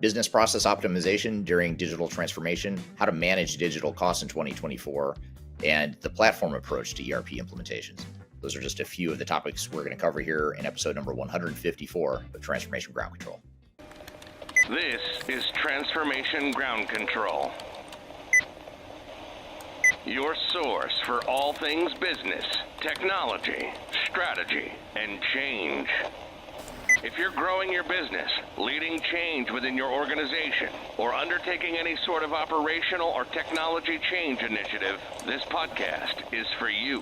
business process optimization during digital transformation, how to manage digital costs in 2024, and the platform approach to ERP implementations. Those are just a few of the topics we're going to cover here in episode number 154 of Transformation Ground Control. This is Transformation Ground Control, your source for all things business, technology, strategy, and change. If you're growing your business, leading change within your organization, or undertaking any sort of operational or technology change initiative, this podcast is for you.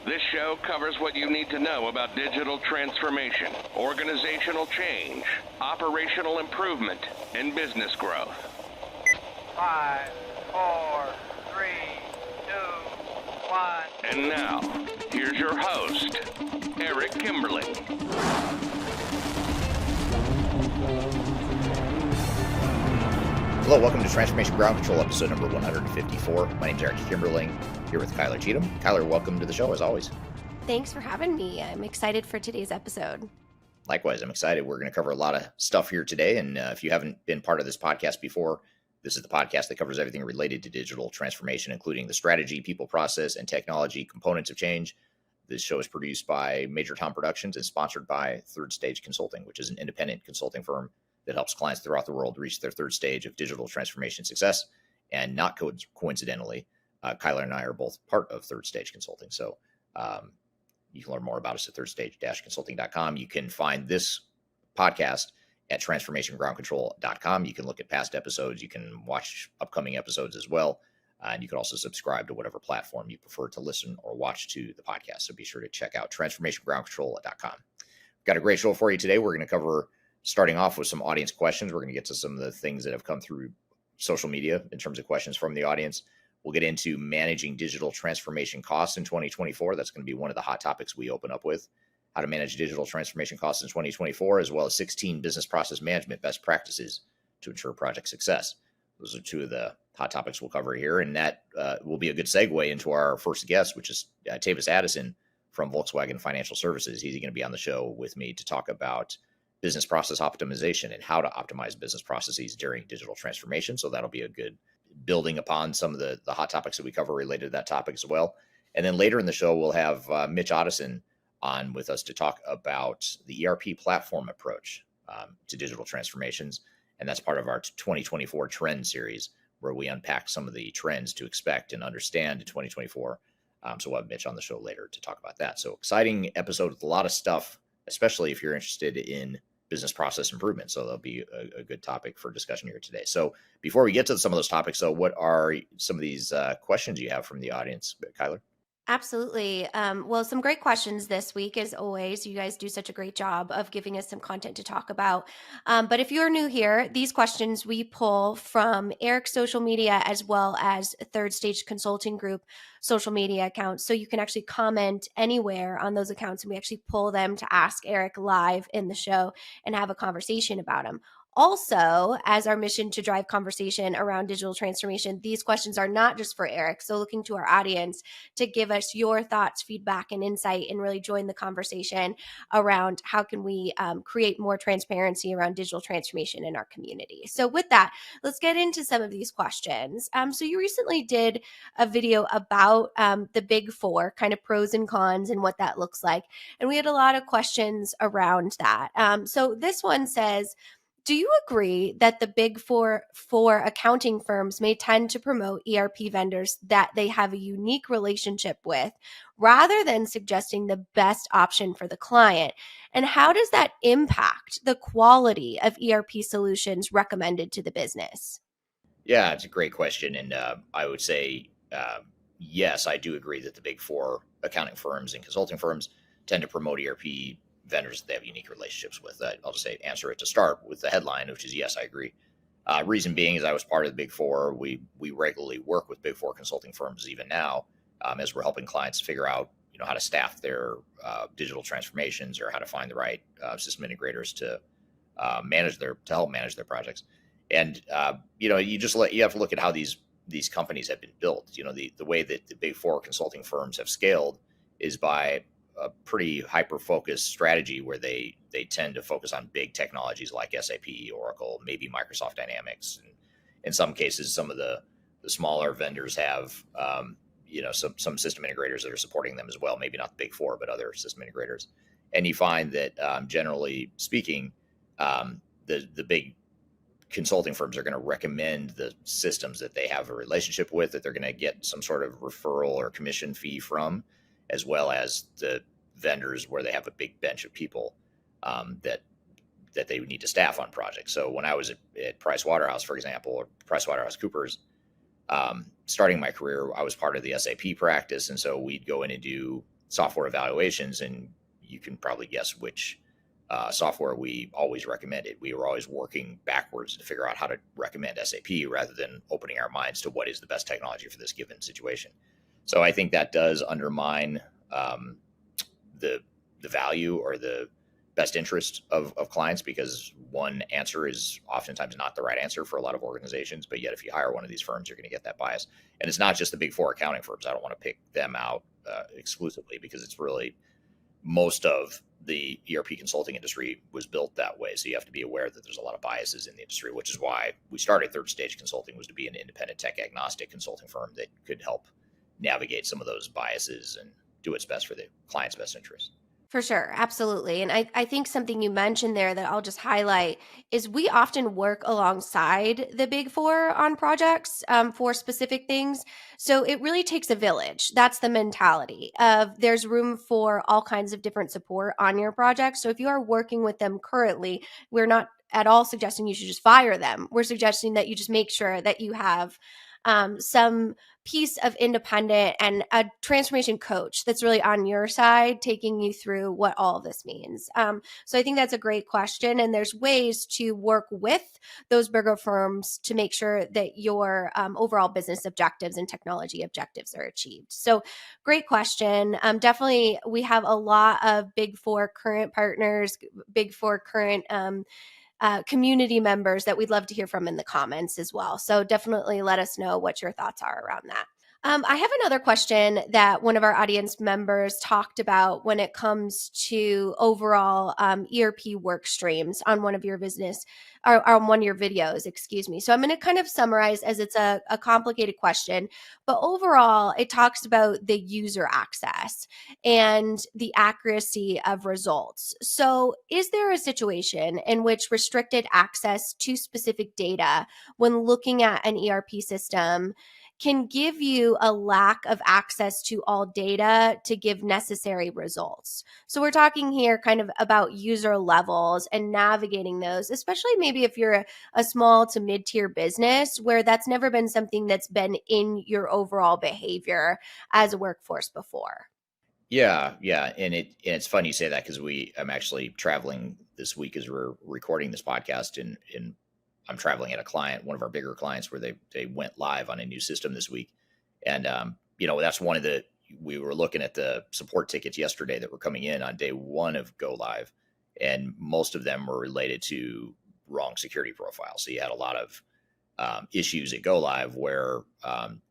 This show covers what you need to know about digital transformation, organizational change, operational improvement, and business growth. 5, 4, 3, 2, 1. And now, here's your host, Eric Kimberling. Hello, welcome to Transformation Ground Control, episode number 154. My name is Eric Kimberling, here with Kyler Cheatham. Kyler, welcome to the show, as always. Thanks for having me. I'm excited for today's episode. Likewise, I'm excited. We're going to cover a lot of stuff here today, and if you haven't been part of this podcast before, this is the podcast that covers everything related to digital transformation, including the strategy, people, process, and technology components of change. This show is produced by Major Tom Productions and sponsored by Third Stage Consulting, which is an independent consulting firm that helps clients throughout the world reach their third stage of digital transformation success. And not coincidentally, Kyler and I are both part of Third Stage Consulting. So you can learn more about us at thirdstage-consulting.com. You can find this podcast at transformationgroundcontrol.com. You can look at past episodes. You can watch upcoming episodes as well. And you can also subscribe to whatever platform you prefer to listen or watch to the podcast. So be sure to check out transformationgroundcontrol.com. We've got a great show for you today. We're going to cover, starting off with some audience questions. We're going to get to some of the things that have come through social media in terms of questions from the audience. We'll get into managing digital transformation costs in 2024. That's going to be one of the hot topics we open up with. How to manage digital transformation costs in 2024, as well as 16 business process management best practices to ensure project success. Those are two of the hot topics we'll cover here, and that will be a good segue into our first guest, which is Tavis Addison from Volkswagon Financial Services. He's going to be on the show with me to talk about business process optimization and how to optimize business processes during digital transformation. So that'll be a good building upon some of the hot topics that we cover related to that topic as well. And then later in the show, we'll have Mitch Ottoson on with us to talk about the ERP platform approach to digital transformations. And that's part of our 2024 trend series, where we unpack some of the trends to expect and understand in 2024. So we'll have Mitch on the show later to talk about that. So exciting episode with a lot of stuff, especially if you're interested in business process improvement. So that'll be a good topic for discussion here today. So before we get to some of those topics, so what are some of these questions you have from the audience, Kyler? Absolutely. Well, some great questions this week, as always. You guys do such a great job of giving us some content to talk about. But if you're new here, these questions we pull from Eric's social media as well as Third Stage Consulting Group social media accounts. So you can actually comment anywhere on those accounts, and we actually pull them to ask Eric live in the show and have a conversation about them. Also, as our mission to drive conversation around digital transformation, these questions are not just for Eric. So looking to our audience to give us your thoughts, feedback, and insight, and really join the conversation around how can we create more transparency around digital transformation in our community. So with that, let's get into some of these questions. So you recently did a video about the big four, kind of pros and cons and what that looks like. And we had a lot of questions around that. So this one says, do you agree that the big four accounting firms may tend to promote ERP vendors that they have a unique relationship with rather than suggesting the best option for the client? And how does that impact the quality of ERP solutions recommended to the business? Yeah, it's a great question. And I would say, yes, I do agree that the big four accounting firms and consulting firms tend to promote ERP vendors that they have unique relationships with. I'll just answer it to start with the headline, which is yes, I agree. Reason being is I was part of the big four. We regularly work with big four consulting firms even now as we're helping clients figure out how to staff their digital transformations or how to find the right system integrators to help manage their projects. And you have to look at how these companies have been built. The way that the big four consulting firms have scaled is by a pretty hyper-focused strategy where they tend to focus on big technologies like SAP, Oracle, maybe Microsoft Dynamics. And in some cases, some of the smaller vendors have some system integrators that are supporting them as well. Maybe not the big four, but other system integrators. And you find that generally speaking, the big consulting firms are going to recommend the systems that they have a relationship with, that they're going to get some sort of referral or commission fee from, as well as the vendors where they have a big bench of people that they would need to staff on projects. So when I was at Price Waterhouse, for example, or Price Waterhouse Coopers, starting my career, I was part of the SAP practice. And so we'd go in and do software evaluations, and you can probably guess which software we always recommended. We were always working backwards to figure out how to recommend SAP rather than opening our minds to what is the best technology for this given situation. So I think that does undermine the value or the best interest of clients, because one answer is oftentimes not the right answer for a lot of organizations. But yet, if you hire one of these firms, you're going to get that bias. And it's not just the big four accounting firms. I don't want to pick them out exclusively, because it's really most of the ERP consulting industry was built that way. So you have to be aware that there's a lot of biases in the industry, which is why we started Third Stage Consulting, was to be an independent tech agnostic consulting firm that could help navigate some of those biases and do what's best for the client's best interest. For sure. Absolutely. And I think something you mentioned there that I'll just highlight is we often work alongside the big four on projects for specific things. So it really takes a village. That's the mentality of there's room for all kinds of different support on your project. So if you are working with them currently, we're not at all suggesting you should just fire them. We're suggesting that you just make sure that you have some piece of independent and a transformation coach that's really on your side, taking you through what all of this means. So I think that's a great question. And there's ways to work with those bigger firms to make sure that your overall business objectives and technology objectives are achieved. So great question. Definitely, we have a lot of big four current partners, big four current community members that we'd love to hear from in the comments as well. So definitely let us know what your thoughts are around that. I have another question that one of our audience members talked about when it comes to overall ERP work streams on one of your business or on one of your videos, excuse me. So I'm going to kind of summarize, as it's a complicated question, but overall it talks about the user access and the accuracy of results. So is there a situation in which restricted access to specific data when looking at an ERP system can give you a lack of access to all data to give necessary results? So we're talking here kind of about user levels and navigating those, especially maybe if you're a small to mid-tier business where that's never been something that's been in your overall behavior as a workforce before. Yeah. And it's funny you say that, because I'm actually traveling this week as we're recording this podcast, and I'm traveling at a client, one of our bigger clients, where they went live on a new system this week. And, that's one of we were looking at the support tickets yesterday that were coming in on day one of go live. And most of them were related to wrong security profiles. So you had a lot of issues at go live where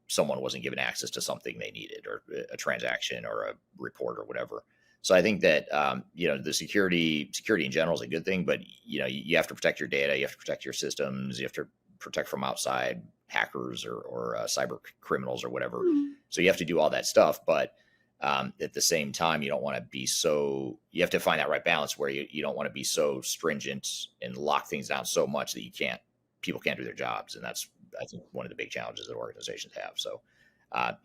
someone wasn't given access to something they needed, or a transaction or a report or whatever. So I think that, the security in general is a good thing, but, you have to protect your data, you have to protect your systems, you have to protect from outside hackers or cyber criminals or whatever. So you have to do all that stuff. But at the same time, you don't want to be you have to find that right balance where you don't want to be so stringent and lock things down so much that people can't do their jobs. And that's, I think, one of the big challenges that organizations have. So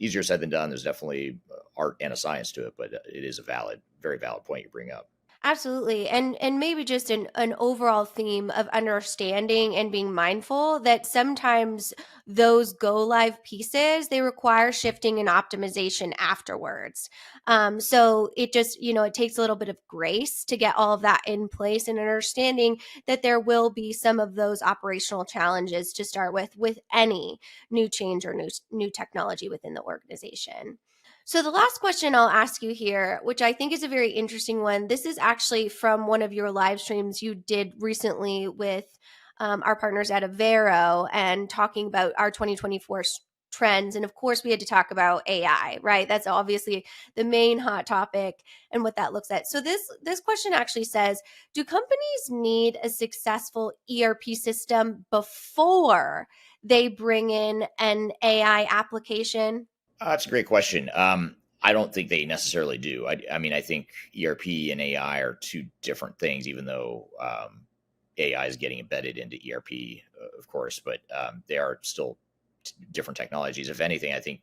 easier said than done. There's definitely art and a science to it, but it is a very valid point you bring up. Absolutely. And maybe just an overall theme of understanding and being mindful that sometimes those go live pieces, they require shifting and optimization afterwards. So it just, it takes a little bit of grace to get all of that in place, and understanding that there will be some of those operational challenges to start with any new change or new technology within the organization. So the last question I'll ask you here, which I think is a very interesting one, this is actually from one of your live streams you did recently with our partners at Avero, and talking about our 2024 trends. And of course, we had to talk about AI, right? That's obviously the main hot topic and what that looks at. So this question actually says, do companies need a successful ERP system before they bring in an AI application? That's a great question. I don't think they necessarily do. I mean, I think ERP and AI are two different things, even though AI is getting embedded into ERP, of course, but they are still different technologies. If anything, I think,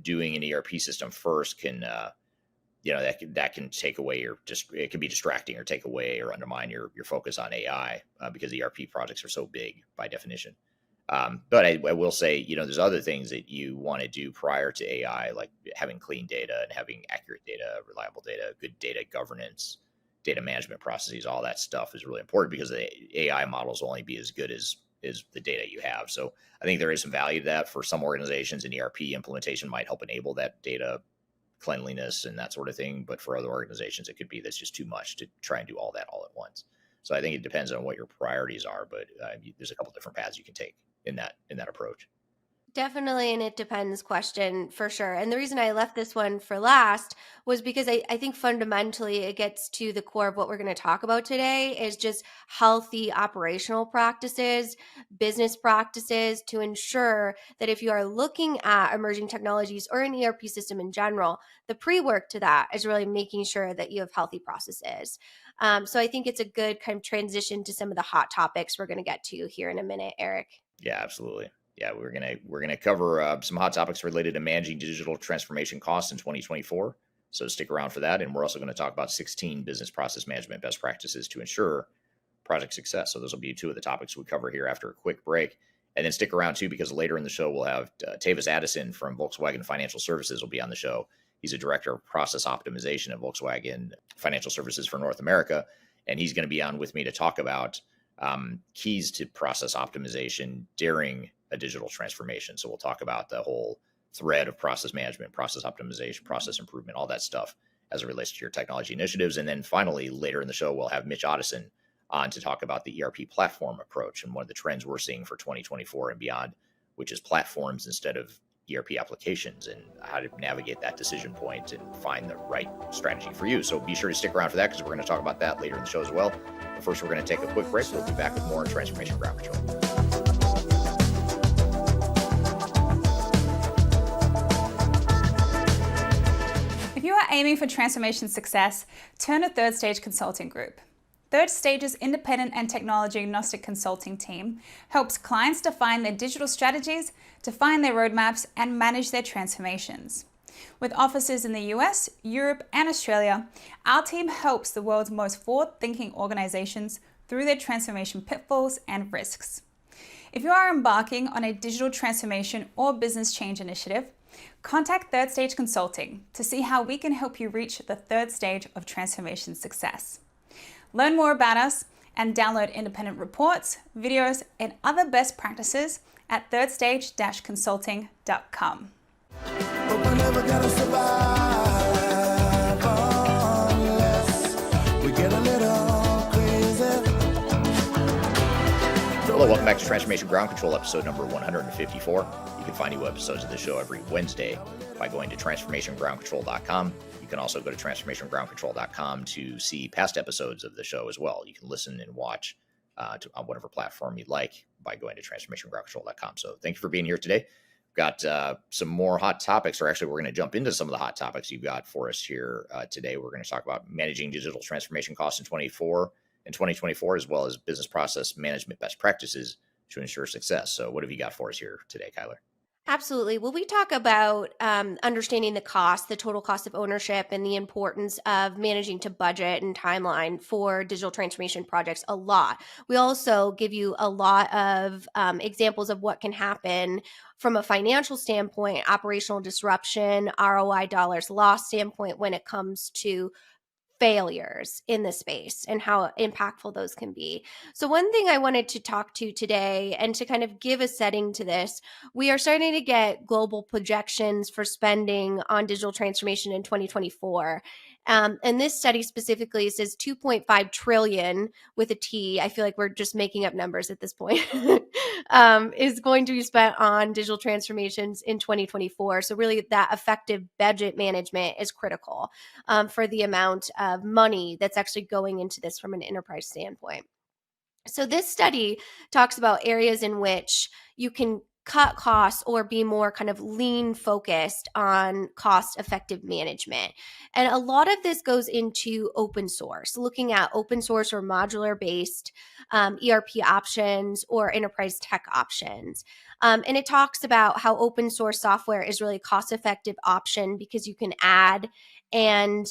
doing an ERP system first can, that can take away it can be distracting or take away or undermine your focus on AI because ERP projects are so big by definition. But I will say, there's other things that you want to do prior to AI, like having clean data and having accurate data, reliable data, good data governance, data management processes. All that stuff is really important because the AI models will only be as good as the data you have. So I think there is some value to that. For some organizations, an ERP implementation might help enable that data cleanliness and that sort of thing. But for other organizations, it could be that's just too much to try and do all that all at once. So I think it depends on what your priorities are, but there's a couple different paths you can take in that approach. Definitely an it depends question for sure. And the reason I left this one for last was because I think fundamentally it gets to the core of what we're going to talk about today is just healthy operational practices, business practices to ensure that if you are looking at emerging technologies or an ERP system in general, the pre-work to that is really making sure that you have healthy processes. So I think it's a good kind of transition to some of the hot topics we're going to get to here in a minute, Eric. Yeah, absolutely. Yeah, we're gonna cover some hot topics related to managing digital transformation costs in 2024. So stick around for that, and we're also going to talk about 16 business process management best practices to ensure project success. So those will be two of the topics we cover here after a quick break, and then stick around too because later in the show we'll have Tavis Addison from Volkswagen Financial Services will be on the show. He's a director of process optimization at Volkswagen Financial Services for North America, and he's going to be on with me to talk about keys to process optimization during a digital transformation. So we'll talk about the whole thread of process management, process optimization, process improvement, all that stuff as it relates to your technology initiatives. And then finally, later in the show, we'll have Mitch Ottoson on to talk about the ERP platform approach and one of the trends we're seeing for 2024 and beyond, which is platforms instead of ERP applications and how to navigate that decision point and find the right strategy for you. So be sure to stick around for that because we're going to talk about that later in the show as well. But first, we're going to take a quick break. We'll be back with more on Transformation Ground Control. If you are aiming for transformation success, turn to Third Stage Consulting Group. Third Stage's independent and technology agnostic consulting team helps clients define their digital strategies, define their roadmaps, and manage their transformations. With offices in the US, Europe, and Australia, our team helps the world's most forward-thinking organizations through their transformation pitfalls and risks. If you are embarking on a digital transformation or business change initiative, contact Third Stage Consulting to see how we can help you reach the third stage of transformation success. Learn more about us and download independent reports, videos, and other best practices at thirdstage-consulting.com. But we're never gonna survive unless we get a little crazy. Hello, welcome back to Transformation Ground Control, episode number 154. You can find new episodes of the show every Wednesday by going to transformationgroundcontrol.com. You can also go to transformationgroundcontrol.com to see past episodes of the show as well. You can listen and watch on whatever platform you'd like by going to transformationgroundcontrol.com. So thank you for being here today. We've got some more hot topics, or actually we're going to jump into some of the hot topics you've got for us here today. We're going to talk about managing digital transformation costs in 2024, as well as business process management best practices to ensure success. So what have you got for us here today, Kyler? Absolutely. Well, we talk about understanding the cost, the total cost of ownership, and the importance of managing to budget and timeline for digital transformation projects a lot. We also give you a lot of examples of what can happen from a financial standpoint, operational disruption, ROI dollars lost standpoint when it comes to failures in the space and how impactful those can be. So one thing I wanted to talk to today and to kind of give a setting to this, we are starting to get global projections for spending on digital transformation in 2024. And this study specifically says 2.5 trillion with a T. I feel like we're just making up numbers at this point. is going to be spent on digital transformations in 2024. So really that effective budget management is critical for the amount of money that's actually going into this from an enterprise standpoint. So this study talks about areas in which you can cut costs or be more kind of lean focused on cost effective management. And a lot of this goes into open source, looking at open source or modular based ERP options or enterprise tech options. And it talks about how open source software is really a cost effective option because you can add and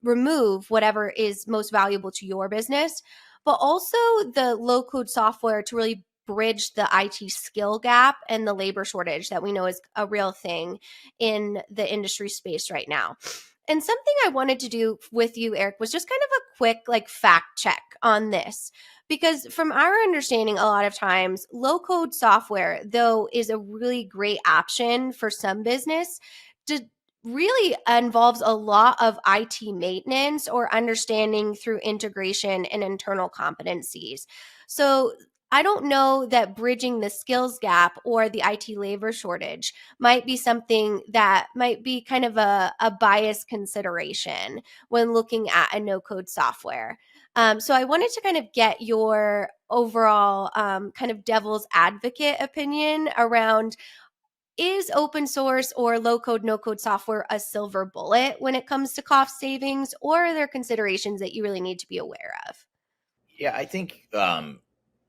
remove whatever is most valuable to your business, but also the low code software to really bridge the IT skill gap and the labor shortage that we know is a real thing in the industry space right now. And something I wanted to do with you, Eric, was just kind of a quick fact check on this. Because from our understanding, a lot of times low code software, though, is a really great option for some business, really involves a lot of IT maintenance or understanding through integration and internal competencies. So I don't know that bridging the skills gap or the IT labor shortage might be something that might be kind of a biased consideration when looking at a no-code software. So I wanted to kind of get your overall kind of devil's advocate opinion around, is open source or low code, no code software a silver bullet when it comes to cost savings, or are there considerations that you really need to be aware of? Yeah, I think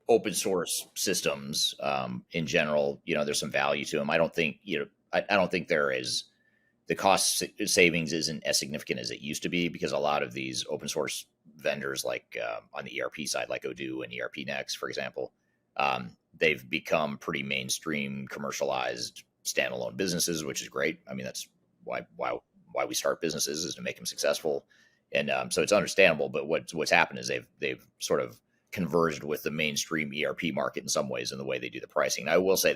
open source systems in general, there's some value to them. I don't think, I don't think there is, the cost savings isn't as significant as it used to be, because a lot of these open source vendors, like on the ERP side, like Odoo and ERP Next, for example, they've become pretty mainstream, commercialized, standalone businesses, which is great. I mean, that's why we start businesses, is to make them successful, and so it's understandable. But what's happened is they've sort of converged with the mainstream ERP market in some ways in the way they do the pricing. And I will say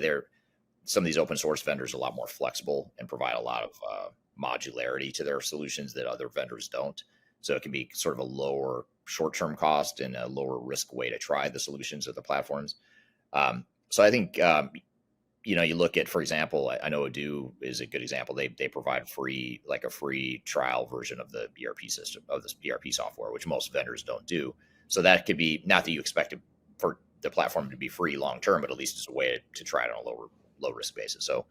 some of these open source vendors are a lot more flexible and provide a lot of modularity to their solutions that other vendors don't. So it can be sort of a lower short-term cost and a lower risk way to try the solutions of the platforms. So I think, you look at, for example, I know Odoo is a good example. They provide a free trial version of the ERP system, of this ERP software, which most vendors don't do. So that could be, not that you expect for the platform to be free long-term, but at least it's a way to try it on a low risk basis. So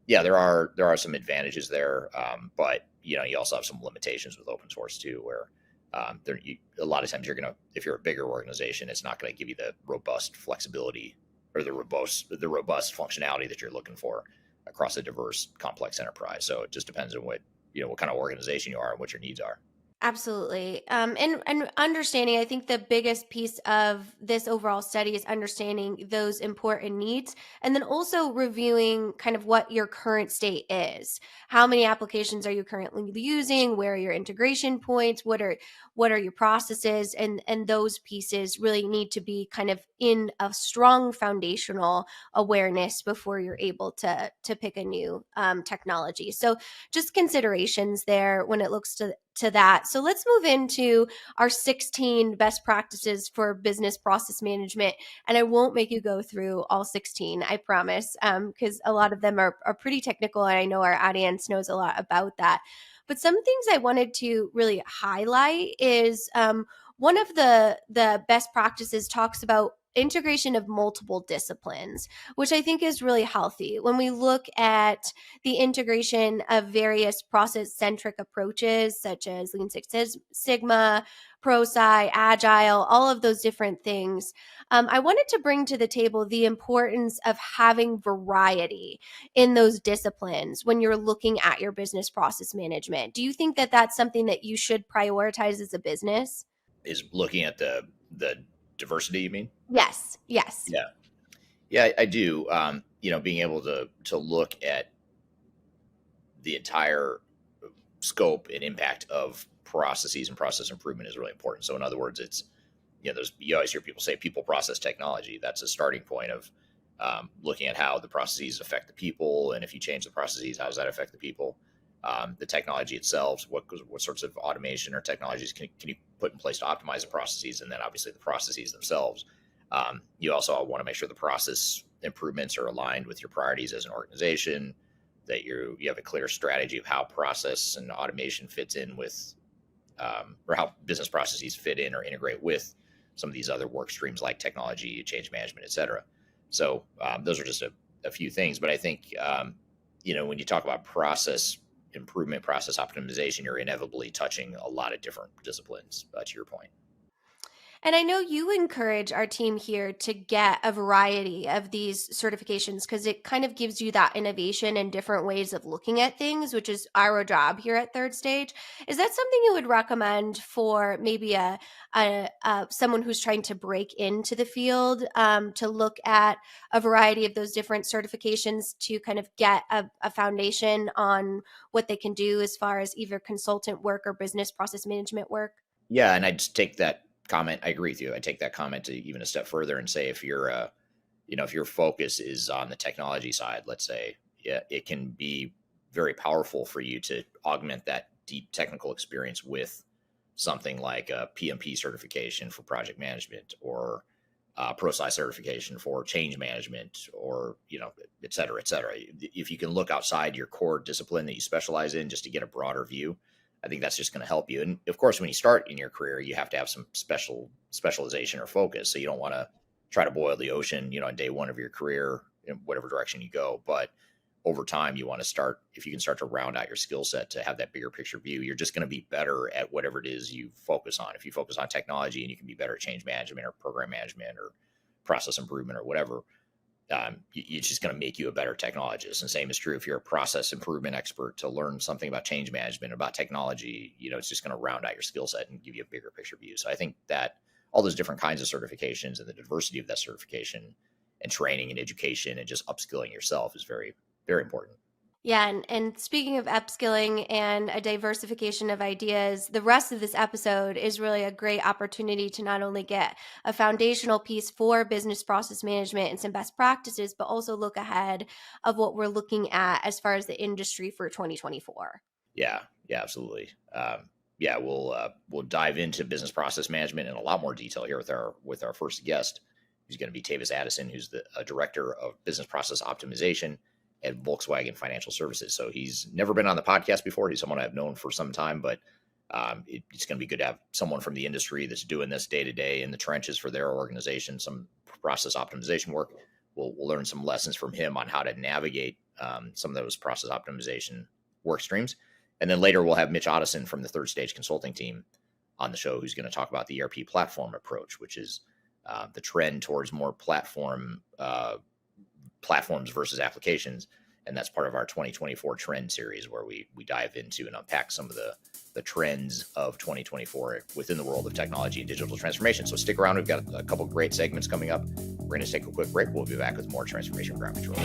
there are some advantages there, but you also have some limitations with open source too, where a lot of times if you're a bigger organization, it's not going to give you the robust flexibility or the robust functionality that you're looking for across a diverse, complex enterprise. So it just depends on what kind of organization you are and what your needs are. Absolutely. And understanding, I think the biggest piece of this overall study is understanding those important needs, and then also reviewing kind of what your current state is. How many applications are you currently using? Where are your integration points? What are your processes? And those pieces really need to be kind of in a strong foundational awareness before you're able to pick a new technology. So just considerations there when it looks to that. So let's move into our 16 best practices for business process management. And I won't make you go through all 16, I promise, because a lot of them are pretty technical, and I know our audience knows a lot about that. But some things I wanted to really highlight is one of the best practices talks about integration of multiple disciplines, which I think is really healthy. When we look at the integration of various process-centric approaches, such as Lean Six Sigma, ProSci, Agile, all of those different things, I wanted to bring to the table the importance of having variety in those disciplines when you're looking at your business process management. Do you think that that's something that you should prioritize as a business? Is looking at the diversity, you mean? Yes. Yeah, I do. Being able to look at the entire scope and impact of processes and process improvement is really important. So in other words, it's, you always hear people say people, process, technology. That's a starting point of looking at how the processes affect the people. And if you change the processes, how does that affect the people? The technology itself, what sorts of automation or technologies can you put in place to optimize the processes, and then obviously the processes themselves. You also want to make sure the process improvements are aligned with your priorities as an organization, that you have a clear strategy of how process and automation fits in with, or how business processes fit in or integrate with some of these other work streams like technology, change management, et cetera. So those are just a few things. But I think, when you talk about process improvement, process optimization, you're inevitably touching a lot of different disciplines, to your point. And I know you encourage our team here to get a variety of these certifications because it kind of gives you that innovation and different ways of looking at things, which is our job here at Third Stage. Is that something you would recommend for maybe someone who's trying to break into the field, to look at a variety of those different certifications to kind of get a foundation on what they can do as far as either consultant work or business process management work? Yeah, and I just take that comment. I agree with you. I take that comment to even a step further and say, if if your focus is on the technology side, let's say, yeah, it can be very powerful for you to augment that deep technical experience with something like a PMP certification for project management, or ProSci certification for change management, or et cetera, et cetera. If you can look outside your core discipline that you specialize in just to get a broader view, I think that's just going to help you. And of course, when you start in your career, you have to have some specialization or focus. So you don't want to try to boil the ocean, on day one of your career in whatever direction you go. But over time, you want to start, if you can start to round out your skill set to have that bigger picture view, you're just going to be better at whatever it is you focus on. If you focus on technology, and you can be better at change management or program management or process improvement or whatever, it's just going to make you a better technologist. And same is true if you're a process improvement expert. To learn something about change management, about technology, it's just going to round out your skill set and give you a bigger picture view. So I think that all those different kinds of certifications and the diversity of that certification and training and education and just upskilling yourself is very, very important. Yeah, and speaking of upskilling and a diversification of ideas, the rest of this episode is really a great opportunity to not only get a foundational piece for business process management and some best practices, but also look ahead of what we're looking at as far as the industry for 2024. Yeah, absolutely. We'll dive into business process management in a lot more detail here with our first guest, who's going to be Tavis Addison, who's the director of business process optimization at Volkswagen Financial Services. So he's never been on the podcast before. He's someone I've known for some time, but it's going to be good to have someone from the industry that's doing this day to day in the trenches for their organization, some process optimization work. We'll learn some lessons from him on how to navigate some of those process optimization work streams. And then later we'll have Mitch Ottoson from the Third Stage Consulting team on the show, who's going to talk about the ERP platform approach, which is the trend towards more platforms versus applications. And that's part of our 2024 trend series, where we dive into and unpack some of the trends of 2024 within the world of technology and digital transformation. So stick around. We've got a couple great segments coming up. We're going to take a quick break. We'll be back with more Transformation Ground Control.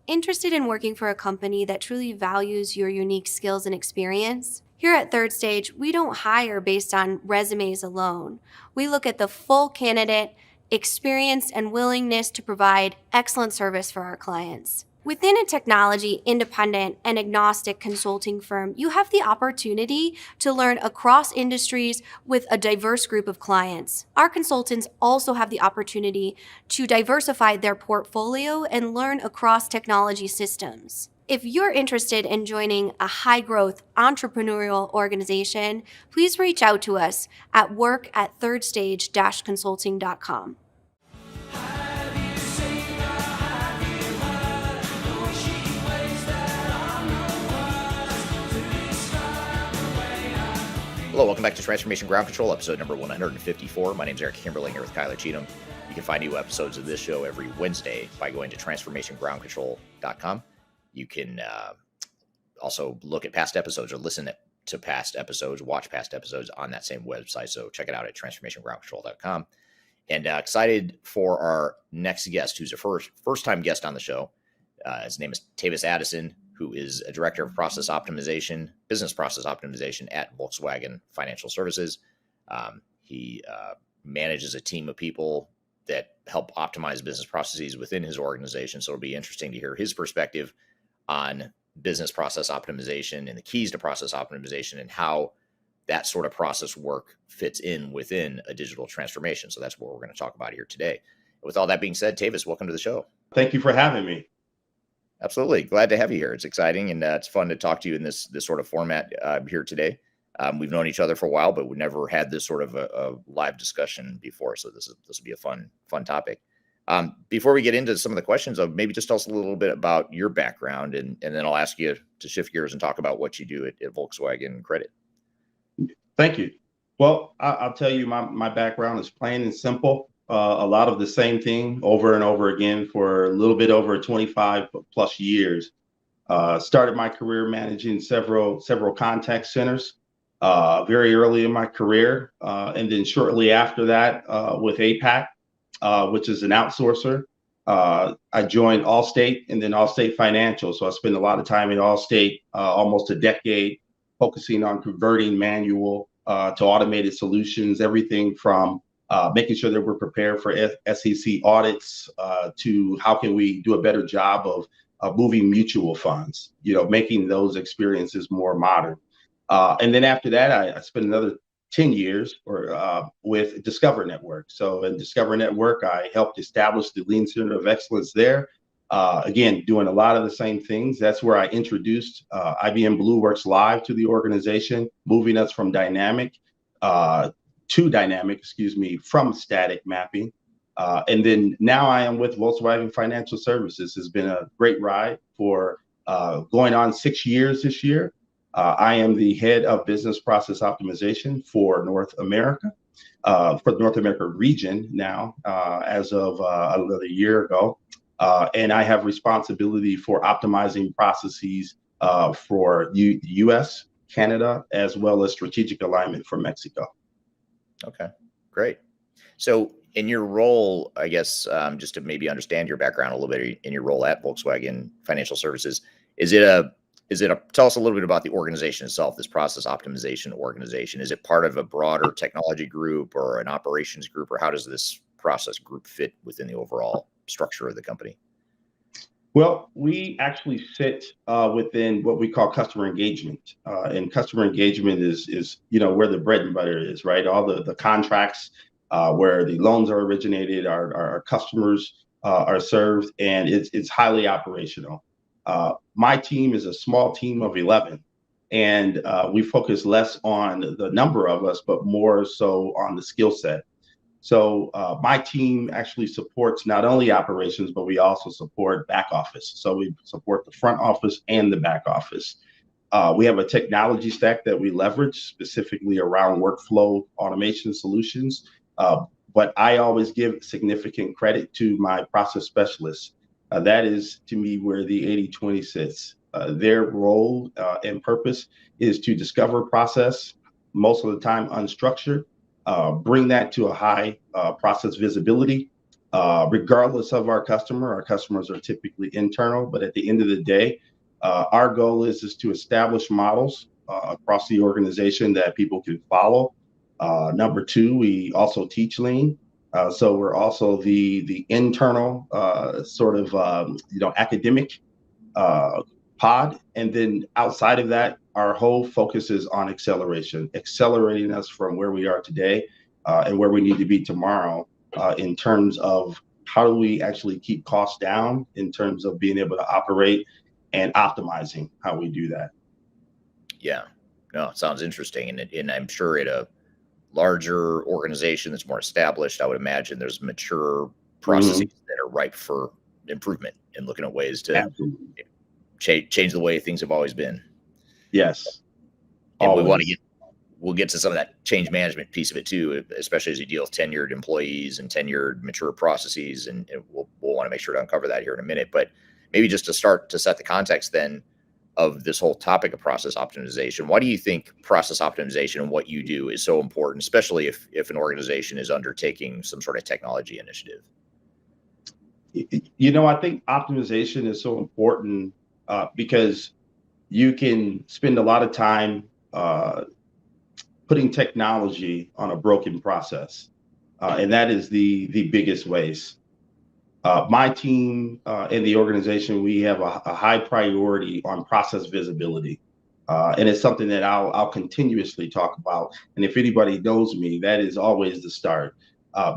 Interested in working for a company that truly values your unique skills and experience? Here at Third Stage, we don't hire based on resumes alone. We look at the full candidate, experience, and willingness to provide excellent service for our clients. Within a technology, independent, and agnostic consulting firm, you have the opportunity to learn across industries with a diverse group of clients. Our consultants also have the opportunity to diversify their portfolio and learn across technology systems. If you're interested in joining a high-growth entrepreneurial organization, please reach out to us at work@thirdstage-consulting.com. Hello, welcome back to Transformation Ground Control, episode number 154. My name is Eric Kimberling, here with Kyler Cheatham. You can find new episodes of this show every Wednesday by going to transformationgroundcontrol.com. You can also look at past episodes or listen to past episodes, watch past episodes on that same website. So check it out at transformationgroundcontrol.com. And excited for our next guest, who's a first-time guest on the show. His name is Tavis Addison, who is a director of process optimization, business process optimization at Volkswagen Financial Services. He manages a team of people that help optimize business processes within his organization. So it'll be interesting to hear his perspective on business process optimization and the keys to process optimization and how that sort of process work fits in within a digital transformation. So that's what we're going to talk about here today. With all that being said, Tavis, welcome to the show. Thank you for having me. Absolutely. Glad to have you here. It's exciting, and it's fun to talk to you in this sort of format here today. We've known each other for a while, but we've never had this sort of a live discussion before. So this will be a fun topic. Before we get into some of the questions, maybe just tell us a little bit about your background, and then I'll ask you to shift gears and talk about what you do at Volkswagen Credit. Thank you. Well, I'll tell you, my background is plain and simple. A lot of the same thing over and over again for a little bit over 25 plus years. Started my career managing several contact centers very early in my career. And then shortly after that with APAC, which is an outsourcer, I joined Allstate and then Allstate Financial. So I spent a lot of time at Allstate, almost a decade, focusing on converting manual to automated solutions, everything from making sure that we're prepared for SEC audits to how can we do a better job of moving mutual funds, making those experiences more modern. And then after that, I spent another 10 years with Discover Network. So in Discover Network, I helped establish the Lean Center of Excellence there. Again, doing a lot of the same things. That's where I introduced IBM BlueWorks Live to the organization, moving us from dynamic from static mapping. And then now I am with Volkswagen Financial Services. It's been a great ride for going on 6 years this year. I am the head of business process optimization for North America, for the North America region now, as of another year ago. And I have responsibility for optimizing processes for the US, Canada, as well as strategic alignment for Mexico. Okay, great. So in your role, I guess, just to maybe understand your background a little bit in your role at Volkswagen Financial Services, tell us a little bit about the organization itself, this process optimization organization. Is it part of a broader technology group or an operations group, or how does this process group fit within the overall structure of the company? Well, we actually sit within what we call customer engagement, and customer engagement is where the bread and butter is, right? All the contracts where the loans are originated, our customers are served, and it's highly operational. My team is a small team of 11, and we focus less on the number of us, but more so on the skill set. So my team actually supports not only operations, but we also support back office. So we support the front office and the back office. We have a technology stack that we leverage specifically around workflow automation solutions. But I always give significant credit to my process specialists. That is, to me, where the 80-20 sits. Their role and purpose is to discover process, most of the time unstructured, bring that to a high process visibility, regardless of our customer. Our customers are typically internal, but at the end of the day, our goal is to establish models across the organization that people can follow. Number two, we also teach Lean. So we're also the internal sort of academic pod, and then outside of that, our whole focus is on accelerating us from where we are today and where we need to be tomorrow in terms of how do we actually keep costs down in terms of being able to operate and optimizing how we do that. Yeah, no, it sounds interesting, and I'm sure at a larger organization that's more established, I would imagine there's mature processes that are ripe for improvement and looking at ways to change the way things have always been. Yes. And we'll get to some of that change management piece of it too, especially as you deal with tenured employees and tenured mature processes. And we'll want to make sure to uncover that here in a minute. But maybe just to start to set the context then of this whole topic of process optimization, why do you think process optimization and what you do is so important, especially if an organization is undertaking some sort of technology initiative? I think optimization is so important because you can spend a lot of time putting technology on a broken process. And that is the biggest waste. My team in the organization, we have a high priority on process visibility. And it's something that I'll continuously talk about. And if anybody knows me, that is always the start.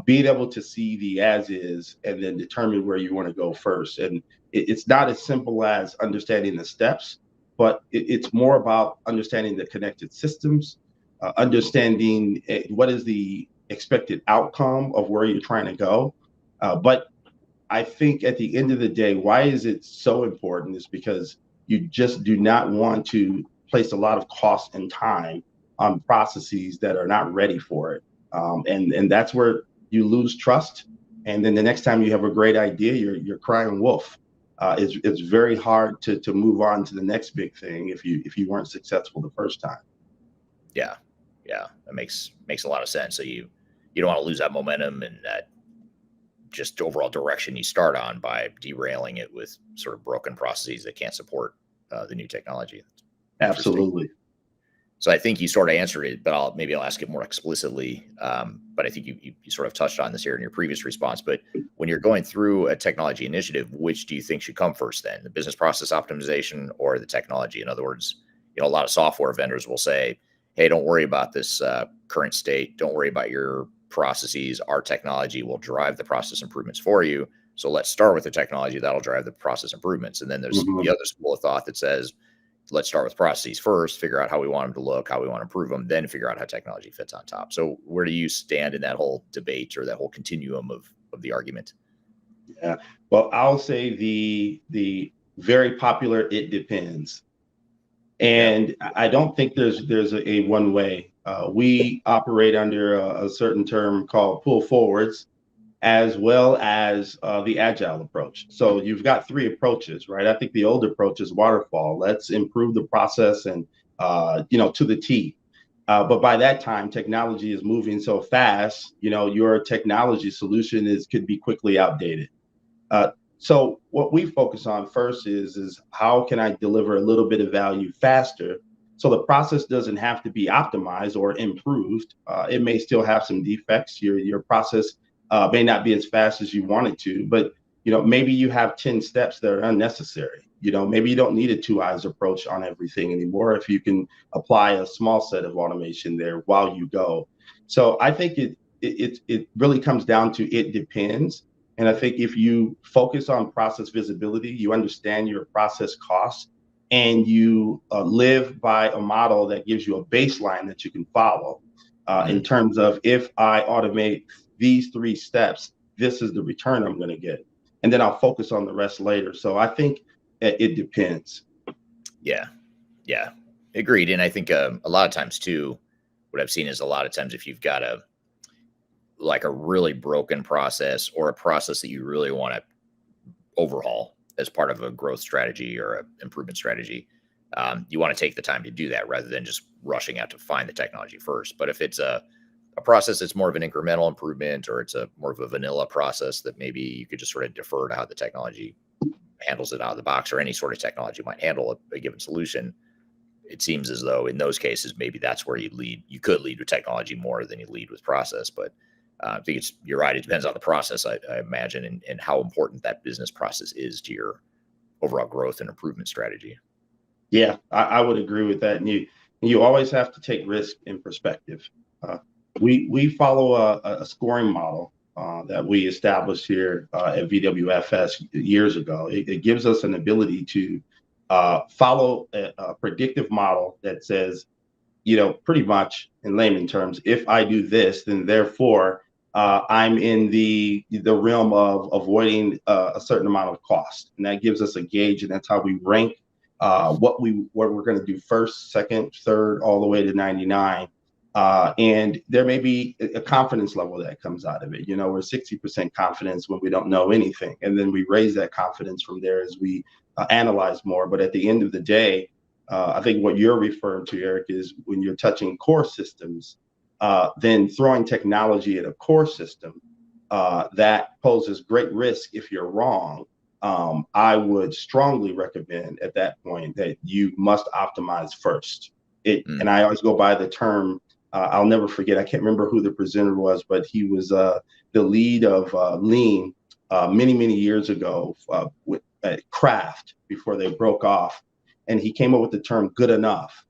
Being able to see the as is and then determine where you want to go first. And it's not as simple as understanding the steps, but it's more about understanding the connected systems, understanding what is the expected outcome of where you're trying to go. But I think at the end of the day, why is it so important is because you just do not want to place a lot of cost and time on processes that are not ready for it. And that's where you lose trust. And then the next time you have a great idea, you're crying wolf. It's very hard to move on to the next big thing if you weren't successful the first time. Yeah, that makes a lot of sense. So you don't want to lose that momentum and that just overall direction you start on by derailing it with sort of broken processes that can't support the new technology. Absolutely. So I think you sort of answered it, but I'll ask it more explicitly. But I think you sort of touched on this here in your previous response. But when you're going through a technology initiative, which do you think should come first then? The business process optimization or the technology? In other words, a lot of software vendors will say, hey, don't worry about this current state. Don't worry about your processes. Our technology will drive the process improvements for you. So let's start with the technology that'll drive the process improvements. And then there's the other school of thought that says, let's start with processes first, figure out how we want them to look, how we want to improve them, then figure out how technology fits on top. So where do you stand in that whole debate or that whole continuum of the argument? Yeah, well, I'll say the very popular, it depends. And I don't think there's a one way. We operate under a certain term called pull forwards, as well as the agile approach. So you've got three approaches, right? I think the old approach is waterfall. Let's improve the process and to the T. But by that time, technology is moving so fast. Your technology solution could be quickly outdated. So what we focus on first is how can I deliver a little bit of value faster so the process doesn't have to be optimized or improved. It may still have some defects. Your process may not be as fast as you want it to, but maybe you have 10 steps that are unnecessary. Maybe you don't need a two eyes approach on everything anymore if you can apply a small set of automation there while you go. So I think it really comes down to it depends. And I think if you focus on process visibility, you understand your process costs, and you live by a model that gives you a baseline that you can follow in terms of, if I automate these three steps, this is the return I'm going to get. And then I'll focus on the rest later. So I think it depends. Yeah, agreed. And I think a lot of times too, what I've seen is a lot of times if you've got a really broken process or a process that you really want to overhaul as part of a growth strategy or an improvement strategy, you want to take the time to do that rather than just rushing out to find the technology first. But if it's a process that's more of an incremental improvement, or it's more of a vanilla process that maybe you could just sort of defer to how the technology handles it out of the box, or any sort of technology might handle a given solution, it seems as though in those cases, maybe that's where you could lead with technology more than you lead with process. But I think you're right. It depends on the process, I imagine, and how important that business process is to your overall growth and improvement strategy. Yeah, I would agree with that. And you always have to take risk in perspective. We follow a scoring model that we established here at VWFS years ago. It gives us an ability to follow a predictive model that says, pretty much in layman terms, if I do this, then therefore I'm in the realm of avoiding a certain amount of cost. And that gives us a gauge, and that's how we rank what we're going to do first, second, third, all the way to 99. And there may be a confidence level that comes out of it. We're 60% confidence when we don't know anything. And then we raise that confidence from there as we analyze more. But at the end of the day, I think what you're referring to, Eric, is when you're touching core systems, then throwing technology at a core system that poses great risk if you're wrong. I would strongly recommend at that point that you must optimize first. And I always go by the term, I'll never forget, I can't remember who the presenter was, but he was the lead of Lean many years ago with Kraft before they broke off, and he came up with the term "good enough."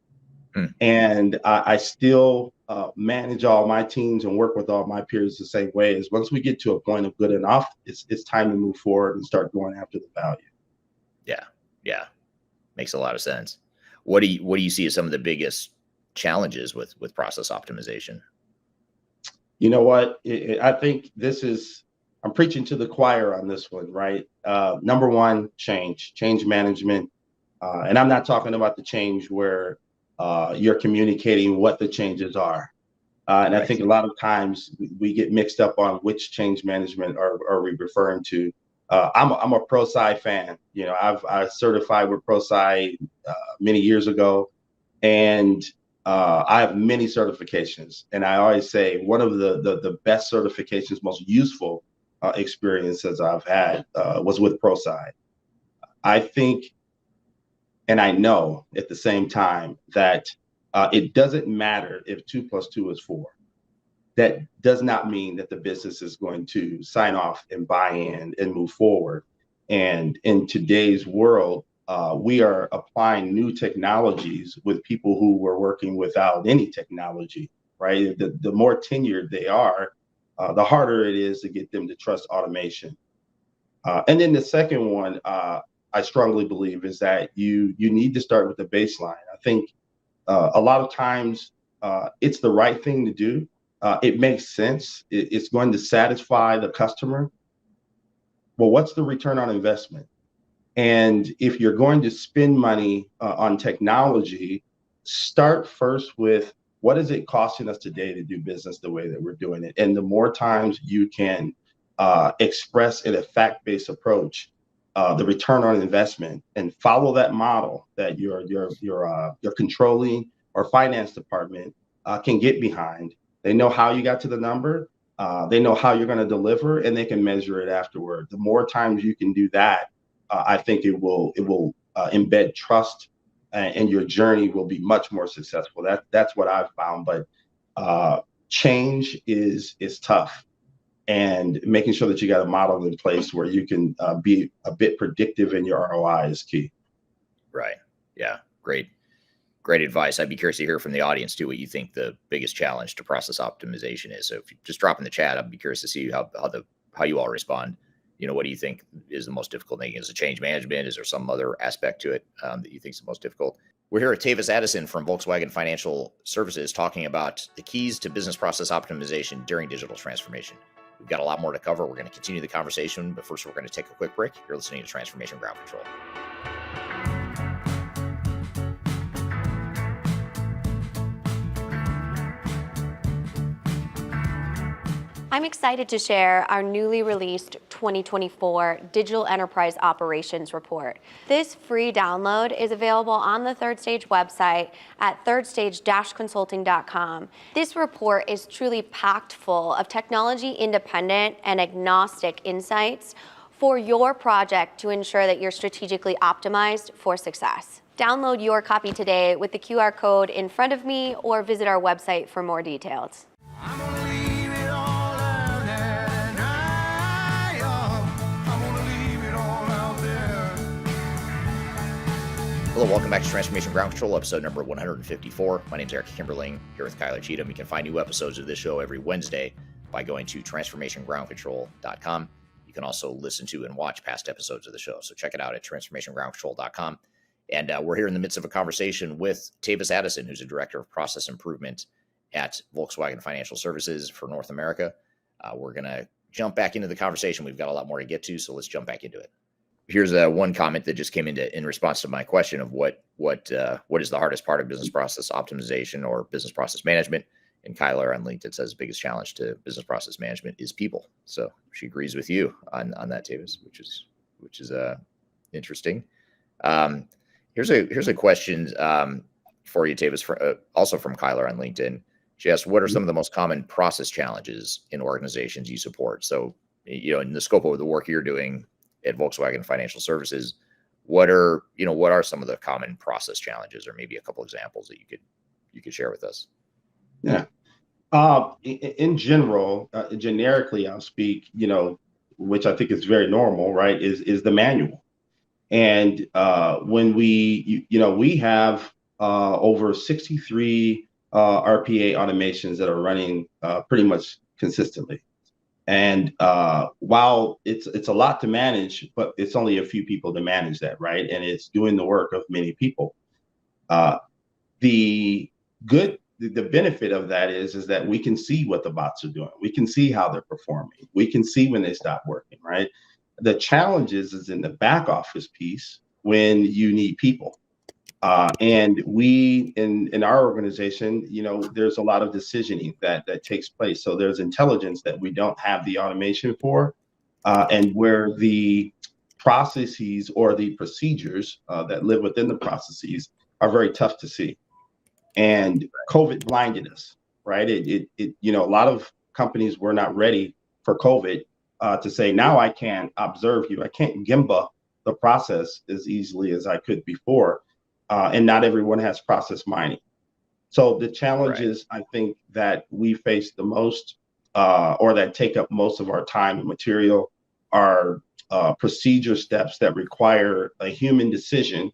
And I still manage all my teams and work with all my peers the same way. Is once we get to a point of good enough, it's time to move forward and start going after the value. Yeah, makes a lot of sense. What do you see as some of the biggest challenges with process optimization? You know what? I think I'm preaching to the choir on this one, right? Number one, change management. And I'm not talking about the change where you're communicating what the changes are. And I think a lot of times we get mixed up on which change management are we referring to. I'm a ProSci fan. You know, I certified with ProSci many years ago, and I have many certifications. And I always say one of the best certifications, most useful experiences I've had was with ProSci. I think, and I know at the same time that it doesn't matter if 2 + 2 is 4. That does not mean that the business is going to sign off and buy in and move forward. And in today's world, we are applying new technologies with people who were working without any technology, right? The more tenured they are, the harder it is to get them to trust automation. And then the second one, I strongly believe, is that you need to start with the baseline. I think a lot of times it's the right thing to do. It makes sense. It's going to satisfy the customer. Well, what's the return on investment? And if you're going to spend money on technology, start first with what is it costing us today to do business the way that we're doing it? And the more times you can express in a fact-based approach the return on investment and follow that model that your controlling or finance department can get behind. They know how you got to the number. They know how you're going to deliver, and they can measure it afterward. The more times you can do that, I think it will embed trust, and your journey will be much more successful. That's what I've found. But change is tough, and making sure that you got a model in place where you can be a bit predictive in your ROI is key. Right. Yeah. Great advice. I'd be curious to hear from the audience too, what you think the biggest challenge to process optimization is. So if you just drop in the chat, I'd be curious to see how you all respond. You know, what do you think is the most difficult thing? Is it change management? Is there some other aspect to it that you think is the most difficult? We're here at Tavis Addison from Volkswagen Financial Services talking about the keys to business process optimization during digital transformation. We've got a lot more to cover. We're going to continue the conversation, but first we're going to take a quick break. You're listening to Transformation Ground Control. I'm excited to share our newly released 2024 Digital Enterprise Operations Report. This free download is available on the Third Stage website at thirdstage-consulting.com. This report is truly packed full of technology-independent and agnostic insights for your project to ensure that you're strategically optimized for success. Download your copy today with the QR code in front of me or visit our website for more details. Hello, welcome back to Transformation Ground Control, episode number 154. My name is Eric Kimberling, here with Kyler Cheatham. You can find new episodes of this show every Wednesday by going to transformationgroundcontrol.com. You can also listen to and watch past episodes of the show. So check it out at transformationgroundcontrol.com. And we're here in the midst of a conversation with Tavis Addison, who's a director of process improvement at Volkswagen Financial Services for North America. We're going to jump back into the conversation. We've got a lot more to get to, so let's jump back into it. Here's one comment that just came in response to my question of what is the hardest part of business process optimization or business process management. And Kyler on LinkedIn says the biggest challenge to business process management is people. So she agrees with you on that, Tavis, which is interesting. Here's a question for you, Tavis, also from Kyler on LinkedIn. She asked, what are some of the most common process challenges in organizations you support? So, you know, in the scope of the work you're doing at Volkswagen Financial Services, what are some of the common process challenges, or maybe a couple examples that you could share with us? Yeah. In general, generically, I'll speak, which I think is very normal, right, is the manual. And when we have over 63 RPA automations that are running pretty much consistently. And while it's a lot to manage, but it's only a few people to manage that, right? And it's doing the work of many people. The benefit of that is that we can see what the bots are doing. We can see how they're performing. We can see when they stop working, right? The challenge is in the back office piece when you need people. And we in our organization, there's a lot of decisioning that takes place. So there's intelligence that we don't have the automation for, and where the processes or the procedures that live within the processes are very tough to see. And COVID blinded us, right? A lot of companies were not ready for COVID to say, now I can't observe you. I can't Gimba the process as easily as I could before. And not everyone has process mining. So the challenges I think that we face the most or that take up most of our time and material are procedure steps that require a human decision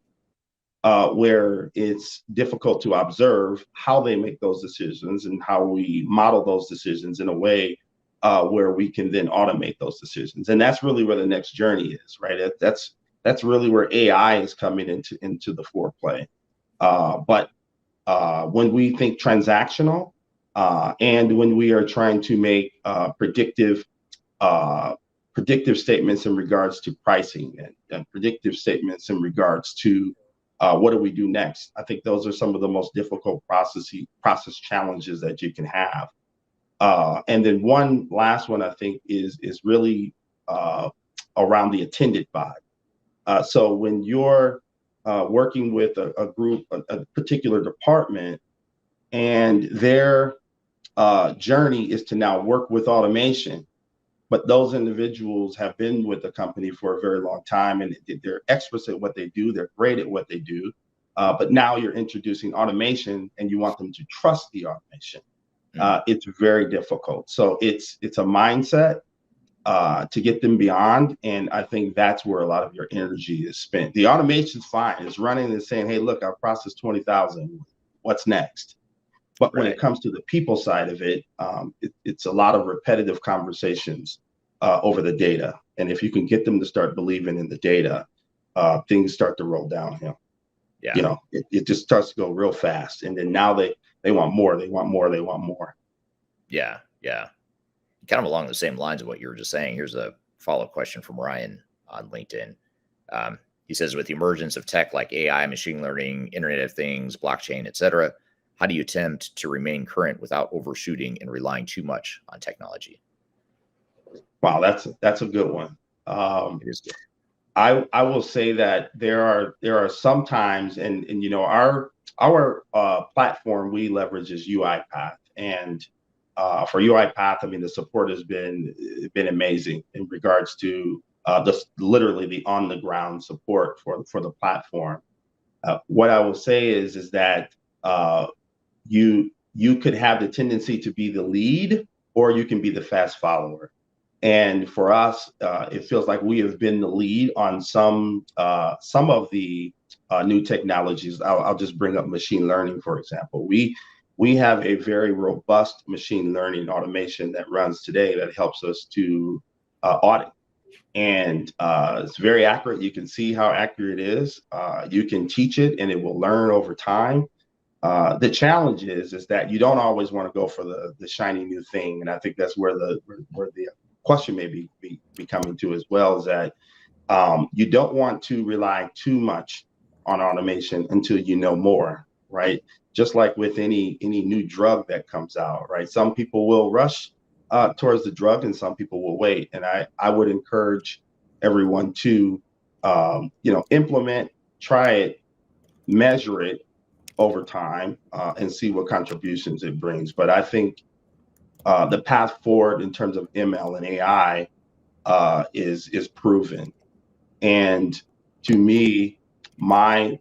where it's difficult to observe how they make those decisions and how we model those decisions in a way where we can then automate those decisions. And that's really where the next journey is, right? That's really where AI is coming into the foreplay. But when we think transactional and when we are trying to make predictive statements in regards to pricing and predictive statements in regards to what do we do next, I think those are some of the most difficult process challenges that you can have. And then one last one I think is really around the attended bot. So when you're working with a group, a particular department, and their journey is to now work with automation, but those individuals have been with the company for a very long time and they're experts at what they do, they're great at what they do, but now you're introducing automation and you want them to trust the automation. It's very difficult. So it's a mindset to get them beyond. And I think that's where a lot of your energy is spent. The automation's fine. It's running and saying, hey, look, I've processed 20,000. What's next? But when it comes to the people side of it, it's a lot of repetitive conversations over the data. And if you can get them to start believing in the data, things start to roll downhill. Yeah. It just starts to go real fast. And then now they want more, they want more, they want more. Yeah. Yeah. Kind of along the same lines of what you were just saying. Here's a follow-up question from Ryan on LinkedIn. He says, with the emergence of tech like AI, machine learning, Internet of Things, blockchain, et cetera, how do you attempt to remain current without overshooting and relying too much on technology? Wow, that's a good one. It is good. I will say that there are some times, and our platform we leverage is UiPath, and for UiPath, I mean, the support has been amazing in regards to literally the on the ground support for the platform. What I will say is that you could have the tendency to be the lead, or you can be the fast follower. And for us, it feels like we have been the lead on some of the new technologies. I'll just bring up machine learning, for example. We have a very robust machine learning automation that runs today that helps us to audit. And it's very accurate. You can see how accurate it is. You can teach it and it will learn over time. The challenge is that you don't always want to go for the shiny new thing. And I think that's where the question may be coming to as well, is that you don't want to rely too much on automation until you know more, right? Just like with any new drug that comes out, right? Some people will rush towards the drug and some people will wait. And I would encourage everyone to, implement, try it, measure it over time, and see what contributions it brings. But I think the path forward in terms of ML and AI is proven. And to me, my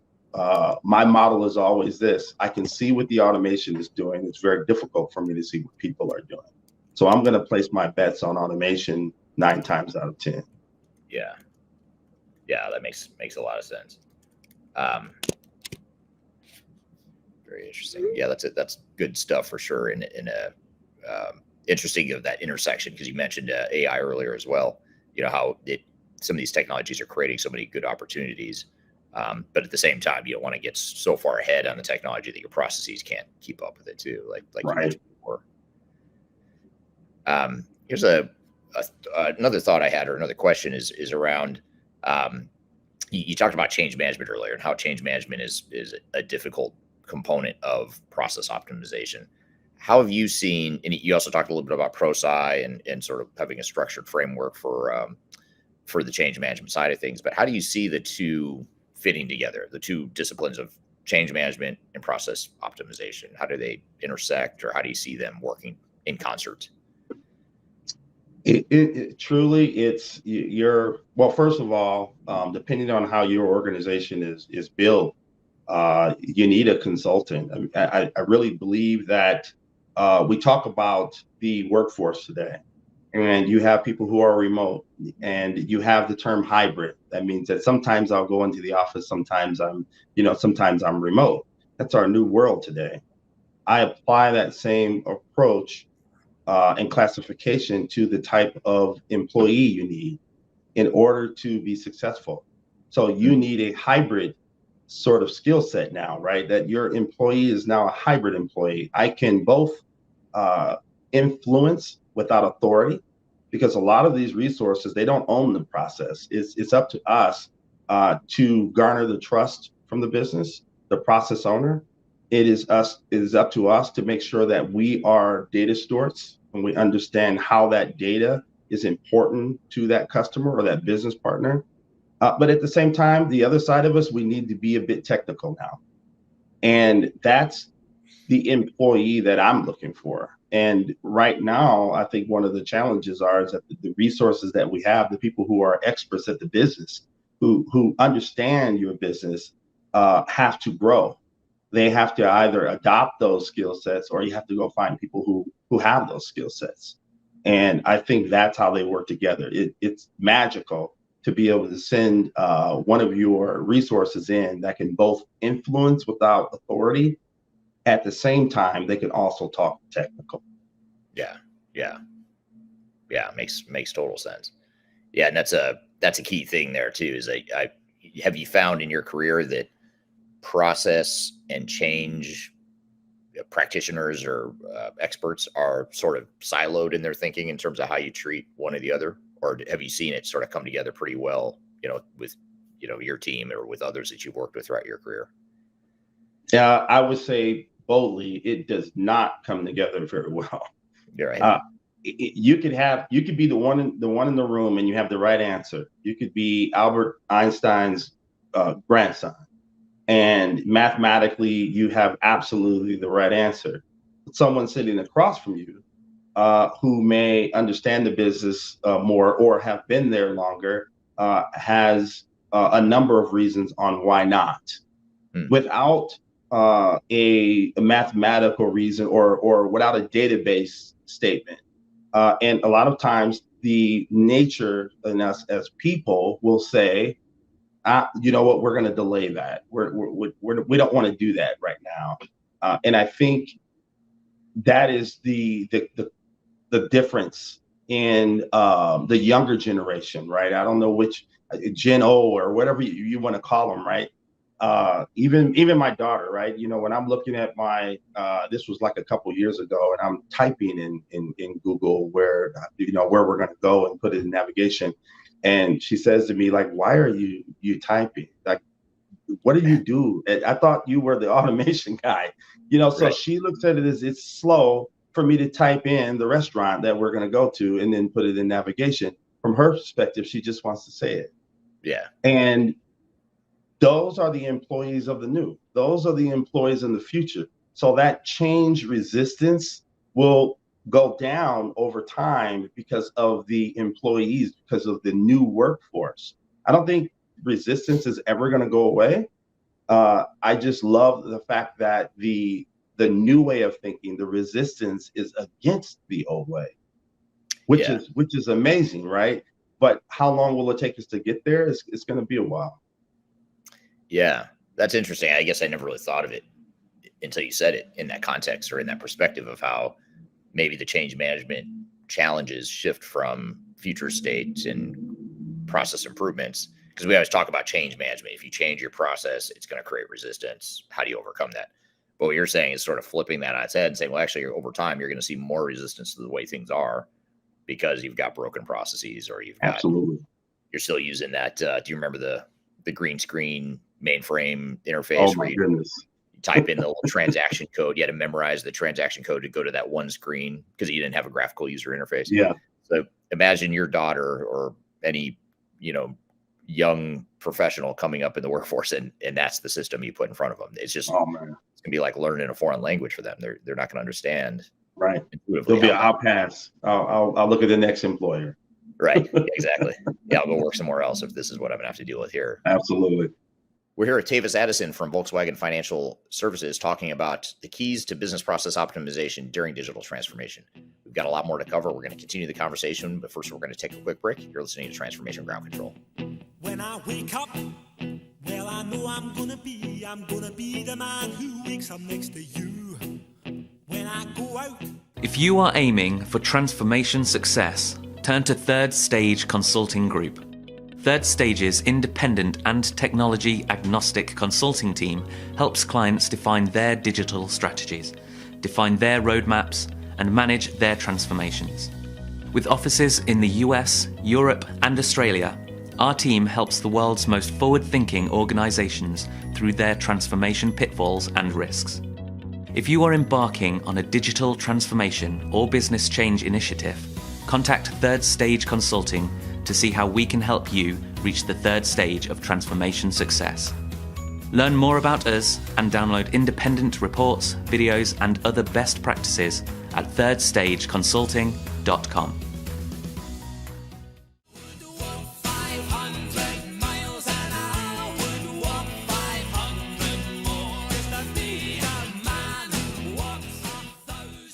model is always this: I can see what the automation is doing. It's very difficult for me to see what people are doing. So I'm going to place my bets on automation 9 times out of 10. Yeah. Yeah, that makes a lot of sense. Very interesting. Yeah, that's it. That's good stuff for sure. In a interesting of that intersection, because you mentioned AI earlier as well. You know how some of these technologies are creating so many good opportunities, but at the same time, you don't want to get so far ahead on the technology that your processes can't keep up with it too. Like you mentioned before. Here's another thought I had, or another question is around. You talked about change management earlier, and how change management is a difficult component of process optimization. How have you seen, and you also talked a little bit about ProSci and sort of having a structured framework for the change management side of things, but how do you see the two fitting together, the two disciplines of change management and process optimization? How do they intersect, or how do you see them working in concert? It truly, it's well, first of all, depending on how your organization is built, you need a consultant. I really believe that we talk about the workforce today, and you have people who are remote, and you have the term hybrid. That means that sometimes I'll go into the office, sometimes I'm remote. That's our new world today. I apply that same approach and classification to the type of employee you need in order to be successful. So you need a hybrid sort of skill set now, right? That your employee is now a hybrid employee. I can both influence without authority, because a lot of these resources, they don't own the process. It's up to us to garner the trust from the business, the process owner. It is up to us to make sure that we are data stewards, and we understand how that data is important to that customer or that business partner. But at the same time, the other side of us, we need to be a bit technical now. And that's the employee that I'm looking for. And right now, I think one of the challenges is that the resources that we have, the people who are experts at the business, who understand your business, have to grow. They have to either adopt those skill sets, or you have to go find people who have those skill sets. And I think that's how they work together. It's magical to be able to send one of your resources in that can both influence without authority. At the same time, they can also talk technical. Yeah. Makes total sense. Yeah, and that's a key thing there too. Is have you found in your career that process and change practitioners or experts are sort of siloed in their thinking in terms of how you treat one or the other, or have you seen it sort of come together pretty well, with your team or with others that you've worked with throughout your career? Yeah, I would say boldly, it does not come together very well. You're right. You could be the one in the room and you have the right answer. You could be Albert Einstein's grandson, and mathematically you have absolutely the right answer. Someone sitting across from you who may understand the business more or have been there longer has a number of reasons on why not. Without a mathematical reason or without a database statement. And a lot of times the nature in us as people will say, you know what, we're going to delay that. We don't want to do that right now. And I think that is the difference in the younger generation, right? I don't know which Gen O or whatever you want to call them, right? Even my daughter, right? When I'm looking at my, this was like a couple years ago, and I'm typing in Google where we're going to go and put it in navigation. And she says to me, like, why are you typing? Like, what do you do? I thought you were the automation guy, so right. She looks at it as it's slow for me to type in the restaurant that we're going to go to and then put it in navigation. From her perspective, she just wants to say it. Yeah. And those are the employees of the new. Those are the employees in the future. So that change resistance will go down over time because of the employees, because of the new workforce. I don't think resistance is ever going to go away. I just love the fact that the new way of thinking, the resistance is against the old way. which Yeah. is amazing, right? But how long will it take us to get there? It's going to be a while. Yeah, that's interesting. I guess I never really thought of it until you said it in that context or in that perspective of how maybe the change management challenges shift from future states and process improvements. Because we always talk about change management. If you change your process, it's going to create resistance. How do you overcome that? But what you're saying is sort of flipping that on its head and saying, well, actually, over time, you're going to see more resistance to the way things are because you've got broken processes or Absolutely. you're still using that. Do you remember the green screen mainframe interface Oh where my you goodness. type in the little transaction code? You had to memorize the transaction code to go to that one screen because you didn't have a graphical user interface. Yeah. So imagine your daughter or any, young professional coming up in the workforce and that's the system you put in front of them. It's just, Oh man. it's gonna be like learning a foreign language for them. They're not gonna understand. Right. Intuitively There'll be how I'll pass. I'll look at the next employer. Right. Exactly. Yeah, I'll go work somewhere else if this is what I'm gonna have to deal with here. Absolutely. We're here with Tavis Addison from Volkswagen Financial Services talking about the keys to business process optimization during digital transformation. We've got a lot more to cover. We're going to continue the conversation, but first we're going to take a quick break. You're listening to Transformation Ground Control. When I wake up, well, I know I'm gonna be the man who wakes up next to you. When I go out. If you are aiming for transformation success, turn to Third Stage Consulting Group. Third Stage's independent and technology-agnostic consulting team helps clients define their digital strategies, define their roadmaps, and manage their transformations. With offices in the US, Europe, and Australia, our team helps the world's most forward-thinking organizations through their transformation pitfalls and risks. If you are embarking on a digital transformation or business change initiative, contact Third Stage Consulting to see how we can help you reach the third stage of transformation success. Learn more about us and download independent reports, videos, and other best practices at thirdstageconsulting.com.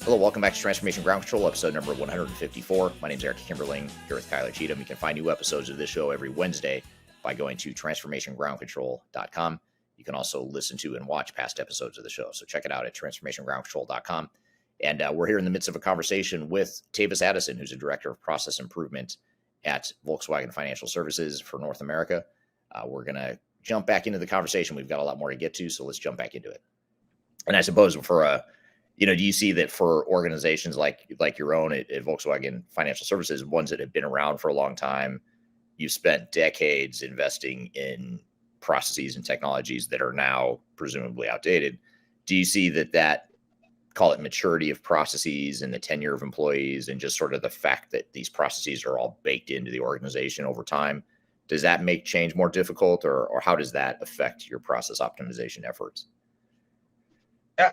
Hello, welcome back to Transformation Ground Control, episode number 154. My name is Eric Kimberling, here with Kyler Cheatham. You can find new episodes of this show every Wednesday by going to transformationgroundcontrol.com. You can also listen to and watch past episodes of the show. So check it out at transformationgroundcontrol.com. And we're here in the midst of a conversation with Tavis Addison, who's a director of process improvement at Volkswagen Financial Services for North America. We're going to jump back into the conversation. We've got a lot more to get to, so let's jump back into it. And I suppose for do you see that for organizations like your own at Volkswagen Financial Services, ones that have been around for a long time, you've spent decades investing in processes and technologies that are now presumably outdated. Do you see that call it maturity of processes and the tenure of employees and just sort of the fact that these processes are all baked into the organization over time, does that make change more difficult, or how does that affect your process optimization efforts?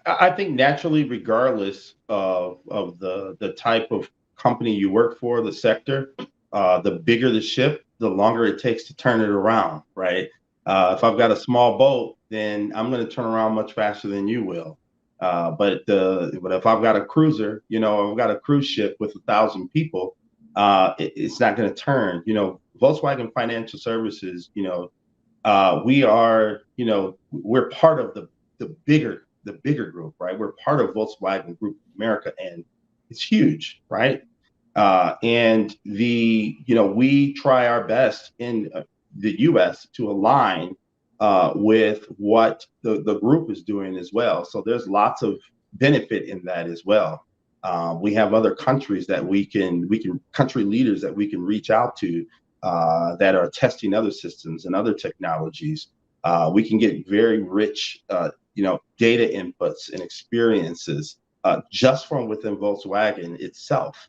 I think naturally, regardless of the type of company you work for, the sector, the bigger the ship, the longer it takes to turn it around, right? If I've got a small boat, then I'm going to turn around much faster than you will. But if I've got a cruiser, I've got a cruise ship with 1,000 people, it's not going to turn. Volkswagen Financial Services, we are, we're part of the bigger group, right? We're part of Volkswagen Group America, and it's huge, right? And we try our best in the U.S. to align with what the group is doing as well. So there's lots of benefit in that as well. We have other countries that we can country leaders that we can reach out to that are testing other systems and other technologies. We can get very rich data inputs and experiences just from within Volkswagen itself.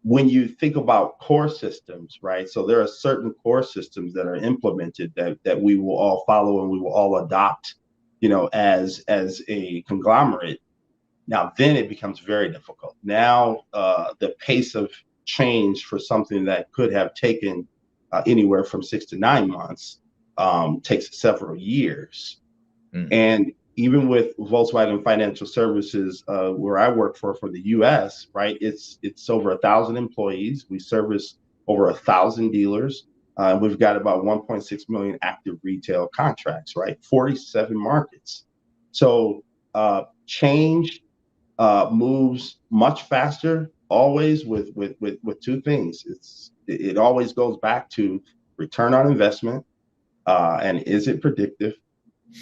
When you think about core systems, right? So there are certain core systems that are implemented that we will all follow and we will all adopt, as a conglomerate. Now, then it becomes very difficult. Now, the pace of change for something that could have taken anywhere from 6 to 9 months takes several years. And even with Volkswagen Financial Services, where I work for the U.S., right? It's over 1,000 employees. We service over 1,000 dealers. We've got about 1.6 million active retail contracts, right? 47 markets. So change moves much faster, always with two things. It always goes back to return on investment, and is it predictive?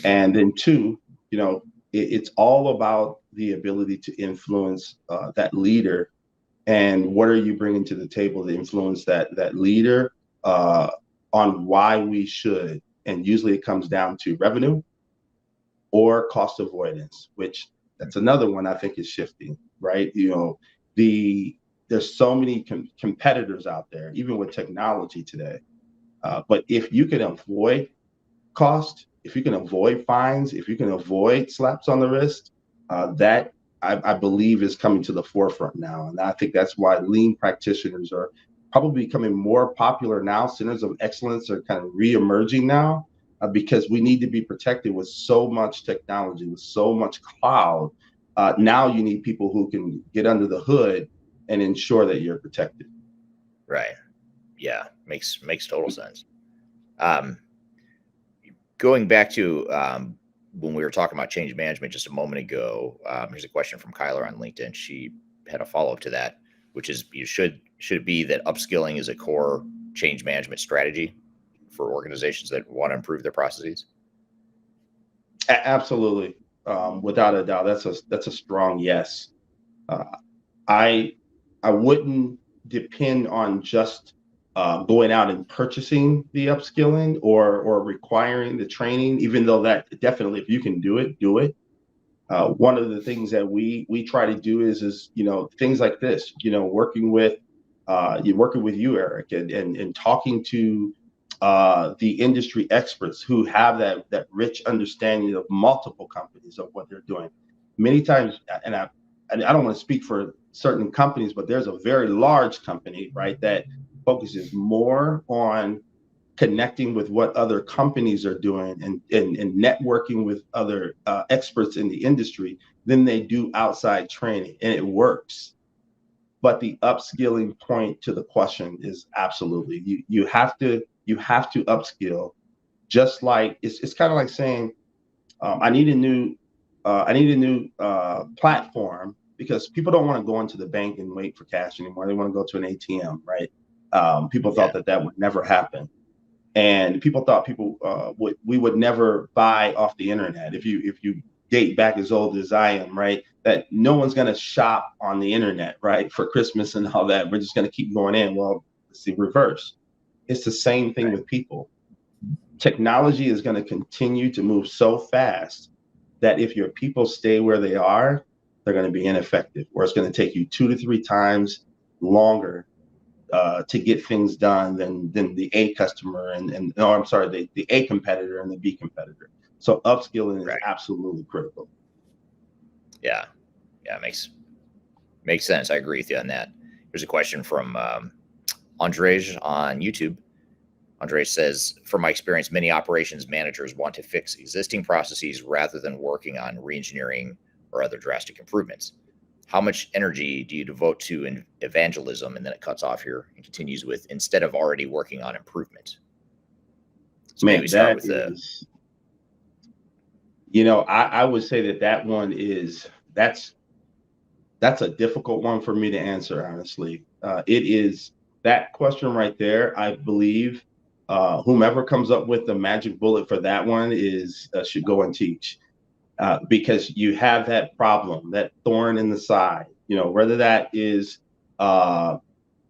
And then two, it's all about the ability to influence that leader, and what are you bringing to the table to influence that leader on why we should. And usually it comes down to revenue or cost avoidance, which that's another one I think is shifting, right? There's so many competitors out there, even with technology today. But if you can avoid cost, if you can avoid fines, if you can avoid slaps on the wrist, that I believe is coming to the forefront now. And I think that's why lean practitioners are probably becoming more popular now. Centers of excellence are kind of re-emerging now, because we need to be protected with so much technology, with so much cloud. Now you need people who can get under the hood and ensure that you're protected. Right. Yeah. Makes total sense. Going back to when we were talking about change management just a moment ago, here's a question from Kyler on LinkedIn. She had a follow-up to that, which is, should it be that upskilling is a core change management strategy for organizations that want to improve their processes? Absolutely. Without a doubt, that's a strong yes. I wouldn't depend on just going out and purchasing the upskilling or requiring the training, even though that definitely, if you can do it, do it. One of the things that we try to do is things like this, working with you, Eric, and talking to the industry experts who have that rich understanding of multiple companies of what they're doing. Many times, and I don't want to speak for certain companies, but there's a very large company, right, that focuses more on connecting with what other companies are doing and networking with other experts in the industry than they do outside training, and it works. But the upskilling point to the question is absolutely you have to upskill. Just like it's kind of like saying I need a new platform, because people don't want to go into the bank and wait for cash anymore. They want to go to an ATM, right? People thought that would never happen, and people thought we would never buy off the internet. If you date back as old as I am, right, that no one's going to shop on the internet, right, for Christmas and all that. We're just going to keep going in. Well, it's the reverse. It's the same thing with people. Technology is going to continue to move so fast that if your people stay where they are, they're going to be ineffective, or it's going to take you 2 to 3 times longer to get things done than the A customer the A competitor and the B competitor. So upskilling is absolutely critical. Yeah, makes sense. I agree with you on that. Here's a question from Andrej on YouTube. Andrej says, from my experience, many operations managers want to fix existing processes rather than working on reengineering or other drastic improvements. How much energy do you devote to evangelism? And then it cuts off here and continues with, instead of already working on improvement. So maybe start with I would say that one that's a difficult one for me to answer, honestly. It is that question right there. I believe whomever comes up with the magic bullet for that one should go and teach, because you have that problem, that thorn in the side, whether that is, I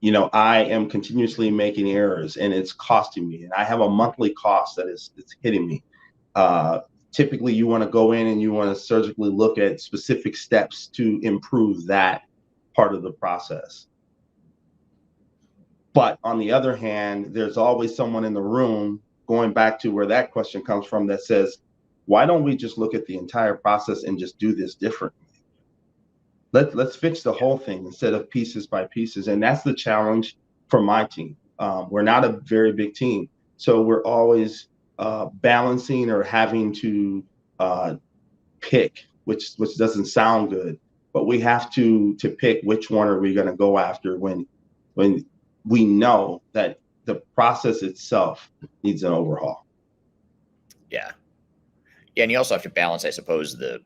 am continuously making errors and it's costing me, and I have a monthly cost it's hitting me. Typically you want to go in and you want to surgically look at specific steps to improve that part of the process. But on the other hand, there's always someone in the room, going back to where that question comes from, that says, why don't we just look at the entire process and just do this differently? Let's fix the whole thing instead of pieces by pieces. And that's the challenge for my team. We're not a very big team, so we're always balancing or having to pick, which doesn't sound good, but we have to pick which one are we going to go after when we know that the process itself needs an overhaul. Yeah. Yeah, and you also have to balance, I suppose, the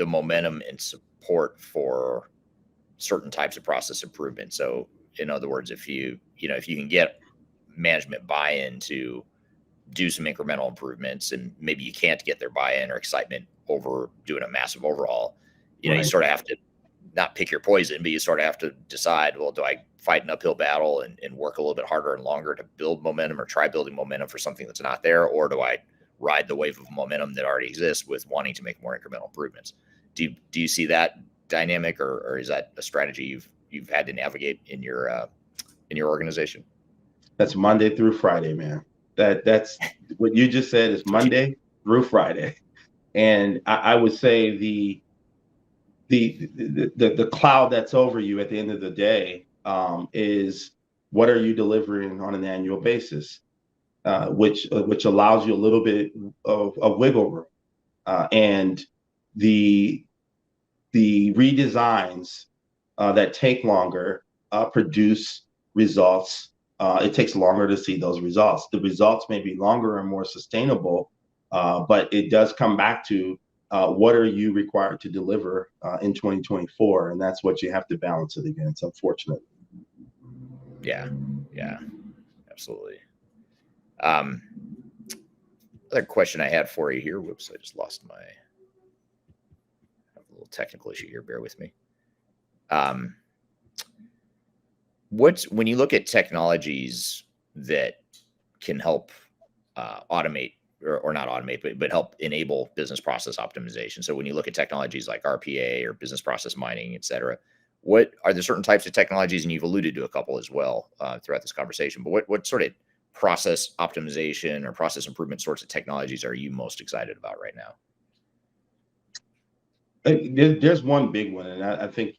momentum and support for certain types of process improvement. So, in other words, if you can get management buy-in to do some incremental improvements, and maybe you can't get their buy-in or excitement over doing a massive overhaul, you Right. sort of have to not pick your poison, but you sort of have to decide, well, do I fight an uphill battle and work a little bit harder and longer to build momentum, or try building momentum for something that's not there? Or do I ride the wave of momentum that already exists with wanting to make more incremental improvements? Do you see that dynamic, or is that a strategy you've had to navigate in your organization? That's Monday through Friday, man. That's what you just said is Monday through Friday. And I would say the cloud that's over you at the end of the day is, what are you delivering on an annual basis, which allows you a little bit of wiggle room, and the redesigns that take longer produce results. It takes longer to see those results. The results may be longer and more sustainable, but it does come back to what are you required to deliver in 2024, and that's what you have to balance it against, unfortunately. Yeah, absolutely. Other question I had for you here. Whoops, I just lost my. I have a little technical issue here. Bear with me. When you look at technologies that can help automate, or not automate, but help enable business process optimization. So when you look at technologies like RPA or business process mining, et cetera, what are there certain types of technologies, and you've alluded to a couple as well throughout this conversation, but what sort of process optimization or process improvement sorts of technologies are you most excited about right now? There's one big one, and I think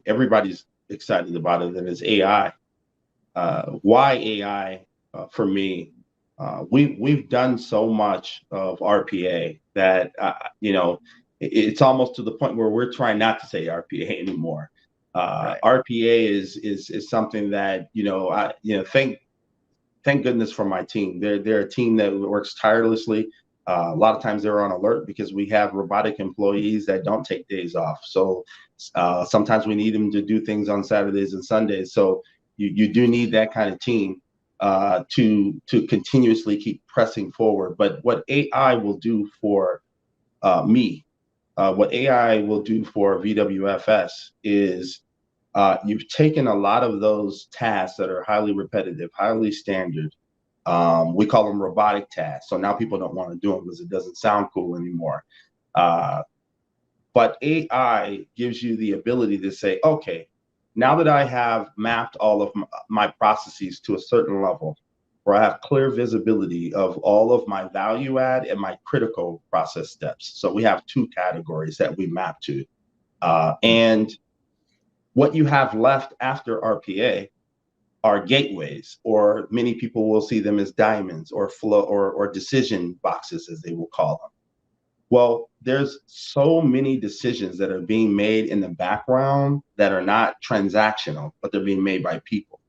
everybody's excited about it, and it's AI. Why AI? For me, we've done so much of RPA that it's almost to the point where we're trying not to say RPA anymore. Right. RPA is something that thank goodness for my team. They're a team that works tirelessly. A lot of times they're on alert because we have robotic employees that don't take days off. So sometimes we need them to do things on Saturdays and Sundays. So you do need that kind of team to continuously keep pressing forward. But what AI will do for me, what AI will do for VWFS is you've taken a lot of those tasks that are highly repetitive, highly standard. We call them robotic tasks. So now people don't want to do them because it doesn't sound cool anymore. But AI gives you the ability to say, okay, now that I have mapped all of my processes to a certain level, where I have clear visibility of all of my value add and my critical process steps. So we have two categories that we map to. And what you have left after RPA are gateways, or many people will see them as diamonds or flow or decision boxes, as they will call them. Well, there's so many decisions that are being made in the background that are not transactional, but they're being made by people.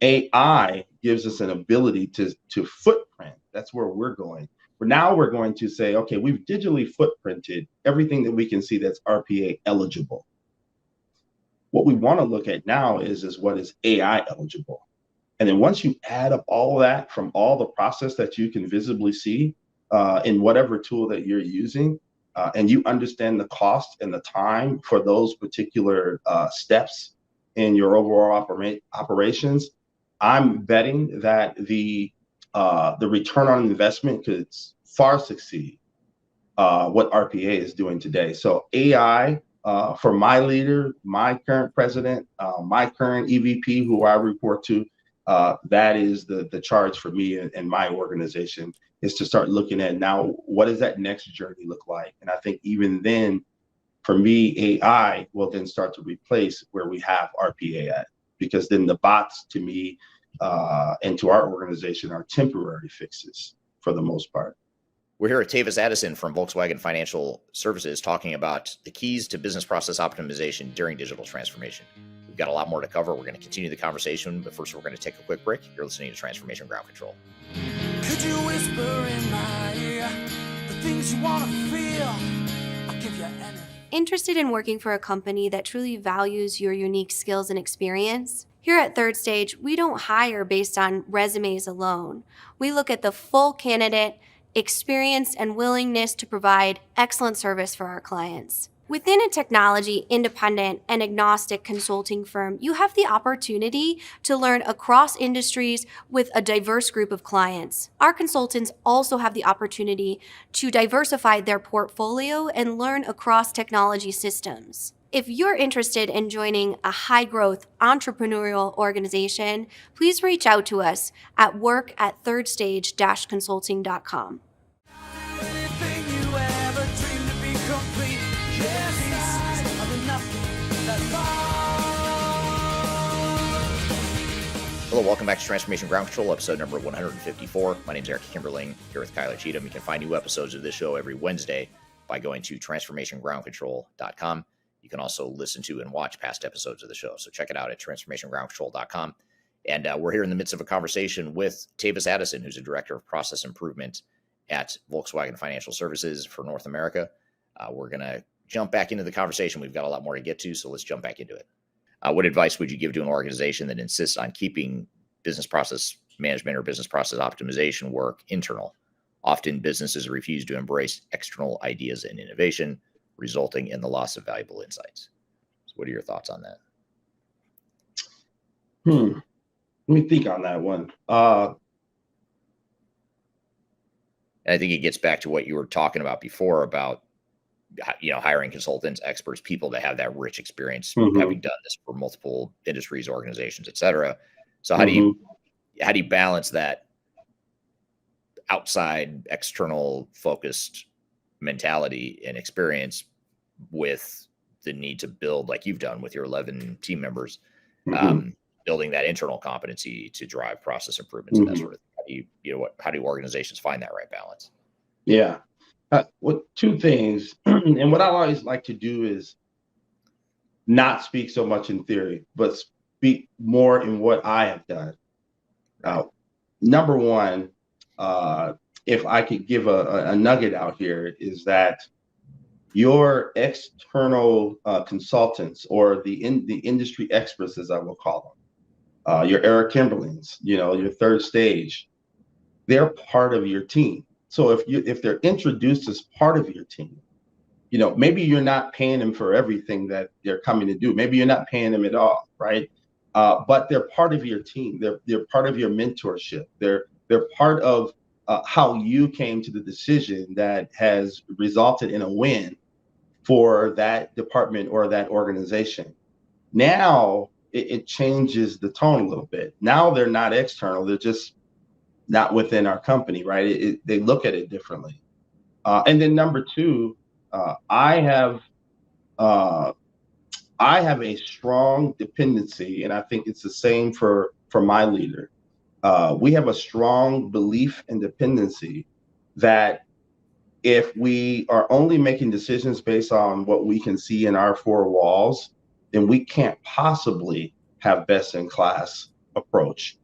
AI gives us an ability to footprint. That's where we're going. We're going to say, okay, we've digitally footprinted everything that we can see that's RPA eligible. What we want to look at now is what is AI eligible. And then once you add up all of that from all the process that you can visibly see in whatever tool that you're using, and you understand the cost and the time for those particular steps in your overall operations, I'm betting that the return on investment could far succeed what RPA is doing today. So AI, for my leader, my current president, my current EVP, who I report to, that is the charge for me and my organization, is to start looking at now, what does that next journey look like? And I think even then, for me, AI will then start to replace where we have RPA at, because then the bots, to me, and to our organization, are temporary fixes for the most part. We're here at Tavis Addison from Volkswagen Financial Services talking about the keys to business process optimization during digital transformation. We've got a lot more to cover. We're going to continue the conversation, but first we're going to take a quick break. You're listening to Transformation Ground Control. Could you whisper in my ear the things you want to feel? I'll give you anything. Interested in working for a company that truly values your unique skills and experience? Here at Third Stage, we don't hire based on resumes alone. We look at the full candidate, experience, and willingness to provide excellent service for our clients. Within a technology, independent, and agnostic consulting firm, you have the opportunity to learn across industries with a diverse group of clients. Our consultants also have the opportunity to diversify their portfolio and learn across technology systems. If you're interested in joining a high-growth entrepreneurial organization, please reach out to us at work@thirdstage-consulting.com. Anything you ever dreamed to be complete. Yes, of nothing that's all. Hello, welcome back to Transformation Ground Control, episode number 154. My name is Eric Kimberling, here with Kyler Cheatham. You can find new episodes of this show every Wednesday by going to transformationgroundcontrol.com. You can also listen to and watch past episodes of the show. So check it out at transformationgroundcontrol.com. And we're here in the midst of a conversation with Tavis Addison, who's a director of process improvement at Volkswagen Financial Services for North America. We're going to jump back into the conversation. We've got a lot more to get to, so let's jump back into it. What advice would you give to an organization that insists on keeping business process management or business process optimization work internal? Often businesses refuse to embrace external ideas and innovation, resulting in the loss of valuable insights. So what are your thoughts on that? Let me think on that one. And I think it gets back to what you were talking about before about, hiring consultants, experts, people that have that rich experience, having done this for multiple industries, organizations, et cetera. So how do you balance that outside, external focused mentality and experience with the need to build, like you've done with your 11 team members, building that internal competency to drive process improvements and that sort of thing? How do organizations find that right balance? Yeah. Two things. And what I always like to do is not speak so much in theory, but speak more in what I have done. Number one, if I could give a nugget out here, is that your external consultants, or the industry experts, as I will call them, your Eric Kimberlings, your Third Stage, they're part of your team. So if they're introduced as part of your team, maybe you're not paying them for everything that they're coming to do. Maybe you're not paying them at all, right? But they're part of your team. They're part of your mentorship. They're part of how you came to the decision that has resulted in a win for that department or that organization. Now it changes the tone a little bit. Now they're not external. They're just not within our company, right? They look at it differently. And then number two, I have a strong dependency, and I think it's the same for my leader. We have a strong belief and dependency that if we are only making decisions based on what we can see in our four walls, then we can't possibly have best in class approach.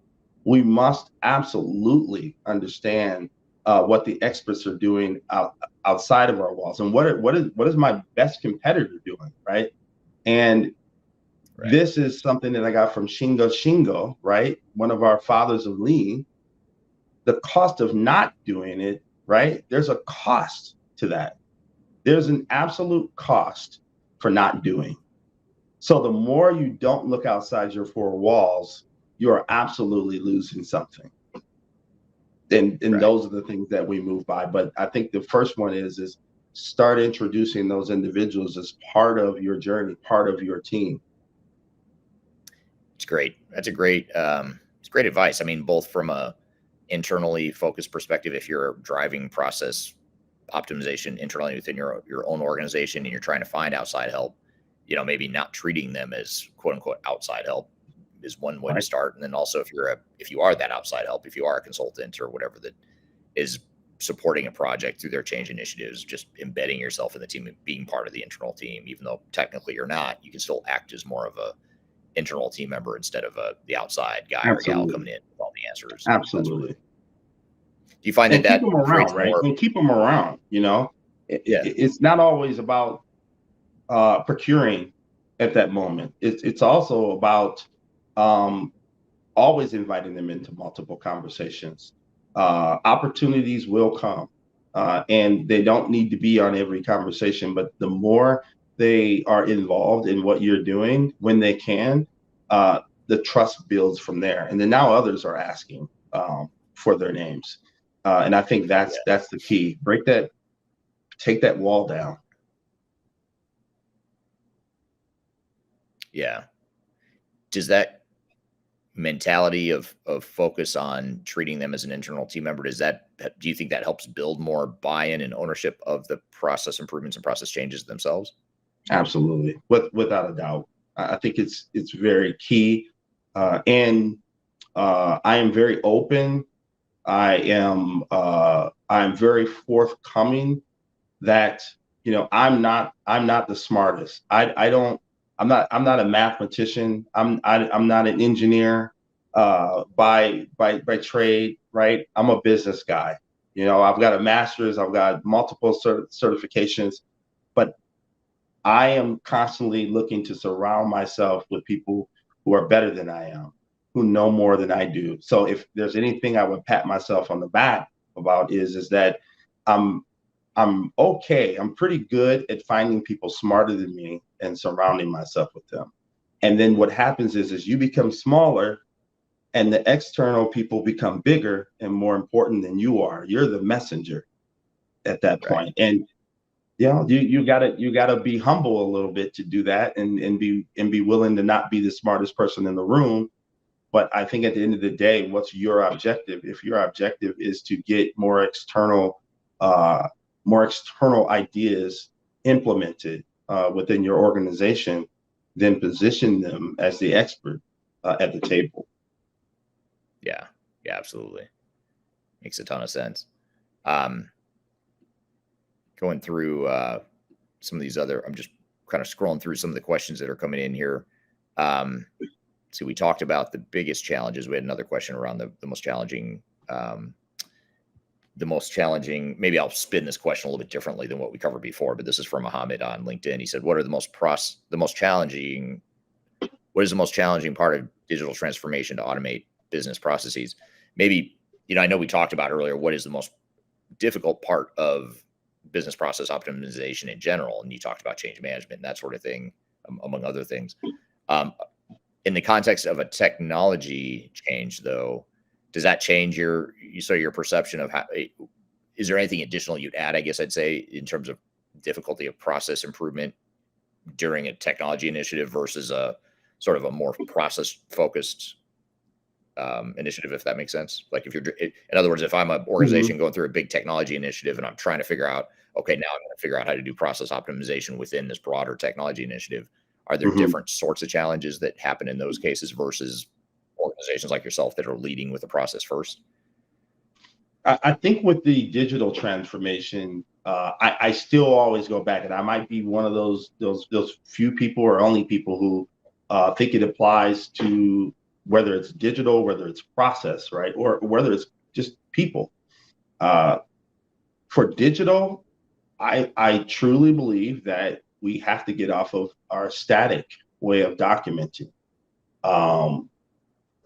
We must absolutely understand what the experts are doing outside of our walls, and what is my best competitor doing, right? And this is something that I got from Shingo, right? One of our fathers of lean. The cost of not doing it, right? There's a cost to that. There's an absolute cost for not doing. So the more you don't look outside your four walls, you are absolutely losing something. And those are the things that we move by. But I think the first one is start introducing those individuals as part of your journey, part of your team. It's great. That's it's great advice. I mean, both from a internally focused perspective, if you're driving process optimization internally within your own organization and you're trying to find outside help, maybe not treating them as quote unquote outside help is one way to start. And then also if you are that outside help, if you are a consultant or whatever, that is supporting a project through their change initiatives, just embedding yourself in the team and being part of the internal team, even though technically you're not, you can still act as more of a internal team member instead of the outside guy or gal coming in with all the answers. Absolutely. Do you find And that keep them around, right? And keep them around, It's not always about procuring at that moment. It's also about always inviting them into multiple conversations. Opportunities will come, and they don't need to be on every conversation, but the more they are involved in what you're doing when they can, the trust builds from there. And then now others are asking for their names. And I think that's the key. Take that wall down. Yeah. Does that mentality of focus on treating them as an internal team member, do you think that helps build more buy-in and ownership of the process improvements and process changes themselves? Absolutely. Without a doubt. I think it's very key. And I am very open. I'm very forthcoming that, I'm not the smartest. I'm not a mathematician. I'm not an engineer by trade, right? I'm a business guy. I've got a master's, I've got multiple certifications, but I am constantly looking to surround myself with people who are better than I am, who know more than I do. So if there's anything I would pat myself on the back about is that I'm okay. I'm pretty good at finding people smarter than me and surrounding myself with them. And then what happens is you become smaller and the external people become bigger and more important than you are. You're the messenger at that point. And you gotta be humble a little bit to do that and be willing to not be the smartest person in the room. But I think at the end of the day, what's your objective? If your objective is to get more external ideas implemented within your organization, then position them as the expert at the table. Yeah, absolutely. Makes a ton of sense. Going through some of these I'm just kind of scrolling through some of the questions that are coming in here. So we talked about the biggest challenges. We had another question around the most challenging. Maybe I'll spin this question a little bit differently than what we covered before, but this is from Mohammed on LinkedIn. He said, what is the most challenging part of digital transformation to automate business processes? Maybe, I know we talked about earlier, what is the most difficult part of business process optimization in general? And you talked about change management and that sort of thing, among other things. In the context of a technology change, though, does that change your perception of how? Is there anything additional you'd add? I guess I'd say in terms of difficulty of process improvement during a technology initiative versus a sort of a more process focused initiative, if that makes sense. Like in other words, if I'm an organization going through a big technology initiative and I'm trying to figure out, okay, now I'm going to figure out how to do process optimization within this broader technology initiative. Are there different sorts of challenges that happen in those cases versus organizations like yourself that are leading with the process first? I think with the digital transformation, I still always go back, and I might be one of those few people or only people who think it applies to whether it's digital, whether it's process, right, or whether it's just people. For digital, I truly believe that we have to get off of our static way of documenting.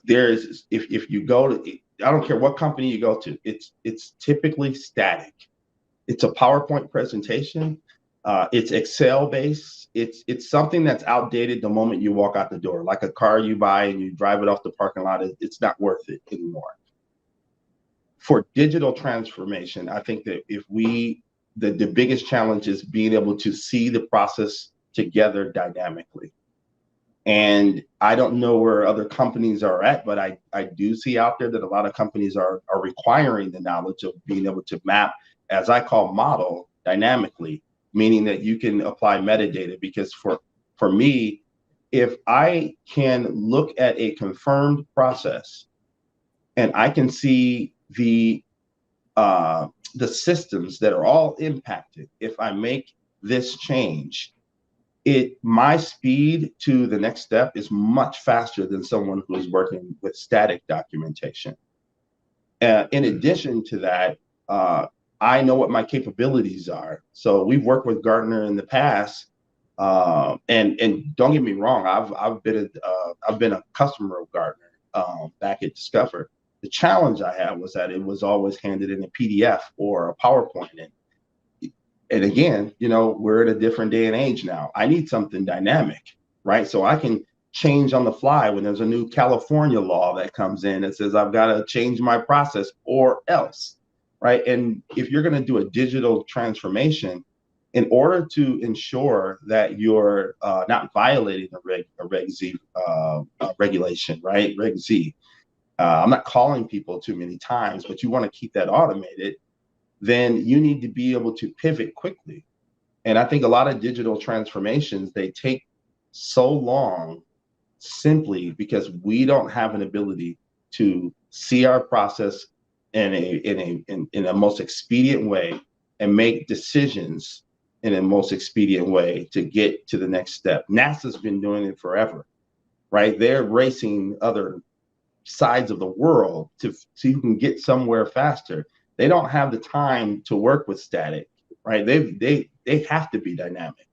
If you go to, I don't care what company you go to, it's typically static. It's a PowerPoint presentation. It's Excel based. It's something that's outdated the moment you walk out the door, like a car you buy and you drive it off the parking lot. It's not worth it anymore. For digital transformation, I think that the biggest challenge is being able to see the process together dynamically. And I don't know where other companies are at, but I do see out there that a lot of companies are requiring the knowledge of being able to map, as I call model, dynamically, meaning that you can apply metadata. Because for me, if I can look at a confirmed process and I can see the the systems that are all impacted. If I make this change, my speed to the next step is much faster than someone who is working with static documentation. In addition to that, I know what my capabilities are. So we've worked with Gartner in the past, and don't get me wrong, I've been a customer of Gartner back at Discover. The challenge I had was that it was always handed in a PDF or a PowerPoint. And again, we're in a different day and age now. I need something dynamic, right? So I can change on the fly when there's a new California law that comes in that says I've got to change my process or else, right? And if you're going to do a digital transformation, in order to ensure that you're not violating a Reg Z regulation, right? Reg Z. I'm not calling people too many times, but you want to keep that automated, then you need to be able to pivot quickly. And I think a lot of digital transformations, they take so long simply because we don't have an ability to see our process in a most expedient way and make decisions in a most expedient way to get to the next step. NASA's been doing it forever, right? They're racing other sides of the world to see who can get somewhere faster. They don't have the time to work with static, right? They have to be dynamic.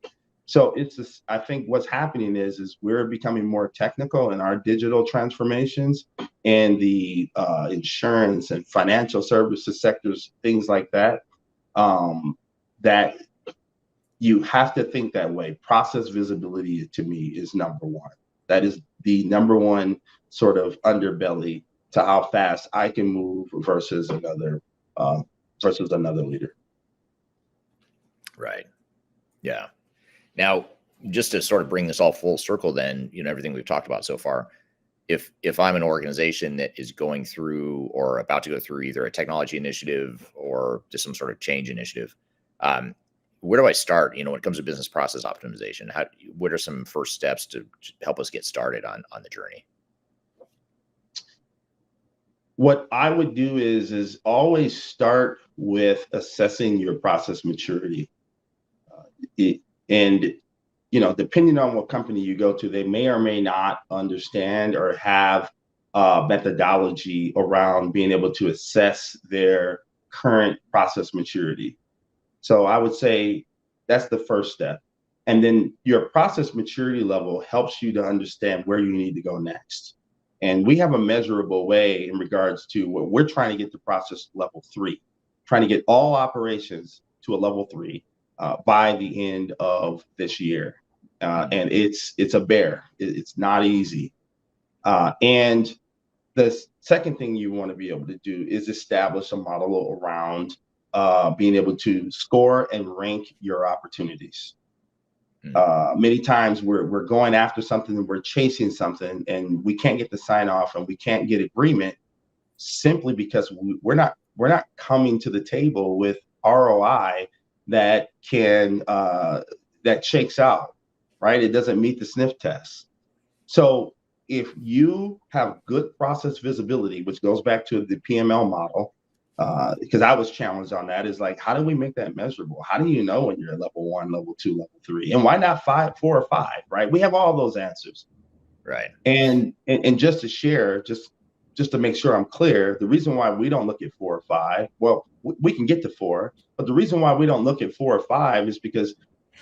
So it's just, I think what's happening is we're becoming more technical in our digital transformations, and the insurance and financial services sectors, things like that, that you have to think that way. Process visibility to me is number one. That is the number one sort of underbelly to how fast I can move versus another leader. Right. Yeah. Now, just to sort of bring this all full circle, then, everything we've talked about so far, if I'm an organization that is going through or about to go through either a technology initiative or just some sort of change initiative, where do I start? When it comes to business process optimization, what are some first steps to help us get started on the journey? What I would do is always start with assessing your process maturity. Depending on what company you go to, they may or may not understand or have methodology around being able to assess their current process maturity. So I would say that's the first step. And then your process maturity level helps you to understand where you need to go next. And we have a measurable way in regards to what we're trying to get to process level 3, trying to get all operations to a level 3 by the end of this year. And it's a bear. It's not easy. And the second thing you want to be able to do is establish a model around being able to score and rank your opportunities. Many times we're going after something and we're chasing something and we can't get the sign off and we can't get agreement simply because we're not coming to the table with ROI that can that shakes out, right? It doesn't meet the sniff test. So if you have good process visibility, which goes back to the PML model, because I was challenged on that, is like, how do we make that measurable? How do you know when you're at level 1, level 2, level 3? And why not 5, 4, or 5, right? We have all those answers. Right. And just to share, just to make sure I'm clear, the reason why we don't look at 4 or 5, well, we can get to 4, but the reason why we don't look at 4 or 5 is because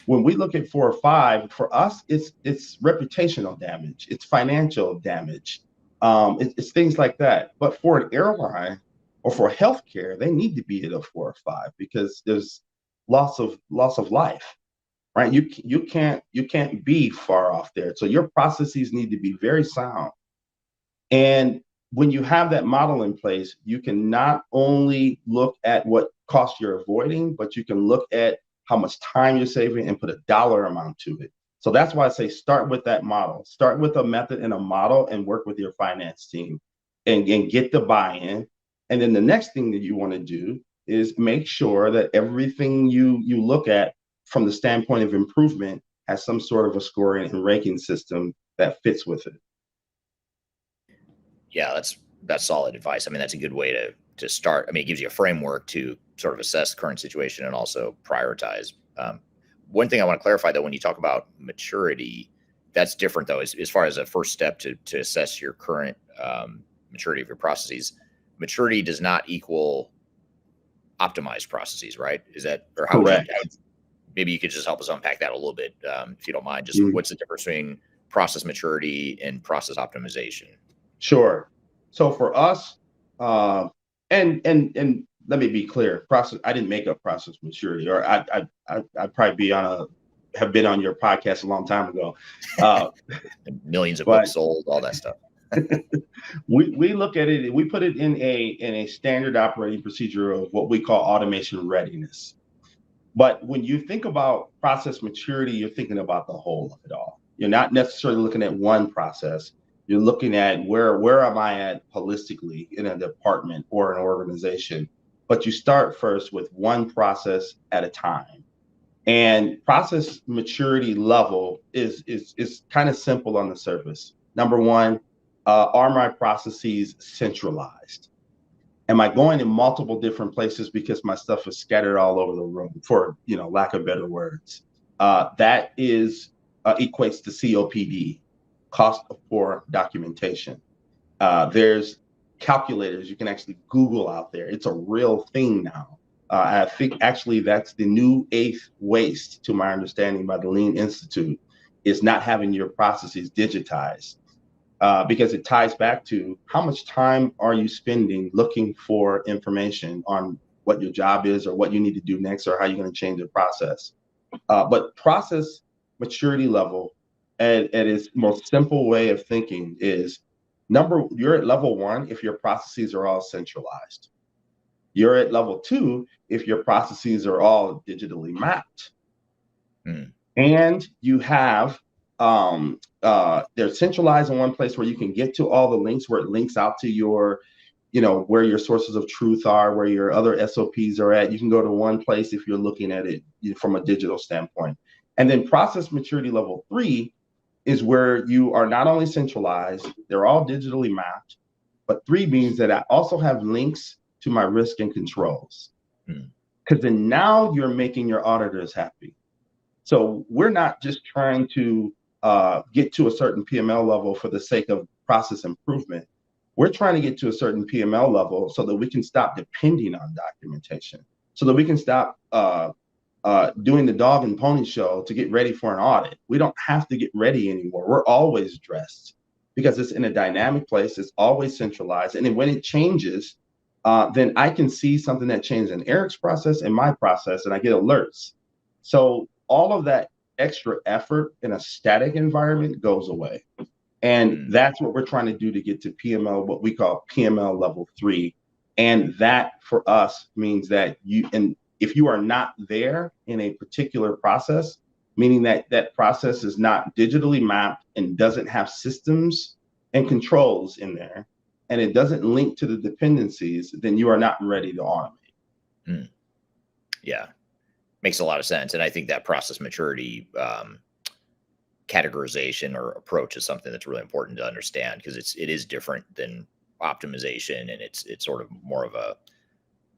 when we look at 4 or 5, for us, it's reputational damage, it's financial damage, it's things like that. But for an airline or for healthcare, they need to be at a 4 or 5 because there's loss of life, right? You can't be far off there. So your processes need to be very sound. And when you have that model in place, you can not only look at what cost you're avoiding, but you can look at how much time you're saving and put a dollar amount to it. So that's why I say start with that model. Start with a method and a model and work with your finance team and get the buy-in. And then the next thing that you want to do is make sure that everything you look at from the standpoint of improvement has some sort of a scoring and ranking system that fits with it. Yeah, that's solid advice. I mean, that's a good way to start. I mean, it gives you a framework to sort of assess the current situation and also prioritize. One thing I want to clarify, though, when you talk about maturity, that's different, though, as far as a first step to assess your current maturity of your processes. Maturity does not equal optimized processes, right? Is that, or how? Correct. Maybe you could just help us unpack that a little bit, if you don't mind. Just what's the difference between process maturity and process optimization? Sure. So for us, and let me be clear, process. I didn't make up process maturity, or I'd probably have been on your podcast a long time ago. Millions of books sold, all that stuff. We look at it, we put it in a standard operating procedure of what we call automation readiness. But when you think about process maturity, you're thinking about the whole of it all. You're not necessarily looking at one process. You're looking at where am I at holistically in a department or an organization. But you start first with one process at a time. And process maturity level is kind of simple on the surface. Number one, are my processes centralized? Am I going in multiple different places because my stuff is scattered all over the room, for lack of better words? That is equates to COPD, cost of poor documentation. There's calculators you can actually Google out there. It's a real thing now. I think actually that's the new 8th waste, to my understanding, by the Lean Institute, is not having your processes digitized. Because it ties back to how much time are you spending looking for information on what your job is or what you need to do next or how you're going to change the process. But process maturity level at its most simple way of thinking is, you're at level 1 if your processes are all centralized. You're at level 2 if your processes are all digitally mapped. And you have they're centralized in one place where you can get to all the links, where it links out to your, where your sources of truth are, where your other SOPs are at. You can go to one place if you're looking at it from a digital standpoint. And then process maturity level 3 is where you are not only centralized, they're all digitally mapped, but 3 means that I also have links to my risk and controls. Because then now you're making your auditors happy. So we're not just trying to get to a certain PML level for the sake of process improvement. We're trying to get to a certain PML level so that we can stop depending on documentation, so that we can stop doing the dog and pony show to get ready for an audit. We don't have to get ready anymore. We're always dressed because it's in a dynamic place. It's always centralized. And then when it changes, then I can see something that changed in Eric's process and my process, and I get alerts. So all of that extra effort in a static environment goes away. And that's what we're trying to do to get to PML, what we call PML level 3. And that for us means that if you are not there in a particular process, meaning that that process is not digitally mapped and doesn't have systems and controls in there, and it doesn't link to the dependencies, then you are not ready to automate. Yeah. Makes a lot of sense. And I think that process maturity categorization or approach is something that's really important to understand, because it is different than optimization, and it's sort of more of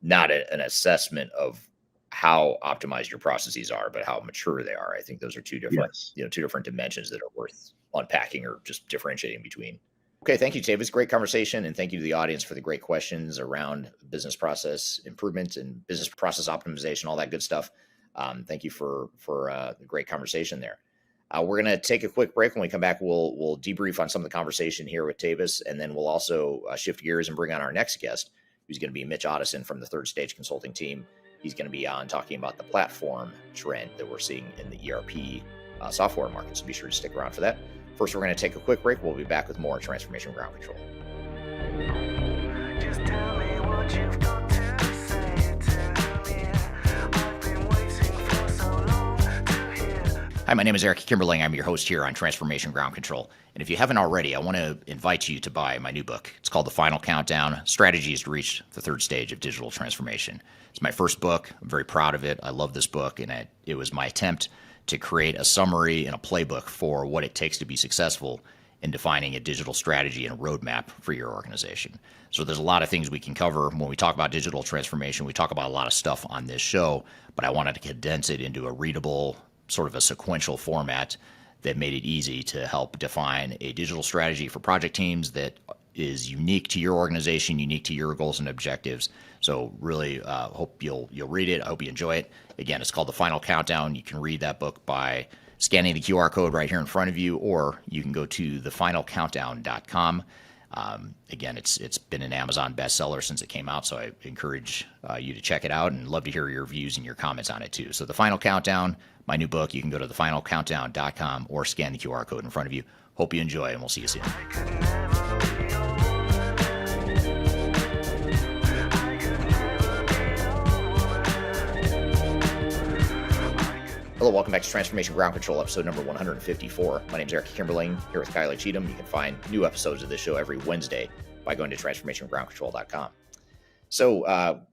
not an assessment of how optimized your processes are, but how mature they are. I think those are two different, two different dimensions that are worth unpacking or just differentiating between. Okay, thank you, Tavis. Great conversation, and thank you to the audience for the great questions around business process improvement and business process optimization, all that good stuff. Thank you for the great conversation there. We're going to take a quick break. When we come back, we'll debrief on some of the conversation here with Tavis, and then we'll also shift gears and bring on our next guest, who's going to be Mitch Ottoson from the Third Stage Consulting team. He's going to be on talking about the platform trend that we're seeing in the ERP software market. So be sure to stick around for that. First, we're going to take a quick break. We'll be back with more Transformation Ground Control. Just tell me what you've got to say to me. I've been waiting for so long to hear. Hi, my name is Eric Kimberling. I'm your host here on Transformation Ground Control. And if you haven't already, I want to invite you to buy my new book. It's called The Final Countdown: Strategies to Reach the Third Stage of Digital Transformation. It's my first book. I'm very proud of it. I love this book, and it was my attempt to create a summary and a playbook for what it takes to be successful and defining a digital strategy and roadmap for your organization. So there's a lot of things we can cover when we talk about digital transformation. We talk about a lot of stuff on this show, but I wanted to condense it into a readable, sort of a sequential format that made it easy to help define a digital strategy for project teams that is unique to your organization, unique to your goals and objectives. So really hope you'll read it. I hope you enjoy it. Again, it's called The Final Countdown. You can read that book by scanning the QR code right here in front of you, or you can go to thefinalcountdown.com. Again, it's been an Amazon bestseller since it came out, so I encourage you to check it out, and love to hear your views and your comments on it too. So The Final Countdown, my new book, you can go to thefinalcountdown.com or scan the QR code in front of you. Hope you enjoy, and we'll see you soon. Hello, welcome back to Transformation Ground Control, episode number 154. My name is Eric Kimberling, here with Kylie Cheatham. You can find new episodes of this show every Wednesday by going to transformationgroundcontrol.com. So,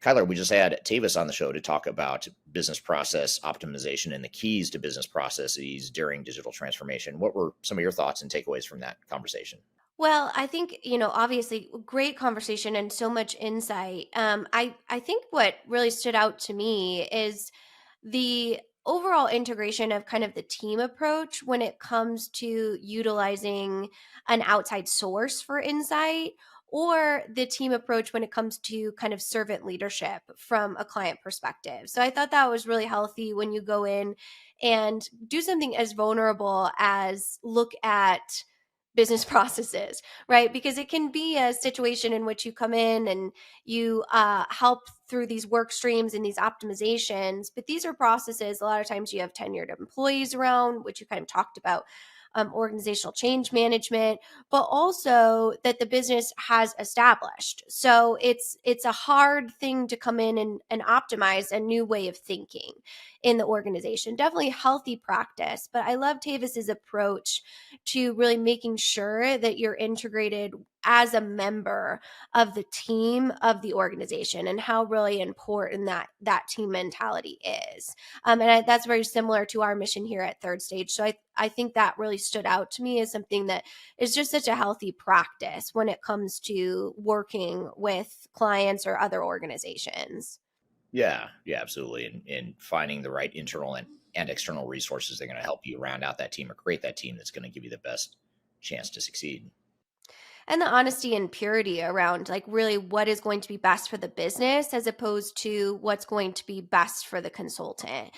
Kyler, we just had Tavis on the show to talk about business process optimization and the keys to business processes during digital transformation. What were some of your thoughts and takeaways from that conversation? Well, I think, obviously great conversation and so much insight. I think what really stood out to me is the overall integration of kind of the team approach when it comes to utilizing an outside source for insight, or the team approach when it comes to kind of servant leadership from a client perspective. So I thought that was really healthy when you go in and do something as vulnerable as look at business processes, right? Because it can be a situation in which you come in and you help through these work streams and these optimizations, but these are processes. A lot of times you have tenured employees around, which you kind of talked about, organizational change management, but also that the business has established. So it's a hard thing to come in and optimize a new way of thinking in the organization. Definitely healthy practice, but I love Tavis's approach to really making sure that you're integrated as a member of the team of the organization, and how really important that team mentality is. That's very similar to our mission here at Third Stage. So I think that really stood out to me as something that is just such a healthy practice when it comes to working with clients or other organizations. Yeah, absolutely. And finding the right internal and external resources that are going to help you round out that team or create that team that's going to give you the best chance to succeed. And the honesty and purity around like really what is going to be best for the business as opposed to what's going to be best for the consultant.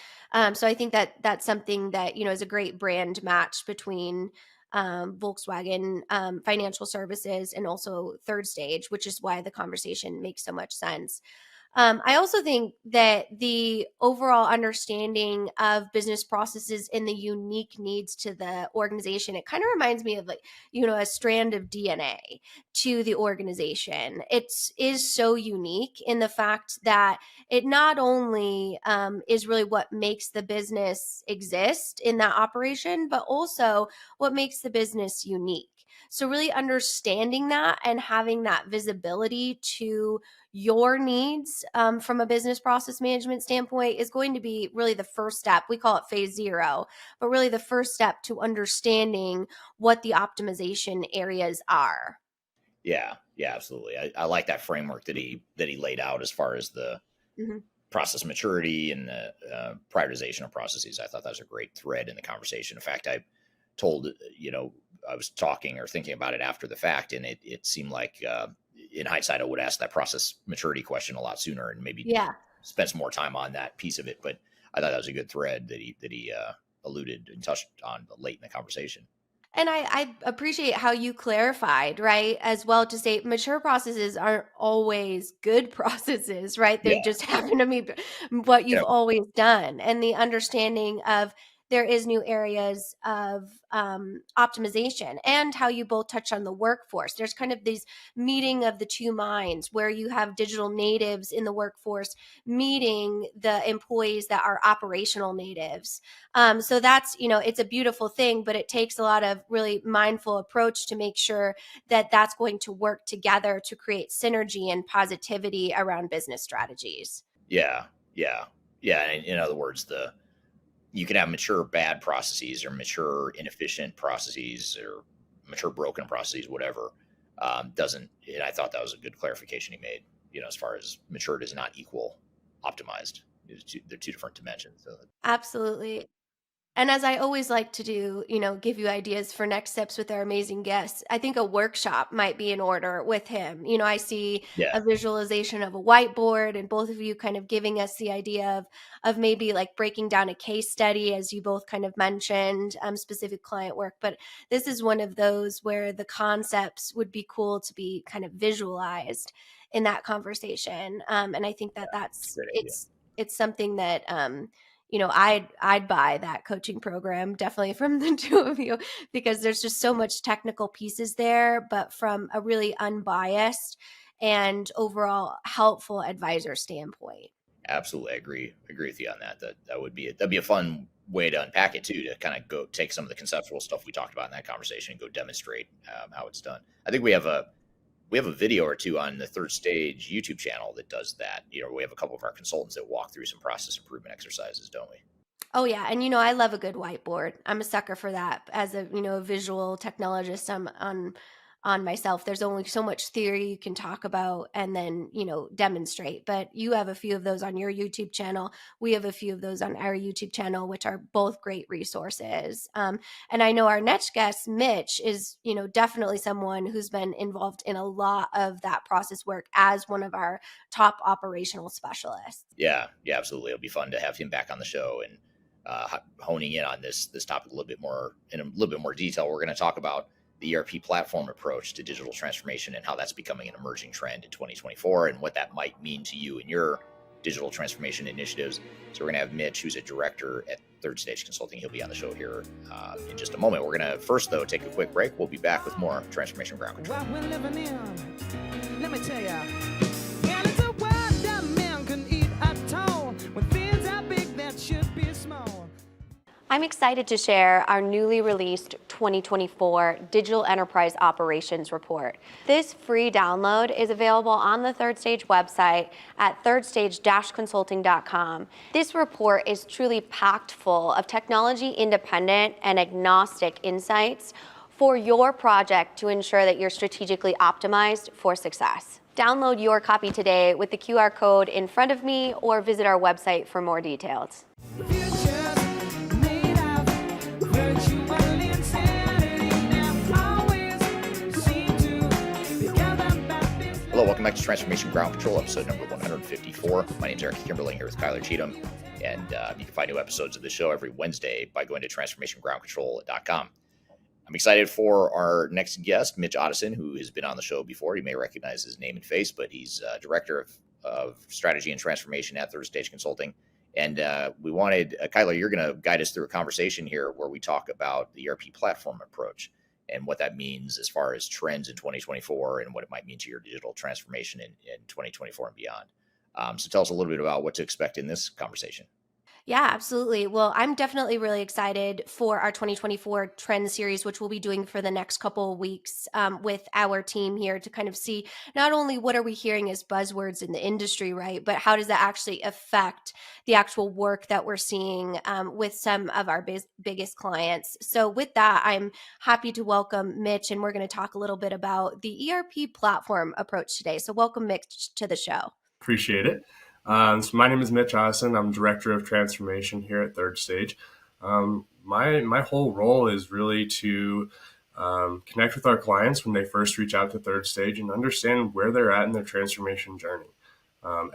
So I think that that's something that, is a great brand match between Volkswagen Financial Services and also Third Stage, which is why the conversation makes so much sense. I also think that the overall understanding of business processes and the unique needs to the organization, it kind of reminds me of like, a strand of DNA to the organization. It is so unique in the fact that it not only is really what makes the business exist in that operation, but also what makes the business unique. So really understanding that and having that visibility to your needs from a business process management standpoint is going to be really the first step. We call it phase 0, but really the first step to understanding what the optimization areas are. Yeah, absolutely. I like that framework that he laid out as far as the process maturity and the prioritization of processes. I thought that was a great thread in the conversation. In fact, I told, I was talking or thinking about it after the fact, and it seemed like in hindsight, I would ask that process maturity question a lot sooner and maybe spend some more time on that piece of it. But I thought that was a good thread that he alluded and touched on late in the conversation. And I appreciate how you clarified, right, as well, to say mature processes aren't always good processes, right? They just happen to be what you've always done. And the understanding of there is new areas of optimization, and how you both touch on the workforce. There's kind of these meeting of the two minds where you have digital natives in the workforce meeting the employees that are operational natives. So that's, it's a beautiful thing, but it takes a lot of really mindful approach to make sure that that's going to work together to create synergy and positivity around business strategies. Yeah. In other words, you can have mature bad processes or mature inefficient processes or mature broken processes, whatever, doesn't. And I thought that was a good clarification he made. As far as matured is not equal optimized. They're two different dimensions. So. Absolutely. And as I always like to do, give you ideas for next steps with our amazing guests. I think a workshop might be in order with him. I see Yeah. a visualization of a whiteboard and both of you kind of giving us the idea of maybe like breaking down a case study, as you both kind of mentioned, specific client work. But this is one of those where the concepts would be cool to be kind of visualized in that conversation. And I think that That's a great idea. it's something that, I'd buy that coaching program definitely from the two of you, because there's just so much technical pieces there, but from a really unbiased and overall helpful advisor standpoint. Absolutely, I agree with you on that. That'd be a fun way to unpack it too, to kind of go take some of the conceptual stuff we talked about in that conversation and go demonstrate how it's done. I think we have a video or two on the Third Stage YouTube channel that does that. We have a couple of our consultants that walk through some process improvement exercises, don't we? Oh yeah, and I love a good whiteboard. I'm a sucker for that. As a visual technologist, I'm on myself. There's only so much theory you can talk about and then demonstrate. But you have a few of those on your YouTube channel. We have a few of those on our YouTube channel, which are both great resources. And I know our next guest, Mitch, is definitely someone who's been involved in a lot of that process work as one of our top operational specialists. Yeah, absolutely. It'll be fun to have him back on the show and honing in on this topic a little bit more in a little bit more detail. We're going to talk about the ERP platform approach to digital transformation and how that's becoming an emerging trend in 2024 and what that might mean to you and your digital transformation initiatives. So we're going to have Mitch, who's a director at Third Stage Consulting. He'll be on the show here in just a moment. We're going to first, though, take a quick break. We'll be back with more Transformation Ground Control. What we're living in, let me tell ya. Yeah, it's a world that man can eat at all. When things are big, that should be small. I'm excited to share our newly released 2024 Digital Enterprise Operations Report. This free download is available on the Third Stage website at thirdstage-consulting.com. This report is truly packed full of technology-independent and agnostic insights for your project to ensure that you're strategically optimized for success. Download your copy today with the QR code in front of me or visit our website for more details. Hello, welcome back to Transformation Ground Control, episode number 154. My name is Eric Kimberly, here with Kyler Cheatham, and you can find new episodes of the show every Wednesday by going to transformationgroundcontrol.com. I'm excited for our next guest, Mitch Ottoson, who has been on the show before. You may recognize his name and face, but he's Director of Strategy and Transformation at Third Stage Consulting. And we wanted, Kyler, you're going to guide us through a conversation here where we talk about the ERP platform approach and what that means as far as trends in 2024 and what it might mean to your digital transformation in 2024 and beyond. So tell us a little bit about what to expect in this conversation. Yeah, absolutely. Well, I'm definitely really excited for our 2024 trend series, which we'll be doing for the next couple of weeks with our team here to kind of see not only what are we hearing as buzzwords in the industry, right, but how does that actually affect the actual work that we're seeing with some of our biggest clients. So with that, I'm happy to welcome Mitch, and we're going to talk a little bit about the ERP platform approach today. So welcome, Mitch, to the show. Appreciate it. So my name is Mitch Ottoson. I'm Director of Transformation here at Third Stage. My whole role is really to connect with our clients when they first reach out to Third Stage and understand where they're at in their transformation journey.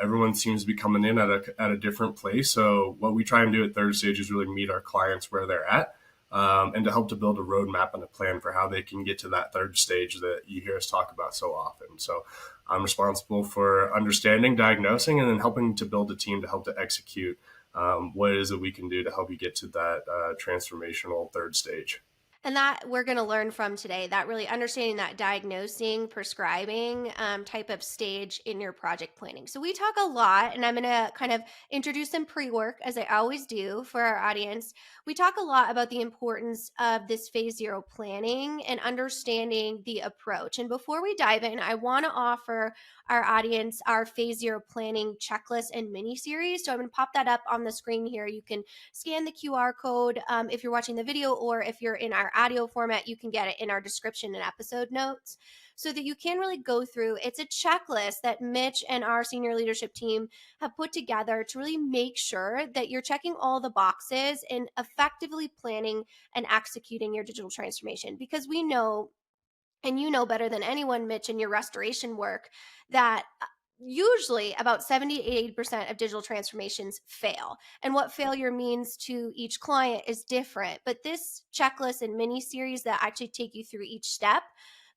Everyone seems to be coming in at a different place. So what we try and do at Third Stage is really meet our clients where they're at and to help to build a roadmap and a plan for how they can get to that third stage that you hear us talk about so often. So I'm responsible for understanding, diagnosing, and then helping to build a team to help to execute what it is that we can do to help you get to that transformational third stage. And that we're going to learn from today, that really understanding that diagnosing, prescribing type of stage in your project planning. So we talk a lot, and I'm going to kind of introduce some pre-work, as I always do for our audience. We talk a lot about the importance of this phase zero planning and understanding the approach. And before we dive in, I want to offer our audience our phase zero planning checklist and mini series. So I'm going to pop that up on the screen here. You can scan the QR code if you're watching the video, or if you're in our our audio format, you can get it in our description and episode notes, so that you can really go through. It's a checklist that Mitch and our senior leadership team have put together to really make sure that you're checking all the boxes and effectively planning and executing your digital transformation. Because we know, and you know better than anyone, Mitch, in your restoration work, that usually about 70 to 80% of digital transformations fail. And what failure means to each client is different. But this checklist and mini series that actually take you through each step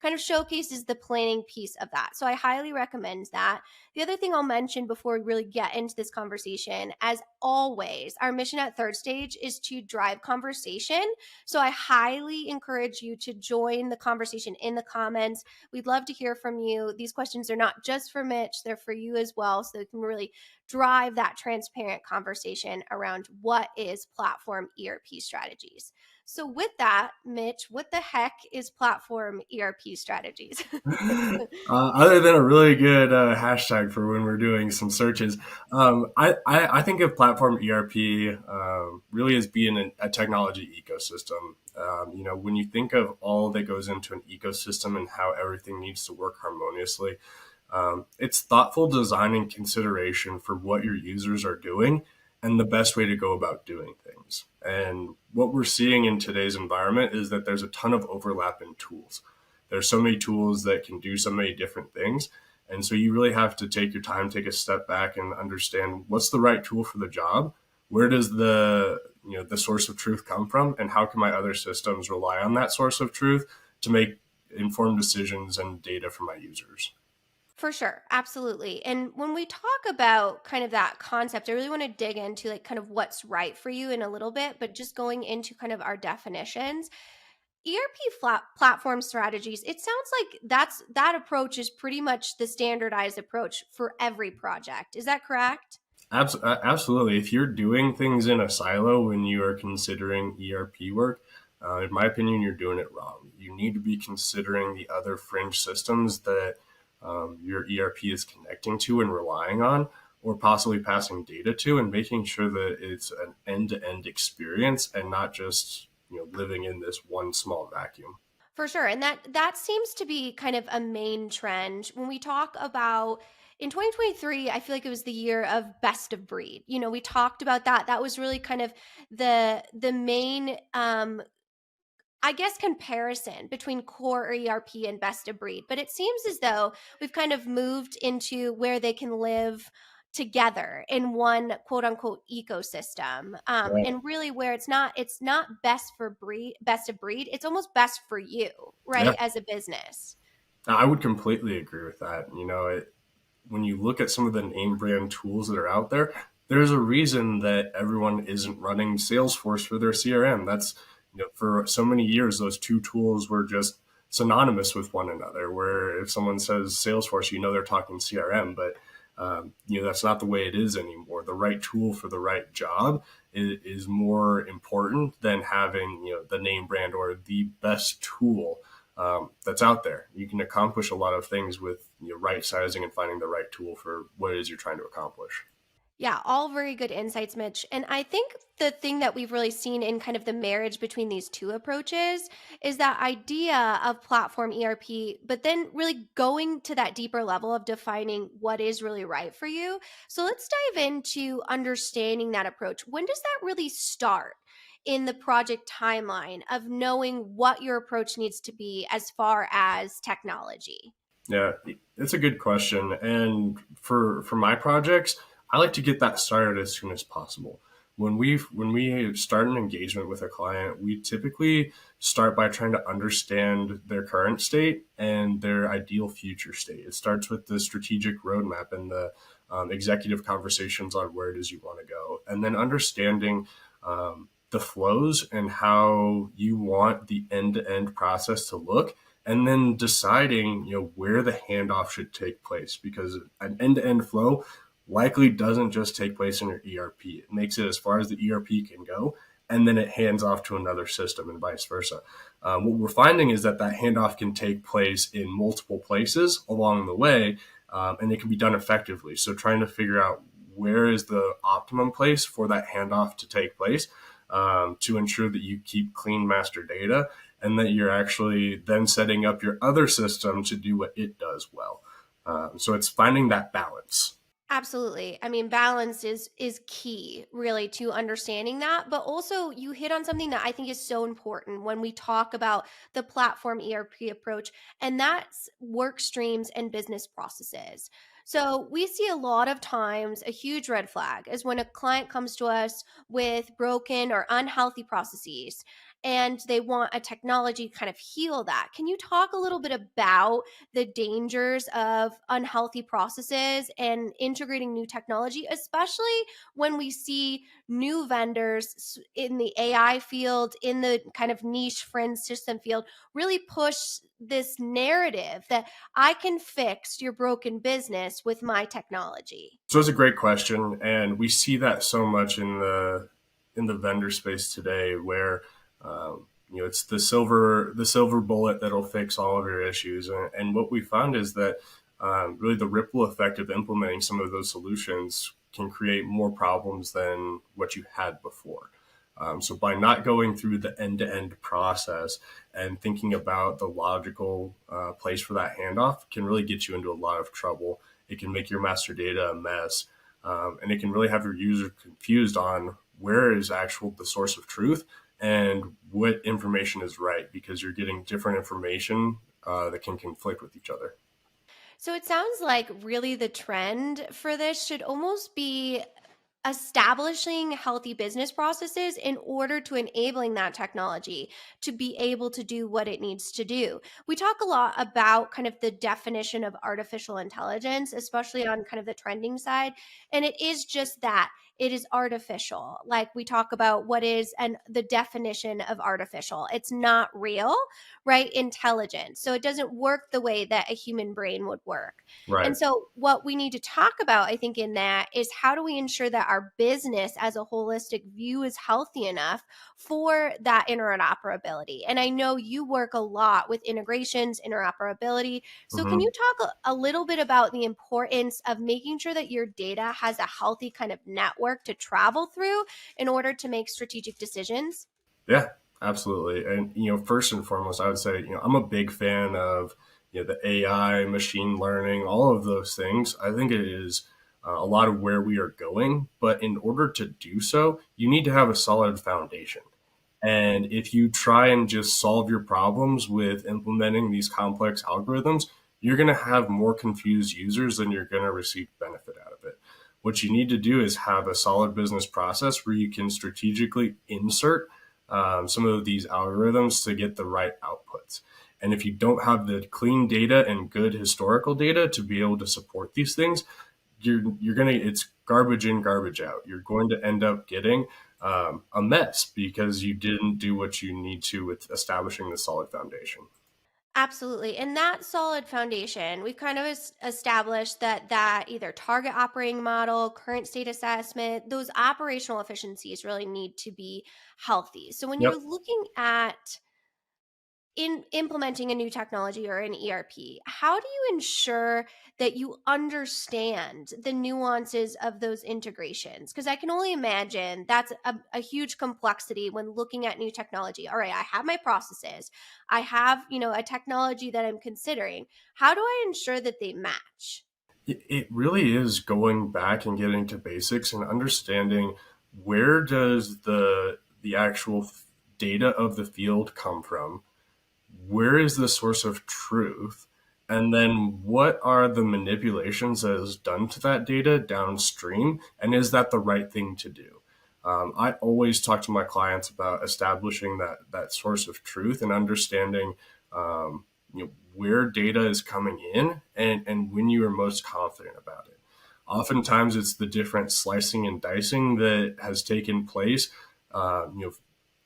kind of showcases the planning piece of that. So I highly recommend that. The other thing I'll mention before we really get into this conversation, as always, our mission at Third Stage is to drive conversation. So I highly encourage you to join the conversation in the comments. We'd love to hear from you. These questions are not just for Mitch, they're for you as well. So we can really drive that transparent conversation around what is platform ERP strategies. So with that, Mitch, what the heck is platform ERP strategies? Other than a really good hashtag for when we're doing some searches, I think of platform ERP really as being a technology ecosystem. When you think of all that goes into an ecosystem and how everything needs to work harmoniously, it's thoughtful design and consideration for what your users are doing and the best way to go about doing things. And what we're seeing in today's environment is that there's a ton of overlap in tools. There's so many tools that can do so many different things. And so you really have to take your time, take a step back and understand what's the right tool for the job. Where does the source of truth come from? And how can my other systems rely on that source of truth to make informed decisions and data for my users? For sure. Absolutely. And when we talk about kind of that concept, I really want to dig into like kind of what's right for you in a little bit, but just going into kind of our definitions. ERP platform strategies, it sounds like that approach is pretty much the standardized approach for every project. Is that correct? Absolutely. If you're doing things in a silo when you are considering ERP work, in my opinion, you're doing it wrong. You need to be considering the other fringe systems that your ERP is connecting to and relying on, or possibly passing data to, and making sure that it's an end-to-end experience and not just living in this one small vacuum. For sure. And that seems to be kind of a main trend when we talk about in 2023. I feel like it was the year of best of breed. We talked about that. That was really kind of the main comparison between core ERP and best of breed. But it seems as though we've kind of moved into where they can live together in one quote unquote ecosystem. Right. And really where it's not best of breed, it's almost best for you, right? Yeah. As a business. I would completely agree with that. When you look at some of the name brand tools that are out there, there's a reason that everyone isn't running Salesforce for their CRM. That's for so many years, those two tools were just synonymous with one another, where if someone says Salesforce, they're talking CRM, but that's not the way it is anymore. The right tool for the right job is more important than having, the name brand or the best tool that's out there. You can accomplish a lot of things with right sizing and finding the right tool for what it is you're trying to accomplish. Yeah, all very good insights, Mitch. And I think the thing that we've really seen in kind of the marriage between these two approaches is that idea of platform ERP, but then really going to that deeper level of defining what is really right for you. So let's dive into understanding that approach. When does that really start in the project timeline of knowing what your approach needs to be as far as technology? Yeah, it's a good question. And for my projects, I like to get that started as soon as possible. When we start an engagement with a client, we typically start by trying to understand their current state and their ideal future state. It starts with the strategic roadmap and the executive conversations on where it is you want to go, and then understanding the flows and how you want the end-to-end process to look, and then deciding where the handoff should take place, because an end-to-end flow likely doesn't just take place in your ERP. It makes it as far as the ERP can go, and then it hands off to another system and vice versa. What we're finding is that handoff can take place in multiple places along the way, and it can be done effectively. So trying to figure out where is the optimum place for that handoff to take place to ensure that you keep clean master data and that you're actually then setting up your other system to do what it does well. So it's finding that balance. Absolutely. I mean, balance is key really to understanding that, but also you hit on something that I think is so important when we talk about the platform ERP approach, and that's work streams and business processes. So, we see a lot of times a huge red flag is when a client comes to us with broken or unhealthy processes and they want a technology to kind of heal that. Can you talk a little bit about the dangers of unhealthy processes and integrating new technology, especially when we see new vendors in the AI field, in the kind of niche fringe system field, really push this narrative that I can fix your broken business with my technology? So it's a great question, and we see that so much in the vendor space today, where it's the silver bullet that'll fix all of your issues. And what we found is that really the ripple effect of implementing some of those solutions can create more problems than what you had before. So by not going through the end-to-end process and thinking about the logical place for that handoff can really get you into a lot of trouble. It can make your master data a mess, and it can really have your user confused on where is the source of truth and what information is right, because you're getting different information that can conflict with each other. So it sounds like really the trend for this should almost be establishing healthy business processes in order to enabling that technology to be able to do what it needs to do. We talk a lot about kind of the definition of artificial intelligence, especially on kind of the trending side, and it is just that. It is artificial. Like we talk about what is and the definition of artificial. It's not real, right? Intelligence. So it doesn't work the way that a human brain would work. Right. And so, what we need to talk about, I think, in that is how do we ensure that our business as a holistic view is healthy enough for that interoperability? And I know you work a lot with integrations, interoperability. So, can Mhm. you talk a little bit about the importance of making sure that your data has a healthy kind of network to travel through in order to make strategic decisions? Yeah, absolutely. And first and foremost, I would say I'm a big fan of the AI, machine learning, all of those things. I think it is a lot of where we are going. But in order to do so, you need to have a solid foundation. And if you try and just solve your problems with implementing these complex algorithms, you're going to have more confused users than you're going to receive benefit out of it. What you need to do is have a solid business process where you can strategically insert some of these algorithms to get the right outputs. And if you don't have the clean data and good historical data to be able to support these things, it's garbage in, garbage out. You're going to end up getting a mess because you didn't do what you need to with establishing the solid foundation. Absolutely. And that solid foundation, we've kind of established that either target operating model, current state assessment, those operational efficiencies really need to be healthy. So when you're Yep. looking at in implementing a new technology or an ERP, how do you ensure that you understand the nuances of those integrations? Because I can only imagine that's a huge complexity when looking at new technology. All right, I have my processes, I have, a technology that I'm considering. How do I ensure that they match? It really is going back and getting to basics and understanding where does the actual data of the field come from, where is the source of truth, and then what are the manipulations that is done to that data downstream, and is that the right thing to do? I always talk to my clients about establishing that source of truth and understanding where data is coming in and when you are most confident about it. Oftentimes it's the different slicing and dicing that has taken place, uh, you know,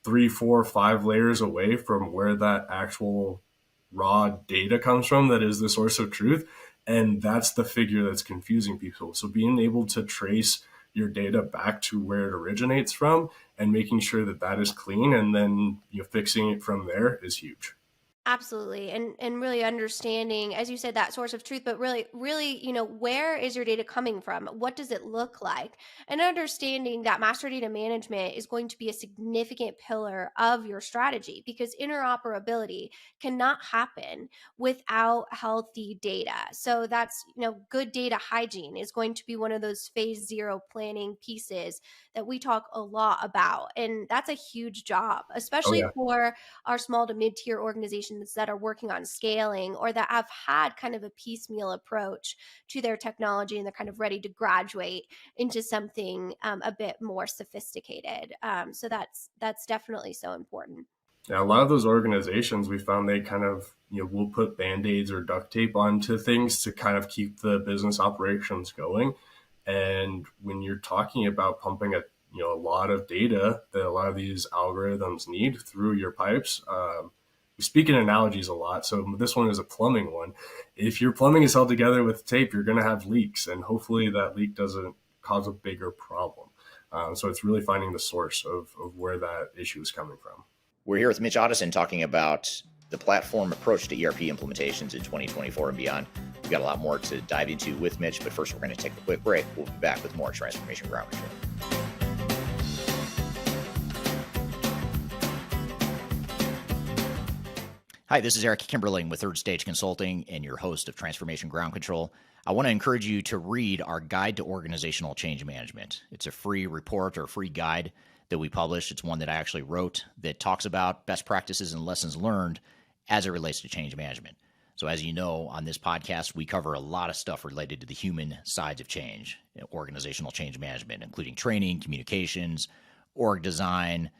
3, 4, 5 layers away from where that actual raw data comes from that is the source of truth. And that's the figure that's confusing people. So being able to trace your data back to where it originates from and making sure that that is clean and then fixing it from there is huge. Absolutely. And really understanding, as you said, that source of truth, but really, where is your data coming from? What does it look like? And understanding that master data management is going to be a significant pillar of your strategy, because interoperability cannot happen without healthy data. So that's, good data hygiene is going to be one of those phase zero planning pieces that we talk a lot about. And that's a huge job, Oh especially yeah. for our small to mid-tier organizations that are working on scaling, or that have had kind of a piecemeal approach to their technology, and they're kind of ready to graduate into something a bit more sophisticated. So that's definitely so important. Yeah, a lot of those organizations, we found they kind of, will put band-aids or duct tape onto things to kind of keep the business operations going. And when you're talking about pumping a lot of data that a lot of these algorithms need through your pipes, we speak in analogies a lot. So this one is a plumbing one. If your plumbing is held together with tape, you're going to have leaks, and hopefully that leak doesn't cause a bigger problem. So it's really finding the source of where that issue is coming from. We're here with Mitch Ottoson talking about the platform approach to ERP implementations in 2024 and beyond. We've got a lot more to dive into with Mitch, but first we're going to take a quick break. We'll be back with more Transformation Ground Control. Hi, this is Eric Kimberling with Third Stage Consulting and your host of Transformation Ground Control. I want to encourage you to read our Guide to Organizational Change Management. It's a free report or free guide that we published. It's one that I actually wrote that talks about best practices and lessons learned as it relates to change management. So as you know, on this podcast, we cover a lot of stuff related to the human sides of change, organizational change management, including training, communications, org design,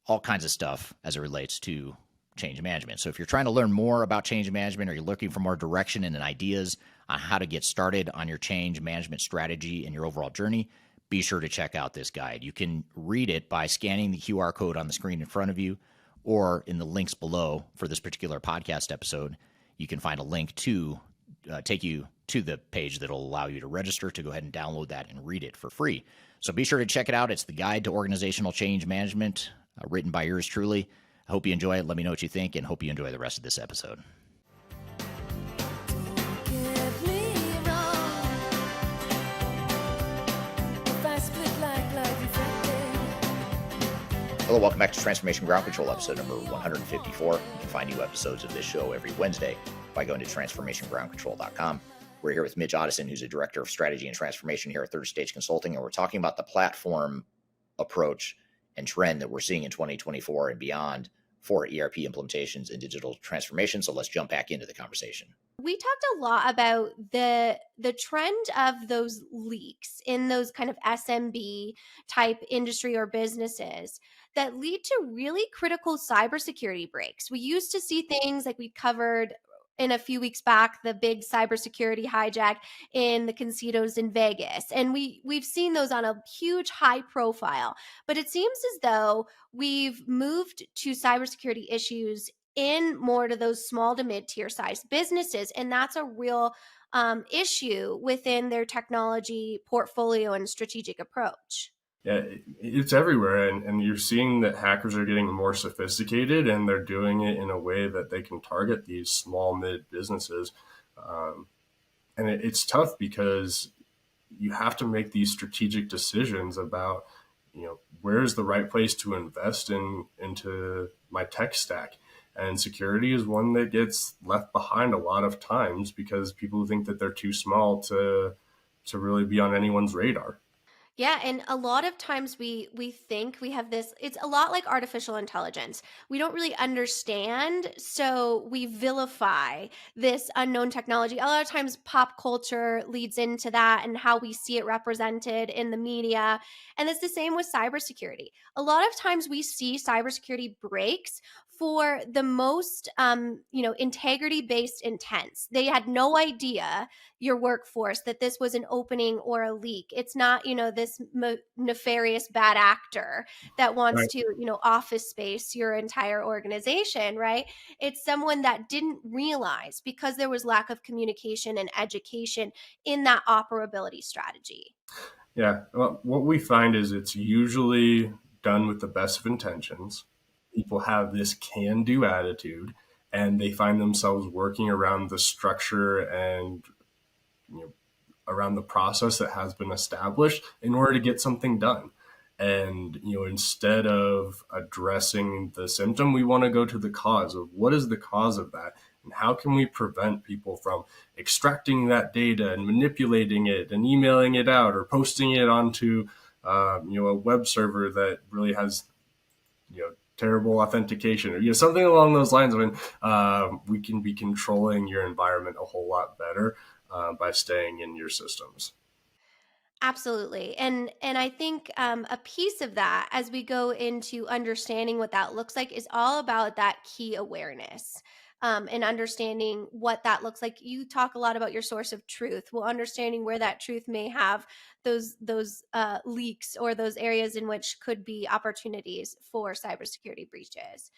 all kinds of stuff as it relates to change management. So if you're trying to learn more about change management, or you're looking for more direction and ideas on how to get started on your change management strategy and your overall journey, be sure to check out this guide. You can read it by scanning the QR code on the screen in front of you, or in the links below for this particular podcast episode. You can find a link to take you to the page that will allow you to register to go ahead and download that and read it for free. So be sure to check it out. It's the Guide to Organizational Change Management, written by yours truly. I hope you enjoy it. Let me know what you think, and hope you enjoy the rest of this episode. Hello, welcome back to Transformation Ground Control, episode number 154. You can find new episodes of this show every Wednesday by going to transformationgroundcontrol.com. We're here with Mitch Ottoson, who's a director of strategy and transformation here at Third Stage Consulting, and we're talking about the platform approach and trend that we're seeing in 2024 and beyond for ERP implementations and digital transformation. So let's jump back into the conversation. We talked a lot about the trend of those leaks in those kind of SMB type industry or businesses that lead to really critical cybersecurity breaks. We used to see things like we covered in a few weeks back, the big cybersecurity hijack in the casinos in Vegas. And we've seen those on a huge high profile. But it seems as though we've moved to cybersecurity issues in more to those small to mid-tier size businesses. And that's a real issue within their technology portfolio and strategic approach. Yeah, it's everywhere. And you're seeing that hackers are getting more sophisticated, and they're doing it in a way that they can target these small, mid businesses. And it's tough because you have to make these strategic decisions about, where's the right place to invest into my tech stack. And security is one that gets left behind a lot of times because people think that they're too small to really be on anyone's radar. Yeah, and a lot of times we think we have this, it's a lot like artificial intelligence. We don't really understand, so we vilify this unknown technology. A lot of times pop culture leads into that and how we see it represented in the media. And it's the same with cybersecurity. A lot of times we see cybersecurity breaks for the most, integrity-based intents. They had no idea, your workforce, that this was an opening or a leak. It's not, this nefarious bad actor that wants Right. to, office space your entire organization, right? It's someone that didn't realize because there was lack of communication and education in that operability strategy. Yeah. Well, what we find is it's usually done with the best of intentions. People have this can-do attitude, and they find themselves working around the structure and around the process that has been established in order to get something done. And instead of addressing the symptom, we want to go to the cause of what is the cause of that, and how can we prevent people from extracting that data and manipulating it and emailing it out or posting it onto a web server that really has terrible authentication, or something along those lines. I mean, we can be controlling your environment a whole lot better by staying in your systems. Absolutely. And I think a piece of that as we go into understanding what that looks like is all about that key awareness. And understanding what that looks like. You talk a lot about your source of truth. Well, understanding where that truth may have those leaks or those areas in which could be opportunities for cybersecurity breaches.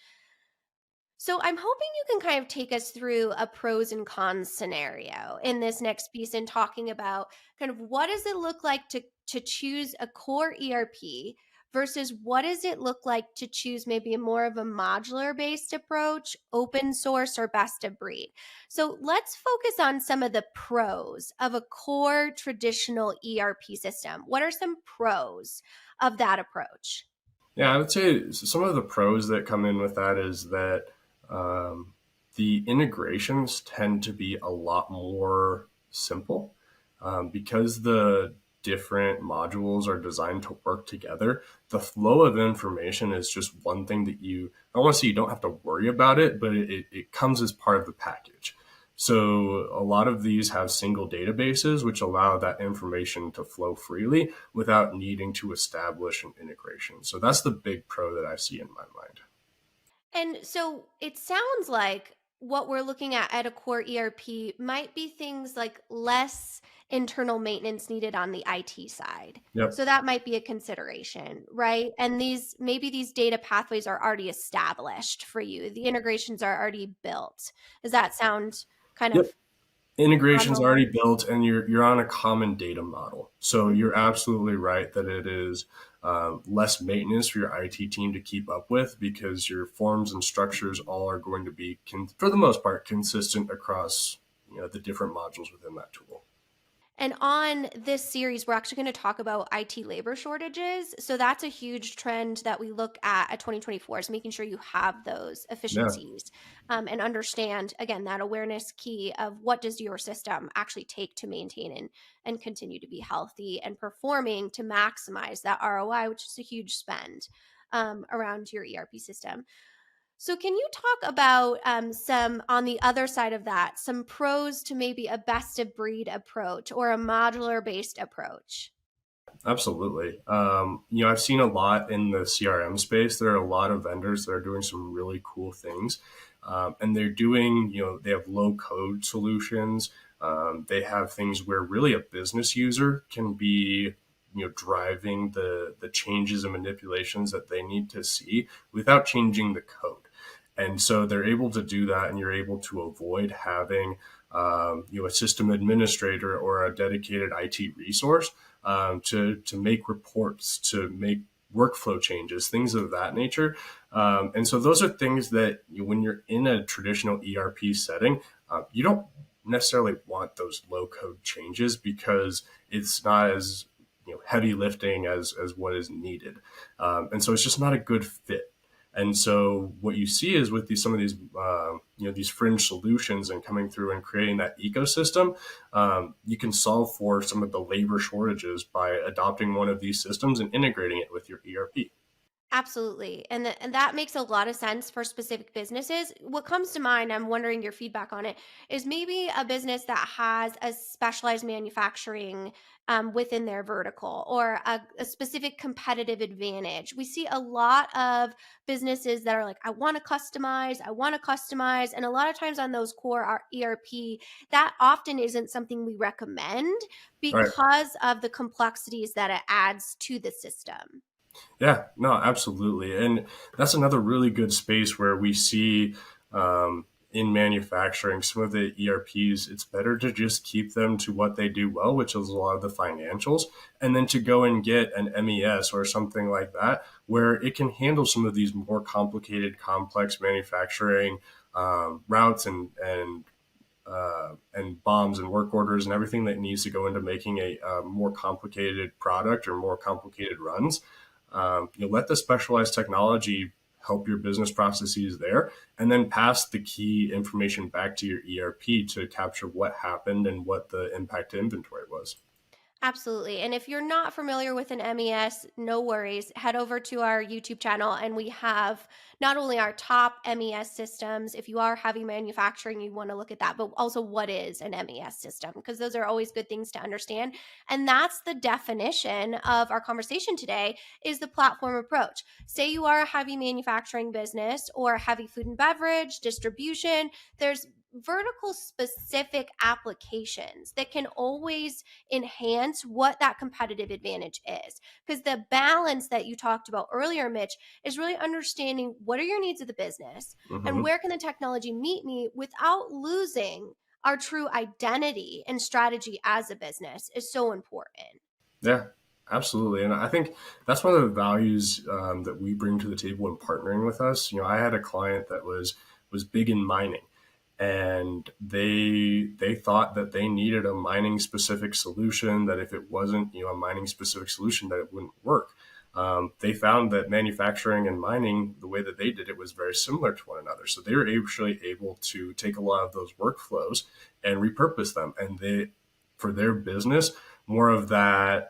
So I'm hoping you can kind of take us through a pros and cons scenario in this next piece and talking about kind of what does it look like to choose a core ERP versus what does it look like to choose maybe more of a modular based approach, open source, or best of breed. So let's focus on some of the pros of a core traditional ERP system. What are some pros of that approach? Yeah, I would say some of the pros that come in with that is that the integrations tend to be a lot more simple because the different modules are designed to work together. The flow of information is just one thing that I want to say you don't have to worry about it, but it comes as part of the package. So a lot of these have single databases, which allow that information to flow freely without needing to establish an integration. So that's the big pro that I see in my mind. And so it sounds like what we're looking at a core ERP might be things like less internal maintenance needed on the IT side. Yep. So that might be a consideration, right? And maybe these data pathways are already established for you. The integrations are already built. Does that sound kind Yep. of Integration's already built, and you're on a common data model. So you're absolutely right that it is less maintenance for your IT team to keep up with, because your forms and structures all are going to be, for the most part, consistent across the different modules within that tool. And on this series, we're actually going to talk about IT labor shortages. So that's a huge trend that we look at 2024 is making sure you have those efficiencies and understand, again, that awareness key of what does your system actually take to maintain and continue to be healthy and performing to maximize that ROI, which is a huge spend around your ERP system. So can you talk about some, on the other side of that, some pros to maybe a best of breed approach or a modular based approach? Absolutely. I've seen a lot in the CRM space. There are a lot of vendors that are doing some really cool things. And they're doing, they have low code solutions. They have things where really a business user can be driving the changes and manipulations that they need to see without changing the code. And so they're able to do that, and you're able to avoid having a system administrator or a dedicated IT resource to make reports, to make workflow changes, things of that nature. And so those are things that when you're in a traditional ERP setting, you don't necessarily want those low code changes because it's not as heavy lifting as what is needed. And so it's just not a good fit. And so what you see is with some of these, these fringe solutions and coming through and creating that ecosystem, you can solve for some of the labor shortages by adopting one of these systems and integrating it with your ERP. Absolutely. And that makes a lot of sense for specific businesses. What comes to mind, I'm wondering your feedback on it, is maybe a business that has a specialized manufacturing within their vertical or a specific competitive advantage. We see a lot of businesses that are like, I want to customize. And a lot of times on those core ERP, that often isn't something we recommend because of the complexities that it adds to the system. Yeah, no, absolutely. And that's another really good space where we see in manufacturing, some of the ERPs, it's better to just keep them to what they do well, which is a lot of the financials, and then to go and get an MES or something like that, where it can handle some of these more complicated, complex manufacturing routes and bombs and work orders and everything that needs to go into making a more complicated product or more complicated runs. Let the specialized technology help your business processes there, and then pass the key information back to your ERP to capture what happened and what the impact to inventory was. Absolutely. And if you're not familiar with an MES, no worries. Head over to our YouTube channel, and we have not only our top MES systems. If you are heavy manufacturing, you want to look at that, but also what is an MES system, because those are always good things to understand. And that's the definition of our conversation today, is the platform approach. Say you are a heavy manufacturing business or heavy food and beverage distribution, there's vertical specific applications that can always enhance what that competitive advantage is. Because the balance that you talked about earlier, Mitch, is really understanding what are your needs of the business and where can the technology meet me without losing our true identity and strategy as a business is so important. Yeah, absolutely. And I think that's one of the values that we bring to the table in partnering with us. I had a client that was big in mining, and they thought that they needed a mining specific solution, that if it wasn't a mining specific solution, that it wouldn't work. They found that manufacturing and mining, the way that they did it, was very similar to one another. So they were actually able to take a lot of those workflows and repurpose them, and for their business, more of that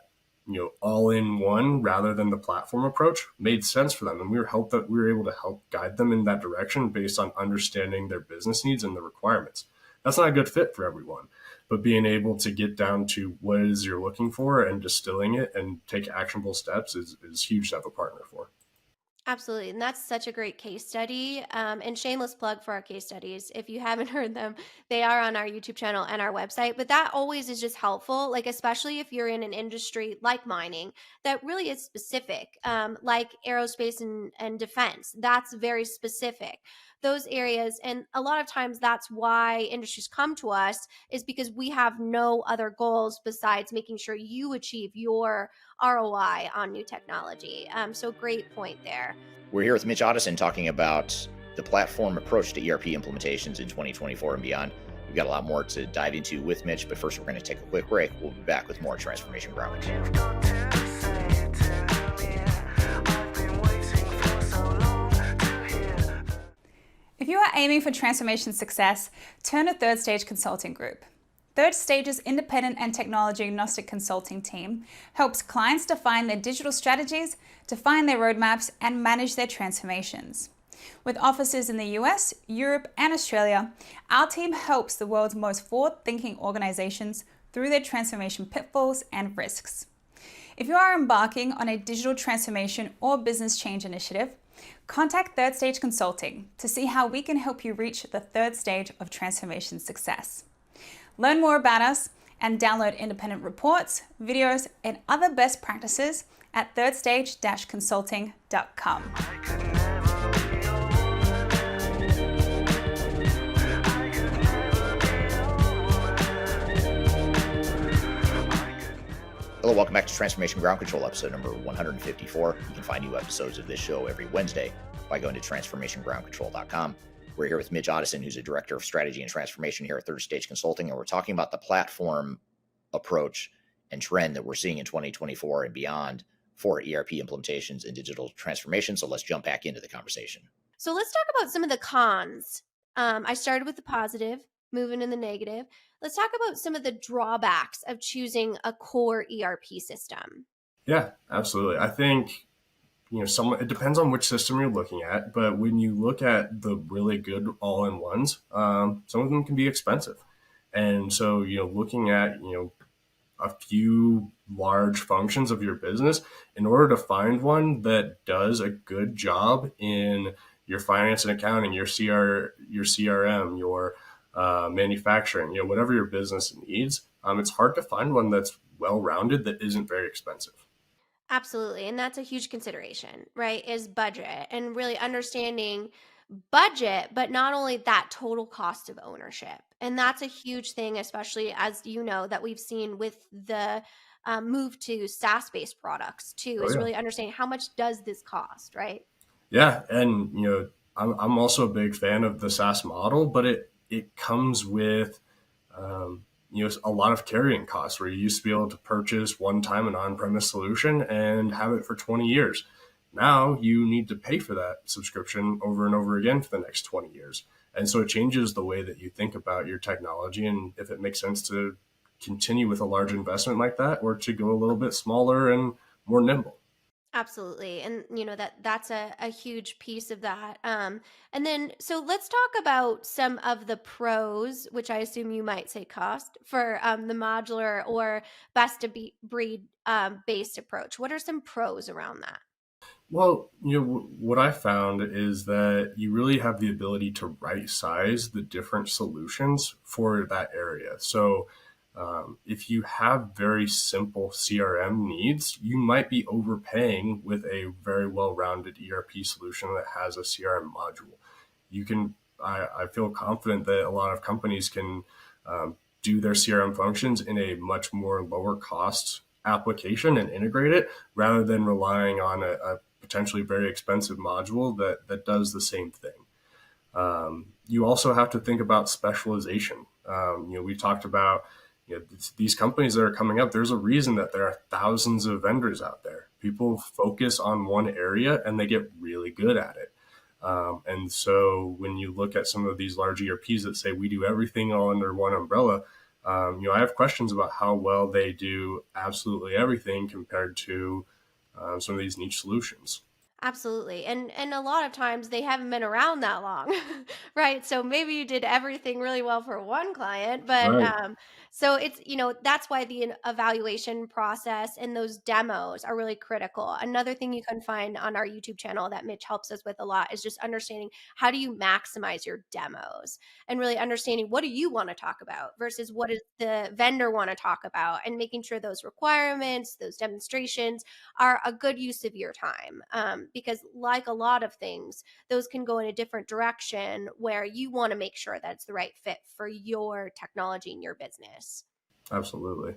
all in one rather than the platform approach made sense for them. And we were able to help guide them in that direction based on understanding their business needs and the requirements. That's not a good fit for everyone, but being able to get down to what it is you're looking for and distilling it and take actionable steps is huge to have a partner for. Absolutely. And that's such a great case study. And shameless plug for our case studies. If you haven't heard them, they are on our YouTube channel and our website. But that always is just helpful, like especially if you're in an industry like mining that really is specific, like aerospace and defense. That's very specific. Those areas. And a lot of times that's why industries come to us, is because we have no other goals besides making sure you achieve your ROI on new technology. So great point there. We're here with Mitch Ottoson talking about the platform approach to ERP implementations in 2024 and beyond. We've got a lot more to dive into with Mitch, but first we're going to take a quick break. We'll be back with more Transformation Ground Control. If you are aiming for transformation success, turn to Third Stage Consulting Group. Third Stage's independent and technology agnostic consulting team helps clients define their digital strategies, define their roadmaps, and manage their transformations. With offices in the US, Europe, and Australia, our team helps the world's most forward-thinking organizations through their transformation pitfalls and risks. If you are embarking on a digital transformation or business change initiative, contact Third Stage Consulting to see how we can help you reach the third stage of transformation success. Learn more about us and download independent reports, videos, and other best practices at thirdstage-consulting.com. Hello, welcome back to Transformation Ground Control, episode number 154. You can find new episodes of this show every Wednesday by going to transformationgroundcontrol.com. We're here with Mitch Addison, who's a director of strategy and transformation here at Third Stage Consulting, and we're talking about the platform approach and trend that we're seeing in 2024 and beyond for ERP implementations and digital transformation. So let's jump back into the conversation. So let's talk about some of the cons. I started with the positive, moving in the negative. Let's talk about some of the drawbacks of choosing a core ERP system. Yeah, absolutely. I think it depends on which system you're looking at, but when you look at the really good all-in-ones, some of them can be expensive. And so, looking at, a few large functions of your business, in order to find one that does a good job in your finance and accounting, your CRM, your manufacturing, whatever your business needs, it's hard to find one that's well-rounded that isn't very expensive. Absolutely. And that's a huge consideration, right? Is budget and really understanding budget, but not only that, total cost of ownership. And that's a huge thing, especially as you know, that we've seen with the move to SaaS-based products too, Oh is yeah. really understanding how much does this cost, right? Yeah, and I'm also a big fan of the SaaS model, but it comes with a lot of carrying costs where you used to be able to purchase one time an on-premise solution and have it for 20 years. Now you need to pay for that subscription over and over again for the next 20 years. And so it changes the way that you think about your technology and if it makes sense to continue with a large investment like that or to go a little bit smaller and more nimble. Absolutely. And that's a huge piece of that. And then so let's talk about some of the pros, which I assume you might say cost for the modular or best of breed based approach. What are some pros around that? Well, what I found is that you really have the ability to right size the different solutions for that area. So, if you have very simple CRM needs, you might be overpaying with a very well rounded ERP solution that has a CRM module. I feel confident that a lot of companies can do their CRM functions in a much more lower cost application and integrate it rather than relying on a potentially very expensive module that does the same thing. You also have to think about specialization. We talked about these companies that are coming up. There's a reason that there are thousands of vendors out there. People focus on one area and they get really good at it. And so when you look at some of these large ERPs that say we do everything all under one umbrella, I have questions about how well they do absolutely everything compared to some of these niche solutions. Absolutely. And a lot of times they haven't been around that long. Right? So maybe you did everything really well for one client, but Right. so it's, that's why the evaluation process and those demos are really critical. Another thing you can find on our YouTube channel that Mitch helps us with a lot is just understanding how do you maximize your demos and really understanding what do you want to talk about versus what does the vendor want to talk about, and making sure those requirements, those demonstrations are a good use of your time. Because like a lot of things, those can go in a different direction where you want to make sure that it's the right fit for your technology and your business. Absolutely.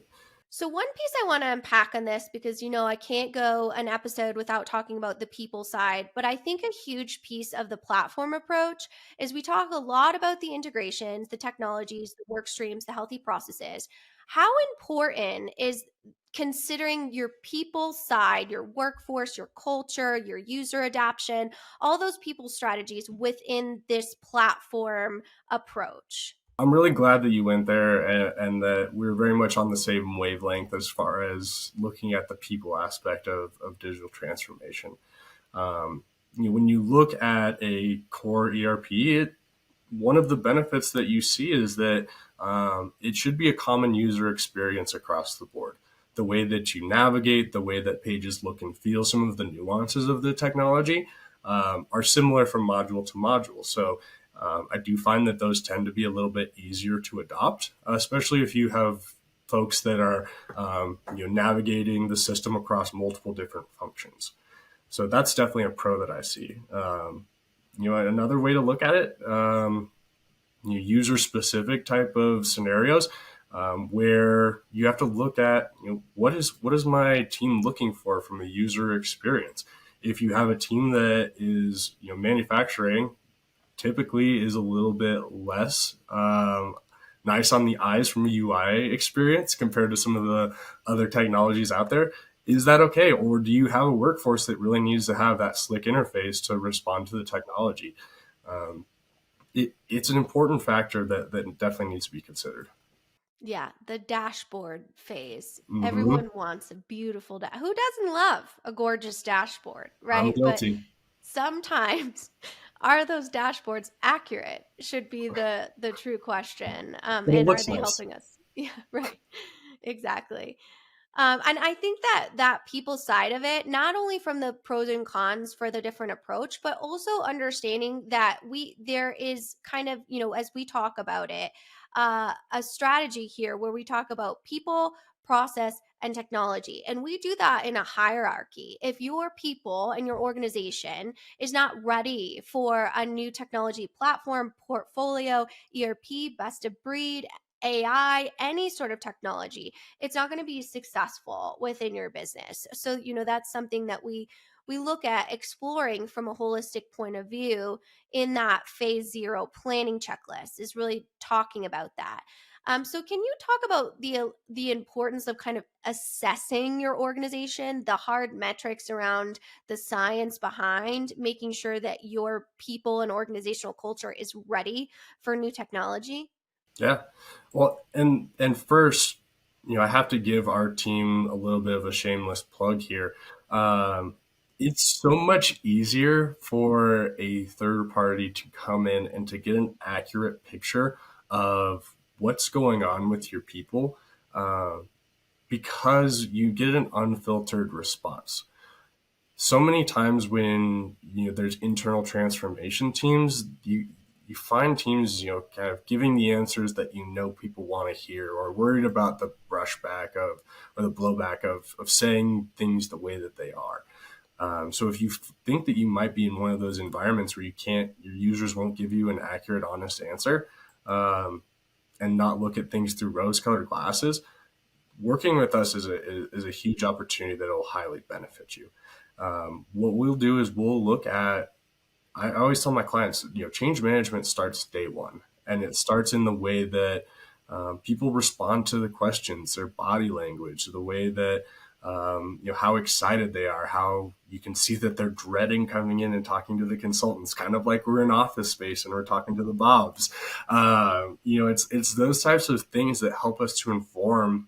So one piece I want to unpack on this, because I can't go an episode without talking about the people side, but I think a huge piece of the platform approach is we talk a lot about the integrations, the technologies, the work streams, the healthy processes. How important is considering your people side, your workforce, your culture, your user adoption, all those people strategies within this platform approach? I'm really glad that you went there and that we're very much on the same wavelength as far as looking at the people aspect of digital transformation. When you look at a core ERP, one of the benefits that you see is that it should be a common user experience across the board. The way that you navigate, the way that pages look and feel, some of the nuances of the technology are similar from module to module. So I do find that those tend to be a little bit easier to adopt, especially if you have folks that are navigating the system across multiple different functions. So that's definitely a pro that I see. Another way to look at it, user specific type of scenarios where you have to look at what is my team looking for from a user experience. If you have a team that is manufacturing, typically is a little bit less nice on the eyes from a UI experience compared to some of the other technologies out there. Is that okay? Or do you have a workforce that really needs to have that slick interface to respond to the technology? It's an important factor that definitely needs to be considered. Yeah, the dashboard phase. Mm-hmm. Everyone wants a beautiful who doesn't love a gorgeous dashboard, I'm right? But guilty. sometimes are those dashboards accurate should be the true question. But it And are looks they nice. helping us? Yeah, right. Exactly. And I think that people side of it, not only from the pros and cons for the different approach, but also understanding that there is kind of, as we talk about it, a strategy here where we talk about people, process, and technology. And we do that in a hierarchy. If your people and your organization is not ready for a new technology platform, portfolio, ERP, best of breed, AI, any sort of technology, it's not going to be successful within your business. So, that's something that we look at exploring from a holistic point of view in that phase 0 planning checklist, is really talking about that. So can you talk about the importance of kind of assessing your organization, the hard metrics around the science behind making sure that your people and organizational culture is ready for new technology? Yeah. Well, and first, I have to give our team a little bit of a shameless plug here. It's so much easier for a third party to come in and to get an accurate picture of what's going on with your people, because you get an unfiltered response. So many times when there's internal transformation teams, you find teams kind of giving the answers that people want to hear, or worried about the brushback of or the blowback of saying things the way that they are. So if you think that you might be in one of those environments where your users won't give you an accurate, honest answer, and not look at things through rose-colored glasses, working with us is a huge opportunity that will highly benefit you. What we'll do is we'll look at, I always tell my clients, change management starts day one, and it starts in the way that people respond to the questions, their body language, the way that, how excited they are, how you can see that they're dreading coming in and talking to the consultants, kind of like we're in office space and we're talking to the Bobs. It's those types of things that help us to inform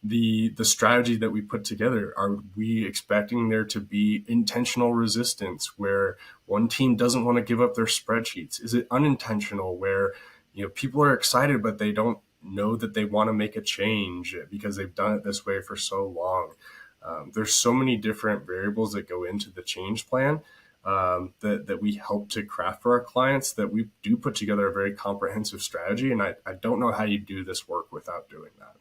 the strategy that we put together. Are we expecting there to be intentional resistance where one team doesn't want to give up their spreadsheets? Is it unintentional where people are excited but they don't know that they want to make a change because they've done it this way for so long? There's so many different variables that go into the change plan that we help to craft for our clients, that we do put together a very comprehensive strategy. And I don't know how you do this work without doing that.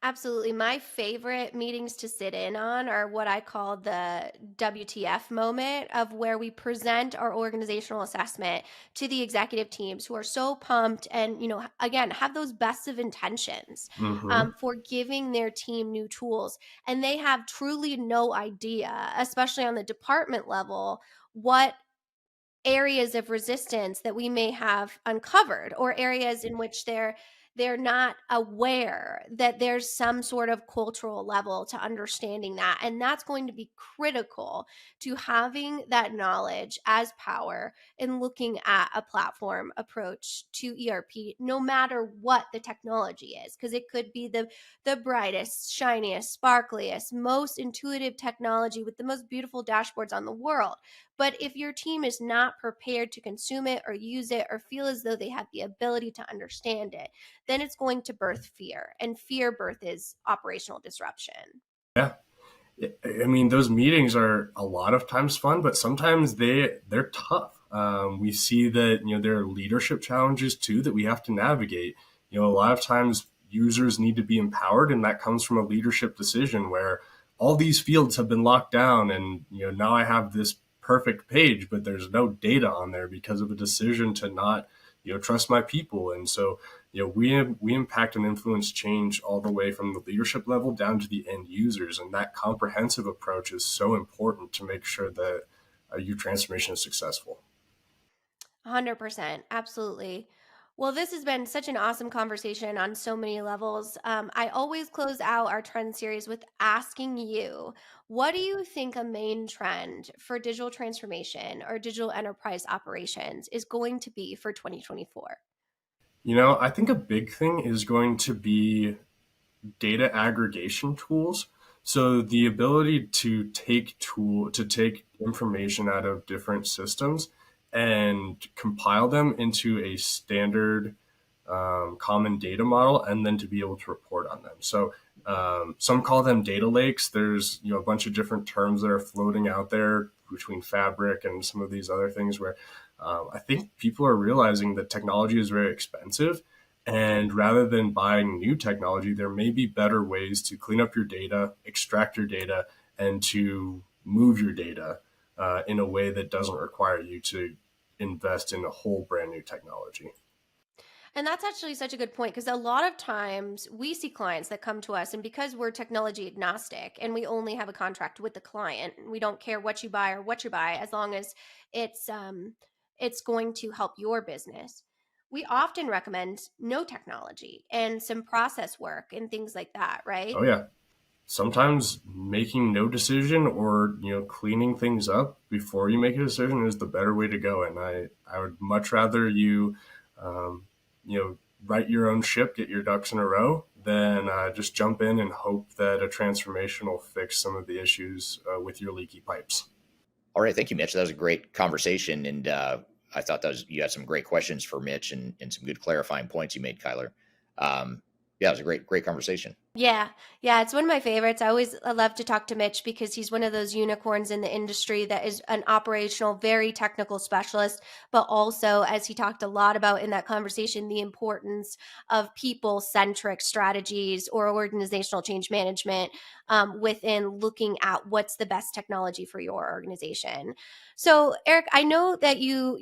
Absolutely. My favorite meetings to sit in on are what I call the WTF moment, of where we present our organizational assessment to the executive teams who are so pumped and, again, have those best of intentions for giving their team new tools. And they have truly no idea, especially on the department level, what areas of resistance that we may have uncovered, or areas in which they're not aware that there's some sort of cultural level to understanding that. And that's going to be critical to having that knowledge as power in looking at a platform approach to ERP, no matter what the technology is, because it could be the brightest, shiniest, sparkliest, most intuitive technology with the most beautiful dashboards on the world. But if your team is not prepared to consume it or use it or feel as though they have the ability to understand it, then it's going to birth fear. And fear birth is operational disruption. Yeah. I mean, those meetings are a lot of times fun, but sometimes they're tough. We see that, there are leadership challenges too that we have to navigate. A lot of times users need to be empowered, and that comes from a leadership decision where all these fields have been locked down, and, now I have this perfect page, but there's no data on there because of a decision to not, trust my people. And so, we impact and influence change all the way from the leadership level down to the end users. And that comprehensive approach is so important to make sure that your transformation is successful. 100%. Absolutely. Well, this has been such an awesome conversation on so many levels. I always close out our trend series with asking you, what do you think a main trend for digital transformation or digital enterprise operations is going to be for 2024? I think a big thing is going to be data aggregation tools. So the ability to take information out of different systems and compile them into a standard common data model, and then to be able to report on them. So some call them data lakes. There's a bunch of different terms that are floating out there between Fabric and some of these other things where I think people are realizing that technology is very expensive, And rather than buying new technology, there may be better ways to clean up your data, extract your data, and to move your data in a way that doesn't require you to invest in a whole brand new technology. And that's actually such a good point, because a lot of times we see clients that come to us, and because we're technology agnostic and we only have a contract with the client, we don't care what you buy or what you buy, as long as it's going to help your business. We often recommend no technology and some process work and things like that, right? Oh yeah. Sometimes making no decision or cleaning things up before you make a decision is the better way to go. And I would much rather you write your own ship, get your ducks in a row, than just jump in and hope that a transformation will fix some of the issues with your leaky pipes. All right. Thank you, Mitch. That was a great conversation. And I thought you had some great questions for Mitch and some good clarifying points you made, Kyler. Yeah, it was a great conversation. Yeah. It's one of my favorites. I love to talk to Mitch because he's one of those unicorns in the industry that is an operational, very technical specialist, but also, as he talked a lot about in that conversation, the importance of people-centric strategies or organizational change management within looking at what's the best technology for your organization. So, Eric, I know that you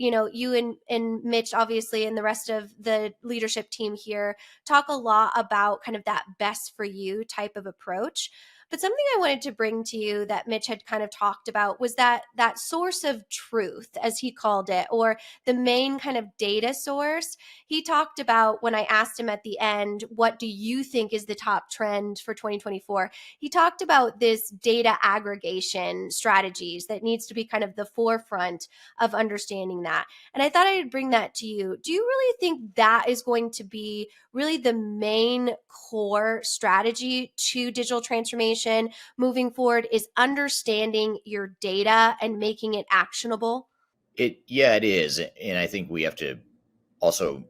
and Mitch, obviously, and the rest of the leadership team here talk a lot about kind of that best for you type of approach. But something I wanted to bring to you that Mitch had kind of talked about was that source of truth, as he called it, or the main kind of data source. He talked about, when I asked him at the end, what do you think is the top trend for 2024? He talked about this data aggregation strategies that needs to be kind of the forefront of understanding that. And I thought I'd bring that to you. Do you really think that is going to be really the main core strategy to digital transformation moving forward, is understanding your data and making it actionable? It is. And I think we have to also,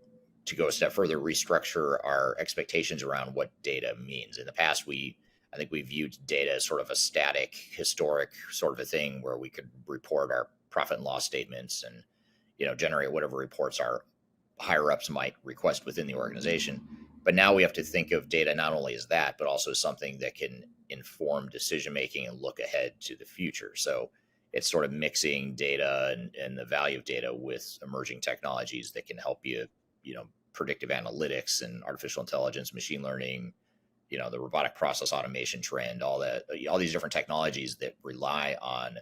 to go a step further, restructure our expectations around what data means. In the past, I think we viewed data as sort of a static, historic sort of a thing where we could report our profit and loss statements and, generate whatever reports our higher ups might request within the organization. But now we have to think of data not only as that, but also something that can inform decision making and look ahead to the future. So it's sort of mixing data and the value of data with emerging technologies that can help you, predictive analytics and artificial intelligence, machine learning, the robotic process automation trend, all these different technologies that rely on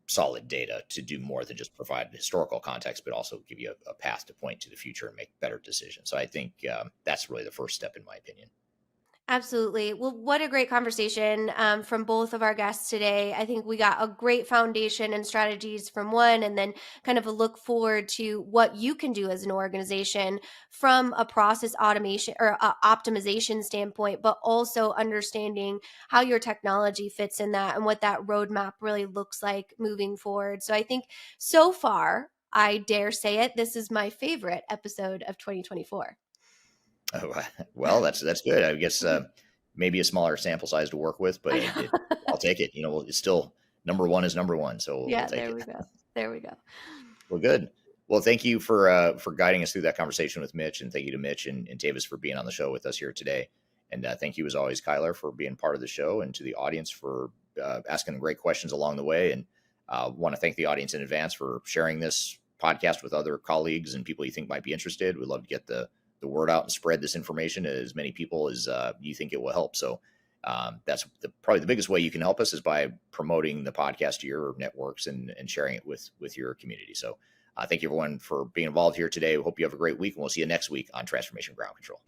solid data to do more than just provide historical context, but also give you a path to point to the future and make better decisions. So I think that's really the first step, in my opinion. Absolutely. Well, what a great conversation from both of our guests today. I think we got a great foundation and strategies from one, and then kind of a look forward to what you can do as an organization from a process automation or optimization standpoint, but also understanding how your technology fits in that and what that roadmap really looks like moving forward. So I think so far, I dare say it, this is my favorite episode of 2024. Oh, well, that's good. I guess maybe a smaller sample size to work with, but I'll take it. It's still number one is number one, so we'll take there it. we go. There we go. Well, good. Well, thank you for guiding us through that conversation with Mitch, and thank you to Mitch and Tavis for being on the show with us here today. And thank you, as always, Kyler, for being part of the show, and to the audience for asking great questions along the way. And want to thank the audience in advance for sharing this podcast with other colleagues and people you think might be interested. We'd love to get the word out and spread this information to as many people as you think it will help. So that's probably the biggest way you can help us, is by promoting the podcast to your networks and sharing it with your community. So thank you, everyone, for being involved here today. We hope you have a great week, and we'll see you next week on Transformation Ground Control.